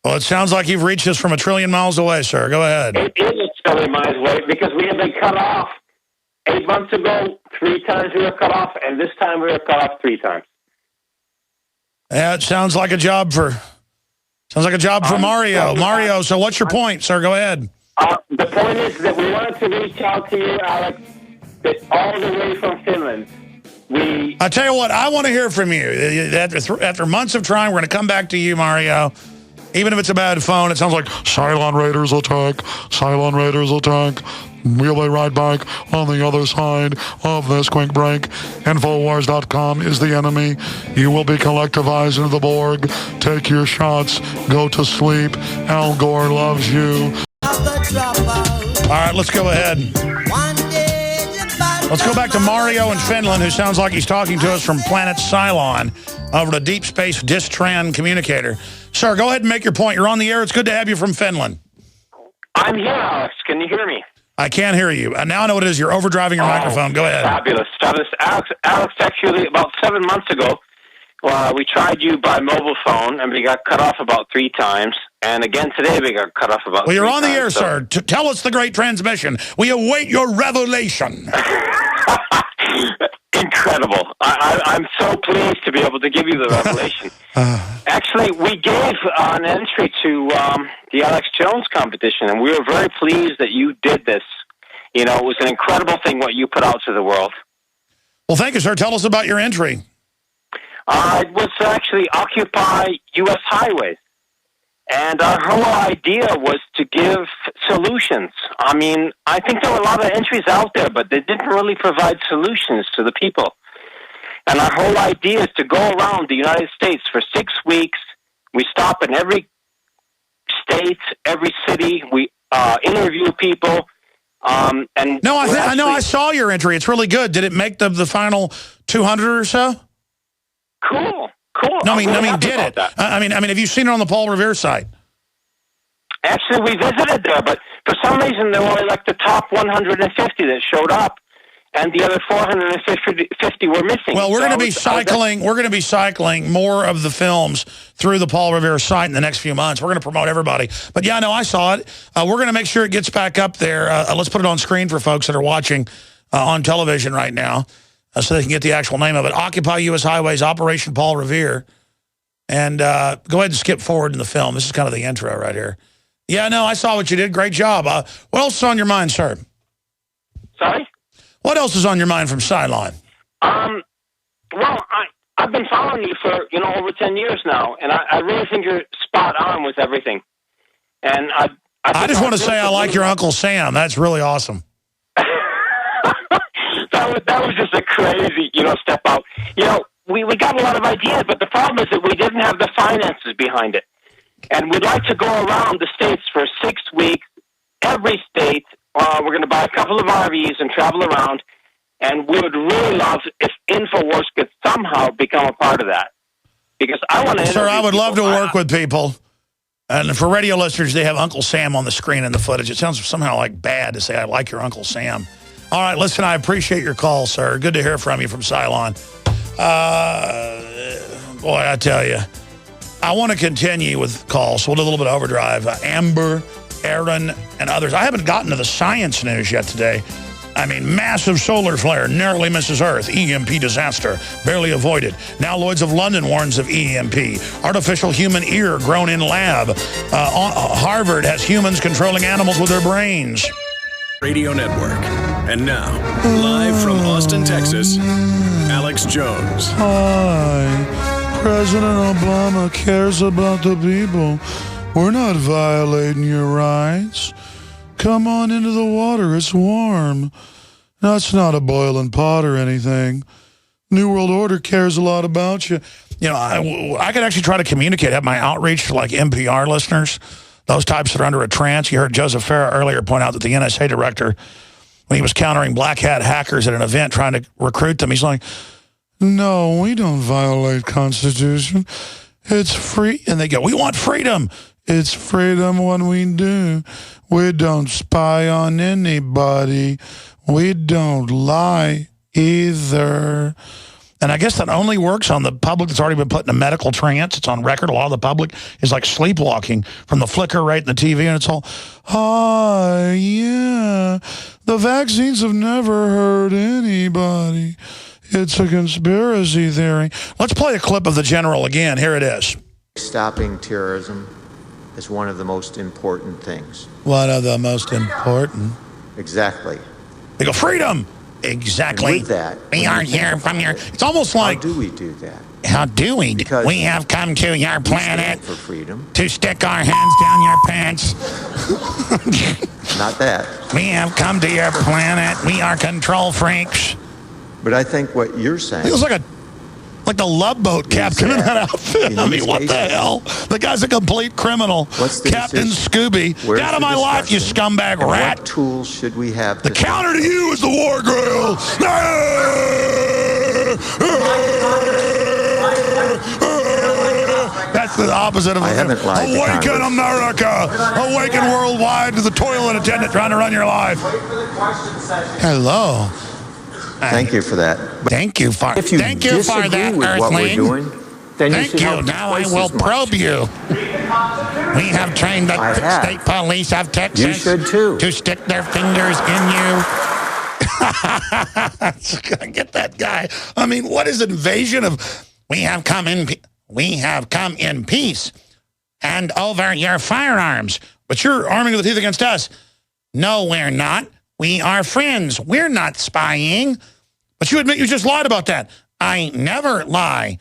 Well, it sounds like you've reached us from a trillion miles away, sir. Go ahead. It is a trillion miles away because we have been cut off. 8 months ago, 3 times we were cut off, and this time we were cut off 3 times. Yeah, it sounds like a job for Mario. Mario, so what's your point, sir? Go ahead. The point is that we wanted to reach out to you, Alex, all the way from Finland. I tell you what, I want to hear from you. After months of trying, we're going to come back to you, Mario. Even if it's a bad phone, it sounds like Cylon Raiders attack, Cylon Raiders attack. We'll be right back on the other side of this quick break. Infowars.com is the enemy. You will be collectivized into the Borg. Take your shots. Go to sleep. Al Gore loves you. All right, let's go ahead. Let's go back to Mario in Finland, who sounds like he's talking to us from planet Cylon over the Deep Space Distran communicator. Sir, go ahead and make your point. You're on the air. It's good to have you from Finland. I'm here, Alex. Can you hear me? I can't hear you. Now I know what it is. You're overdriving your microphone. Go ahead. Fabulous. Alex, actually, about 7 months ago, we tried you by mobile phone, and we got cut off about 3 times. And again today, we got cut off about 3 times. Well, you're on the air, sir. Tell us the great transmission. We await your revelation. Incredible. I'm so pleased to be able to give you the revelation. Actually, we gave an entry to the Alex Jones competition, and we were very pleased that you did this. You know, it was an incredible thing what you put out to the world. Well, thank you, sir. Tell us about your entry. It was actually Occupy U.S. Highways. And our whole idea was to give solutions. I mean, I think there were a lot of entries out there, but they didn't really provide solutions to the people. And our whole idea is to go around the United States for 6 weeks. We stop in every state, every city. We interview people. I saw your entry. It's really good. Did it make the final 200 or so? Cool. No, I mean, did it? I mean, have you seen it on the Paul Revere site? Actually, we visited there, but for some reason, there were like the top 150 that showed up. and the other 450 were missing. Well, we're So going to be I was- cycling. We're going to be cycling more of the films through the Paul Revere site in the next few months. We're going to promote everybody. But yeah, no, I saw it. We're going to make sure it gets back up there. Let's put it on screen for folks that are watching on television right now, so they can get the actual name of it. Occupy U.S. Highways, Operation Paul Revere. And go ahead and skip forward in the film. This is kind of the intro right here. Yeah, no, I saw what you did. Great job. What else is on your mind, sir? Sorry? What else is on your mind from Sideline? Well, I've been following you for, over 10 years now, and I really think you're spot on with everything. And I just want to say I like your Uncle Sam. That's really awesome. That was just a crazy, step out. We got a lot of ideas, but the problem is that we didn't have the finances behind it. And we'd like to go around the states for 6 weeks, every state. We're going to buy a couple of RVs and travel around. And we would really love if InfoWars could somehow become a part of that. Because I want to... Sir, I would love to work with people. And for radio listeners, they have Uncle Sam on the screen in the footage. It sounds somehow like bad to say I like your Uncle Sam. All right, listen, I appreciate your call, sir. Good to hear from you from Cylon. Boy, I tell you, I want to continue with calls, so we'll do a little bit of overdrive. Amber, Aaron, and others. I haven't gotten to the science news yet today. I mean, massive solar flare narrowly misses Earth. EMP disaster barely avoided. Now Lloyd's of London warns of EMP. Artificial human ear grown in lab. Harvard has humans controlling animals with their brains. Radio Network. And now, live from Austin, Texas, Alex Jones. Hi. President Obama cares about the people. We're not violating your rights. Come on into the water. It's warm. That's not a boiling pot or anything. New World Order cares a lot about you. I could actually try to communicate, have my outreach to like NPR listeners, those types that are under a trance. You heard Joseph Farah earlier point out that the NSA director, when he was countering black hat hackers at an event trying to recruit them, he's like, no, we don't violate Constitution. It's free. And they go, we want freedom. It's freedom when we do. We don't spy on anybody. We don't lie either. And I guess that only works on the public that's already been put in a medical trance. It's on record. A lot of the public is like sleepwalking from the flicker rate in the TV, and it's all, yeah, the vaccines have never hurt anybody. It's a conspiracy theory. Let's play a clip of the general again. Here it is. Stopping terrorism is one of the most important things. One of the most important. Exactly. They go, freedom. Exactly. And with that, we are here from your... It's almost like... How do we do that? How do we? Because we have come to your planet for freedom. To stick our hands down your pants. Not that. We have come to your planet. We are control freaks. But I think what you're saying... It was like the Love Boat captain in that outfit. I mean, what the hell? The guy's a complete criminal. What's the Captain Scooby. Get out of my life, you scumbag rat. What tools should we have? The counter to you is the war grill. That's the opposite of I haven't lied to Awaken America. Awaken worldwide to the toilet attendant trying to run your life. Wait for the question session. Hello. Thank you for that. Thank you for if you thank you for that, with what we're Earthling. doing, then Thank should you. have Now I twice will as much. probe you. We have trained the state police of Texas You should too. to stick their fingers in you. Get that guy. I mean, what is invasion of? We have come in peace and over your firearms, but you're arming with the teeth against us. No, we're not. We are friends. We're not spying. But you admit you just lied about that. I never lie.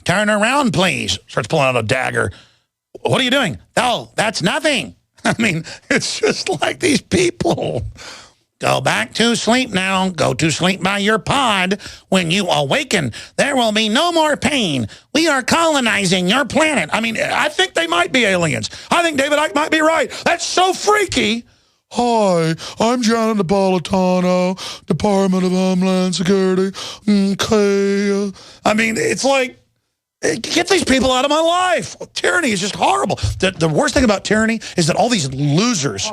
Turn around, please. Starts pulling out a dagger. What are you doing? Oh, that's nothing. I mean, it's just like these people. Go back to sleep now. Go to sleep by your pod. When you awaken, there will be no more pain. We are colonizing your planet. I mean, I think they might be aliens. I think David Icke might be right. That's so freaky. Hi, I'm Janet Napolitano, Department of Homeland Security. Okay. I mean, it's like, Get these people out of my life. Tyranny is just horrible. The worst thing about tyranny is that all these losers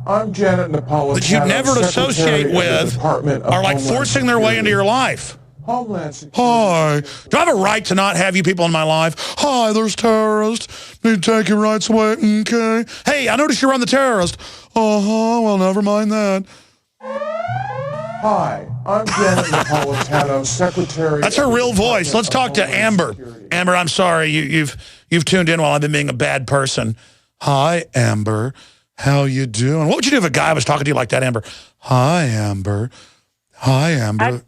I'm Janet Napolitano, that you'd never associate with are like forcing their way into your life. Hi. Do I have a right to not have you people in my life? Hi, there's terrorists. Need to take your rights away. Okay. Hey, I noticed you're on the terrorist. Uh-huh. Well, never mind that. Hi, I'm Janet Napolitano, Secretary. That's her real voice. Let's talk to Amber. Amber, I'm sorry. You've tuned in while I've been being a bad person. Hi, Amber. How you doing? What would you do if a guy was talking to you like that, Amber? Hi, Amber. Hi, Amber.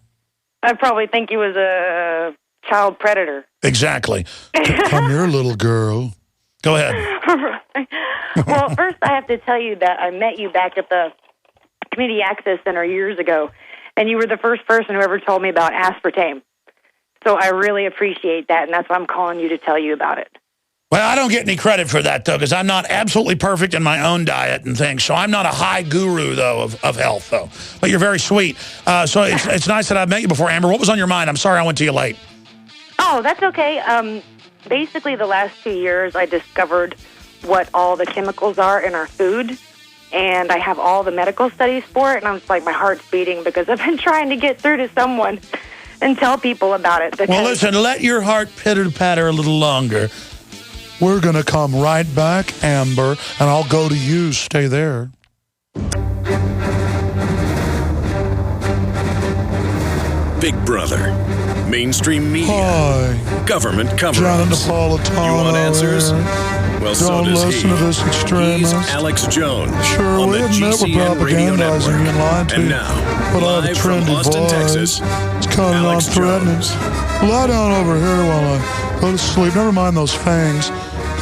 I'd probably think he was a child predator. Exactly. Come here, little girl. Go ahead. Well, first I have to tell you that I met you back at the Community Access Center years ago, and you were the first person who ever told me about aspartame. So I really appreciate that, and that's why I'm calling you to tell you about it. Well, I don't get any credit for that, though, because I'm not absolutely perfect in my own diet and things. So I'm not a high guru, though, of health, though. But you're very sweet. So it's nice that I've met you before. Amber, what was on your mind? I'm sorry I went to you late. Oh, that's okay. Basically, the last 2 years, I discovered what all the chemicals are in our food, and I have all the medical studies for it, and I'm just like, my heart's beating because I've been trying to get through to someone and tell people about it. Well, listen, let your heart pitter-patter a little longer. We're going to come right back, Amber, and I'll go to you. Stay there. Big Brother, mainstream media, Hi. Government cover-ups. Janet Napolitano. You want answers? Well, so does he. Listen to this extremist. He's Alex Jones Sure, on we the admit we're GCN Radio propagandizing Network. and lying to And you. now, But I have a live from trendy Austin, voice. Texas, It's kind of Alex non-threatening. Jones. Lie down over here while I go to sleep. Never mind those fangs.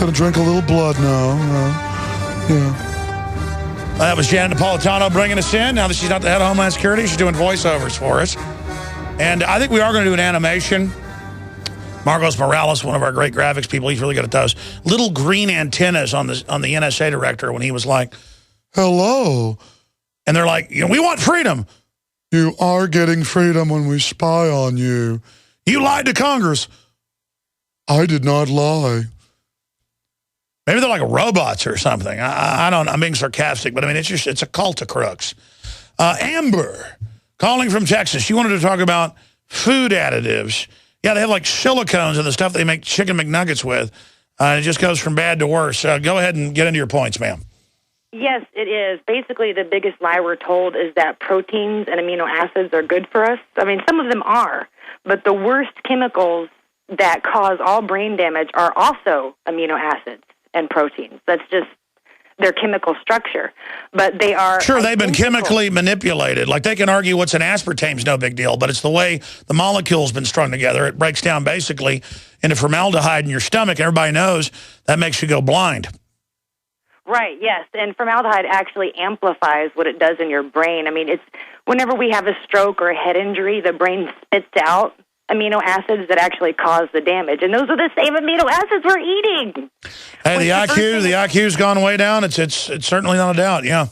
Gonna drink a little blood now. Yeah. That was Janet Napolitano bringing us in. Now that she's not the head of Homeland Security, she's doing voiceovers for us. And I think we are going to do an animation. Marcos Morales, one of our great graphics people, he's really good at those. Little green antennas on the NSA director when he was like, hello. And they're like, we want freedom. You are getting freedom when we spy on you. You lied to Congress. I did not lie. Maybe they're like robots or something. I don't know. I'm being sarcastic, but I mean, it's a cult of crooks. Amber, calling from Texas. She wanted to talk about food additives. Yeah, they have like silicones and the stuff they make chicken McNuggets with. It just goes from bad to worse. Go ahead and get into your points, ma'am. Yes, it is. Basically, the biggest lie we're told is that proteins and amino acids are good for us. I mean, some of them are, but the worst chemicals that cause all brain damage are also amino acids and proteins. That's just their chemical structure. But they are... Sure, they've been chemically manipulated. Like, they can argue what's in aspartame's no big deal, but it's the way the molecule's been strung together. It breaks down basically into formaldehyde in your stomach. Everybody knows that makes you go blind. Right, yes. And formaldehyde actually amplifies what it does in your brain. I mean, it's whenever we have a stroke or a head injury, the brain spits out amino acids that actually cause the damage. And those are the same amino acids we're eating. Hey, the IQ's gone way down. It's certainly not a doubt, yeah.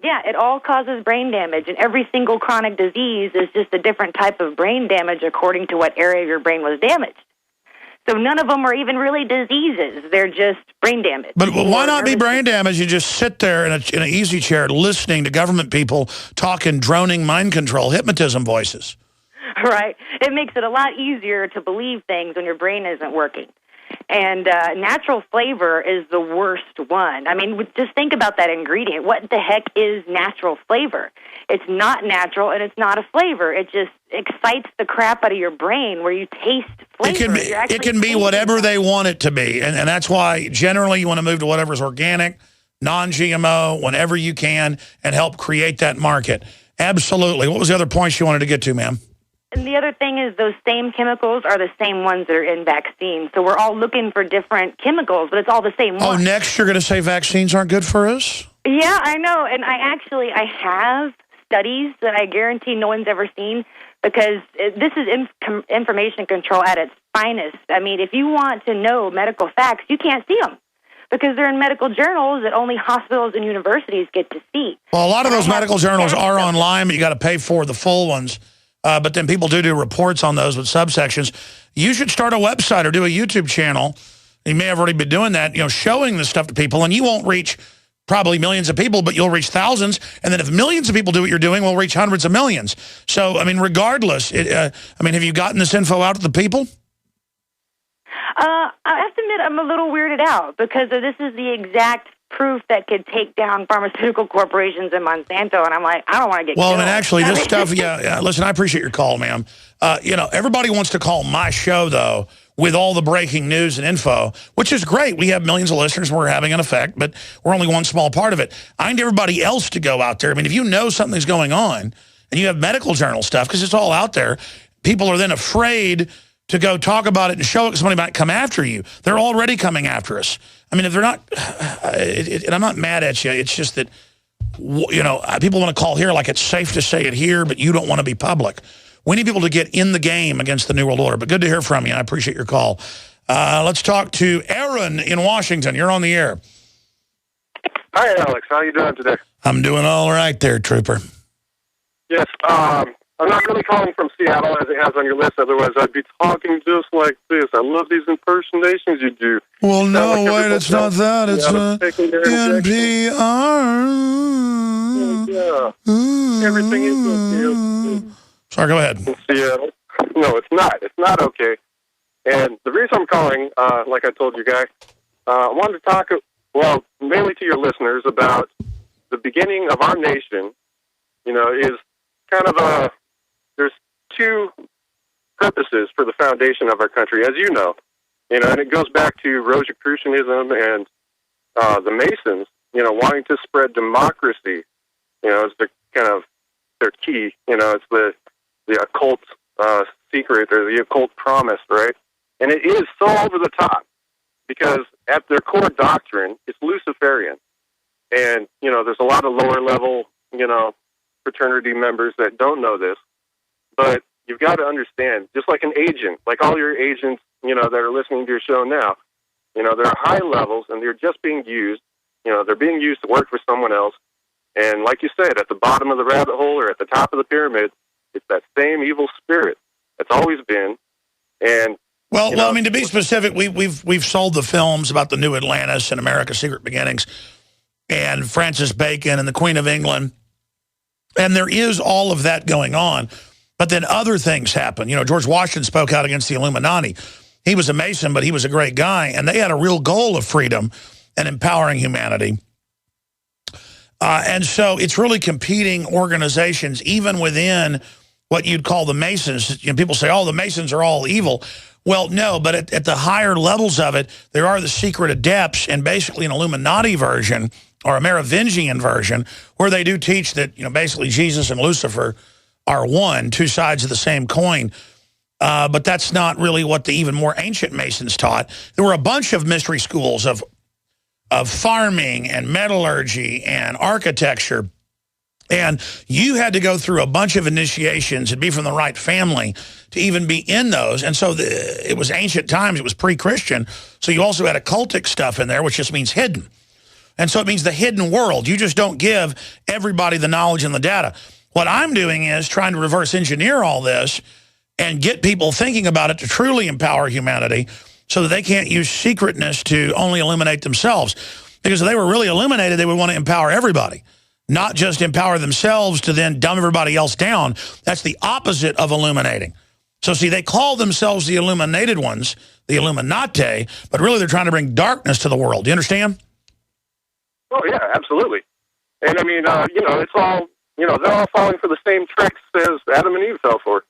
Yeah, it all causes brain damage. And every single chronic disease is just a different type of brain damage according to what area of your brain was damaged. So none of them are even really diseases. They're just brain damage. But why not be brain damage? You just sit there in an easy chair listening to government people talking droning mind control, hypnotism voices. Right. It makes it a lot easier to believe things when your brain isn't working. And natural flavor is the worst one. I mean, just think about that ingredient. What the heck is natural flavor? It's not natural, and it's not a flavor. It just excites the crap out of your brain where you taste flavor. It can be whatever they want it to be. And that's why generally you want to move to whatever's organic, non-GMO, whenever you can, and help create that market. Absolutely. What was the other points you wanted to get to, ma'am? And the other thing is those same chemicals are the same ones that are in vaccines. So we're all looking for different chemicals, but it's all the same one. Oh, next you're going to say vaccines aren't good for us? Yeah, I know. And I have studies that I guarantee no one's ever seen because this is information control at its finest. I mean, if you want to know medical facts, you can't see them because they're in medical journals that only hospitals and universities get to see. Well, a lot of those medical journals are online, but you got to pay for the full ones. but then people do reports on those with subsections. You should start a website or do a YouTube channel. You may have already been doing that, showing this stuff to people, and you won't reach probably millions of people, but you'll reach thousands. And then if millions of people do what you're doing, we'll reach hundreds of millions. So, I mean, regardless, have you gotten this info out to the people? I have to admit I'm a little weirded out because this is the exact proof that could take down pharmaceutical corporations and Monsanto, and I'm like, I don't want to get killed. And actually, this stuff, listen, I appreciate your call, ma'am. Everybody wants to call my show, though, with all the breaking news and info, which is great. We have millions of listeners, and we're having an effect, but we're only one small part of it. I need everybody else to go out there. I mean, if you know something's going on, and you have medical journal stuff, because it's all out there, people are then afraid to go talk about it and show it because somebody might come after you. They're already coming after us. I mean, if they're not, and I'm not mad at you, it's just that, people want to call here like it's safe to say it here, but you don't want to be public. We need people to get in the game against the New World Order. But good to hear from you. I appreciate your call. Let's talk to Aaron in Washington. You're on the air. Hi, Alex. How are you doing today? I'm doing all right there, Trooper. Yes. I'm not really calling from Seattle as it has on your list. Otherwise, I'd be talking just like this. I love these impersonations you do. Well, no, wait, it's not that. It's NPR. Yeah. Everything is okay. Sorry, go ahead. In Seattle. No, it's not. It's not okay. And the reason I'm calling, like I told you guys, I wanted to talk, mainly to your listeners about the beginning of our nation, is kind of there's two purposes for the foundation of our country, as you know, and it goes back to Rosicrucianism and the Masons, wanting to spread democracy, is the kind of their key, it's the occult secret or the occult promise, right? And it is so over the top because at their core doctrine, it's Luciferian. And, there's a lot of lower level, fraternity members that don't know this. But you've got to understand, just like an agent, like all your agents, that are listening to your show now, there are high levels and they're just being used. They're being used to work for someone else. And like you said, at the bottom of the rabbit hole or at the top of the pyramid, it's that same evil spirit that's always been. And Well, I mean, to be specific, we've sold the films about the New Atlantis and America's Secret Beginnings and Francis Bacon and the Queen of England. And there is all of that going on. But then other things happen. George Washington spoke out against the Illuminati. He was a Mason, but he was a great guy. And they had a real goal of freedom and empowering humanity. And so it's really competing organizations, even within what you'd call the Masons. People say, oh, the Masons are all evil. Well, no, but at the higher levels of it, there are the secret adepts and basically an Illuminati version or a Merovingian version where they do teach that, basically Jesus and Lucifer are one, two sides of the same coin. But that's not really what the even more ancient Masons taught. There were a bunch of mystery schools of farming and metallurgy and architecture. And you had to go through a bunch of initiations and be from the right family to even be in those. And so it was ancient times. It was pre-Christian. So you also had occultic stuff in there, which just means hidden. And so it means the hidden world. You just don't give everybody the knowledge and the data. What I'm doing is trying to reverse engineer all this and get people thinking about it to truly empower humanity so that they can't use secretness to only illuminate themselves. Because if they were really illuminated, they would want to empower everybody, not just empower themselves to then dumb everybody else down. That's the opposite of illuminating. So see, they call themselves the illuminated ones, the Illuminati, but really they're trying to bring darkness to the world. Do you understand? Oh, yeah, absolutely. And I mean, it's all, they're all falling for the same tricks as Adam and Eve fell for.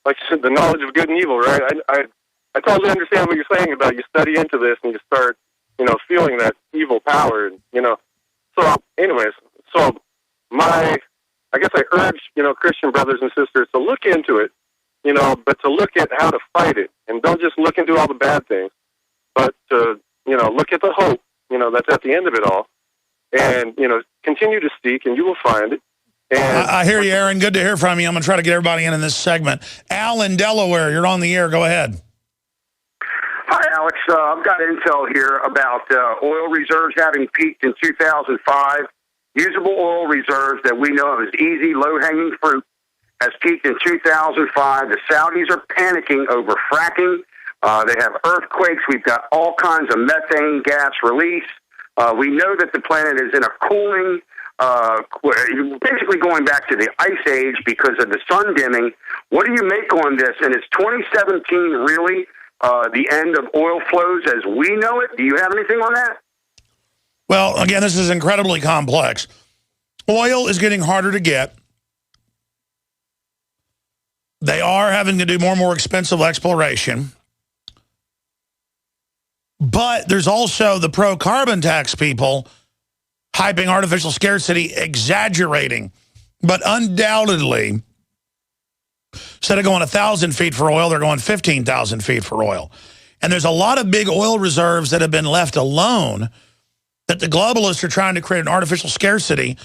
Like the knowledge of good and evil, right? I totally understand what you're saying about you study into this and you start, feeling that evil power, So anyways, I guess I urge, Christian brothers and sisters to look into it, but to look at how to fight it. And don't just look into all the bad things, but to, look at the hope, that's at the end of it all. And, continue to seek and you will find it. And I hear you, Aaron. Good to hear from you. I'm going to try to get everybody in this segment. Al in Delaware, you're on the air. Go ahead. Hi, Alex. I've got intel here about oil reserves having peaked in 2005. Usable oil reserves that we know of as easy, low-hanging fruit has peaked in 2005. The Saudis are panicking over fracking. They have earthquakes. We've got all kinds of methane gas release. We know that the planet is in a cooling, basically going back to the ice age because of the sun dimming. What do you make on this? And is 2017 really the end of oil flows as we know it? Do you have anything on that? Well, again, this is incredibly complex. Oil is getting harder to get. They are having to do more and more expensive exploration. But there's also the pro-carbon tax people hyping artificial scarcity, exaggerating. But undoubtedly, instead of going 1,000 feet for oil, they're going 15,000 feet for oil. And there's a lot of big oil reserves that have been left alone that the globalists are trying to create an artificial scarcity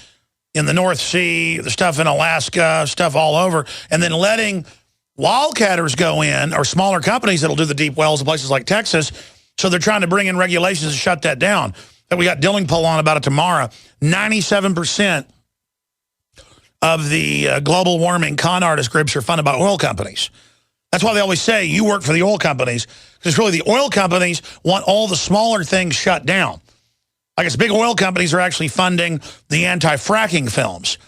in the North Sea, the stuff in Alaska, stuff all over, and then letting wildcatters go in, or smaller companies that'll do the deep wells in places like Texas. So they're trying to bring in regulations to shut that down. And we got Dilling Poll on about it tomorrow. 97% of the global warming con artist groups are funded by oil companies. That's why they always say you work for the oil companies, because really the oil companies want all the smaller things shut down. I guess big oil companies are actually funding the anti-fracking films.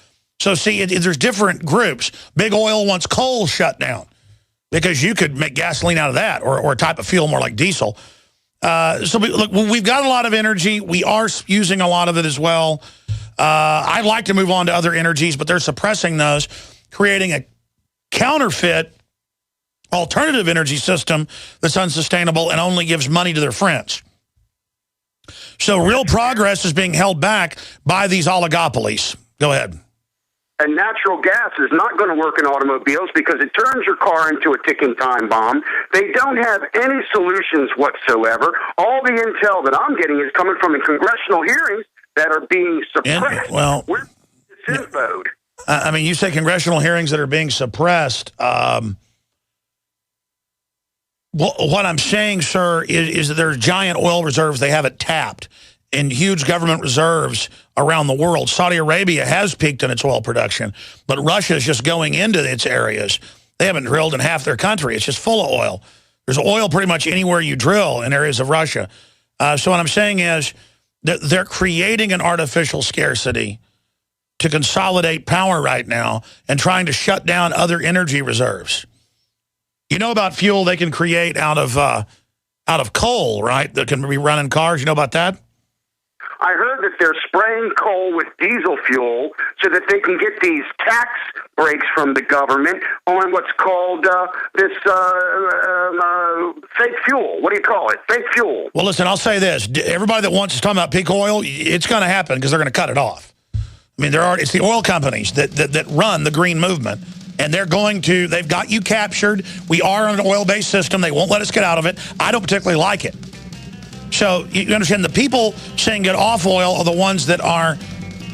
So see, there's different groups. Big oil wants coal shut down because you could make gasoline out of that, or a type of fuel more like diesel. So look, we've got a lot of energy. We are using a lot of it as well. I'd like to move on to other energies, but they're suppressing those, creating a counterfeit alternative energy system that's unsustainable and only gives money to their friends. So real progress is being held back by these oligopolies. Go ahead. And natural gas is not going to work in automobiles because it turns your car into a ticking time bomb. They don't have any solutions whatsoever. All the intel that I'm getting is coming from the congressional hearings that are being suppressed. Well, I mean, you say congressional hearings that are being suppressed. Well, what I'm saying, sir, is that there's giant oil reserves they haven't tapped, and huge government reserves around the world. Saudi Arabia has peaked in its oil production, but Russia is just going into its areas. They haven't drilled in half their country. It's just full of oil. There's oil pretty much anywhere you drill in areas of Russia. So what I'm saying is that they're creating an artificial scarcity to consolidate power right now and trying to shut down other energy reserves. You know about fuel they can create out of coal, right? That can be run in cars. You know about that? I heard that they're spraying coal with diesel fuel so that they can get these tax breaks from the government on what's called this fake fuel. What do you call it? Fake fuel. Well, listen, I'll say this. Everybody that wants to talk about peak oil, it's going to happen because they're going to cut it off. I mean, it's the oil companies that run the green movement. And they've got you captured. We are on an oil-based system. They won't let us get out of it. I don't particularly like it. So you understand, the people saying get off oil are the ones that are,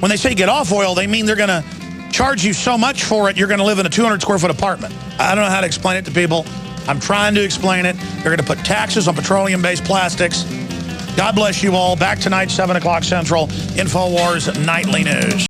when they say get off oil, they mean they're going to charge you so much for it, you're going to live in a 200-square-foot apartment. I don't know how to explain it to people. I'm trying to explain it. They're going to put taxes on petroleum-based plastics. God bless you all. Back tonight, 7 o'clock Central, InfoWars Nightly News.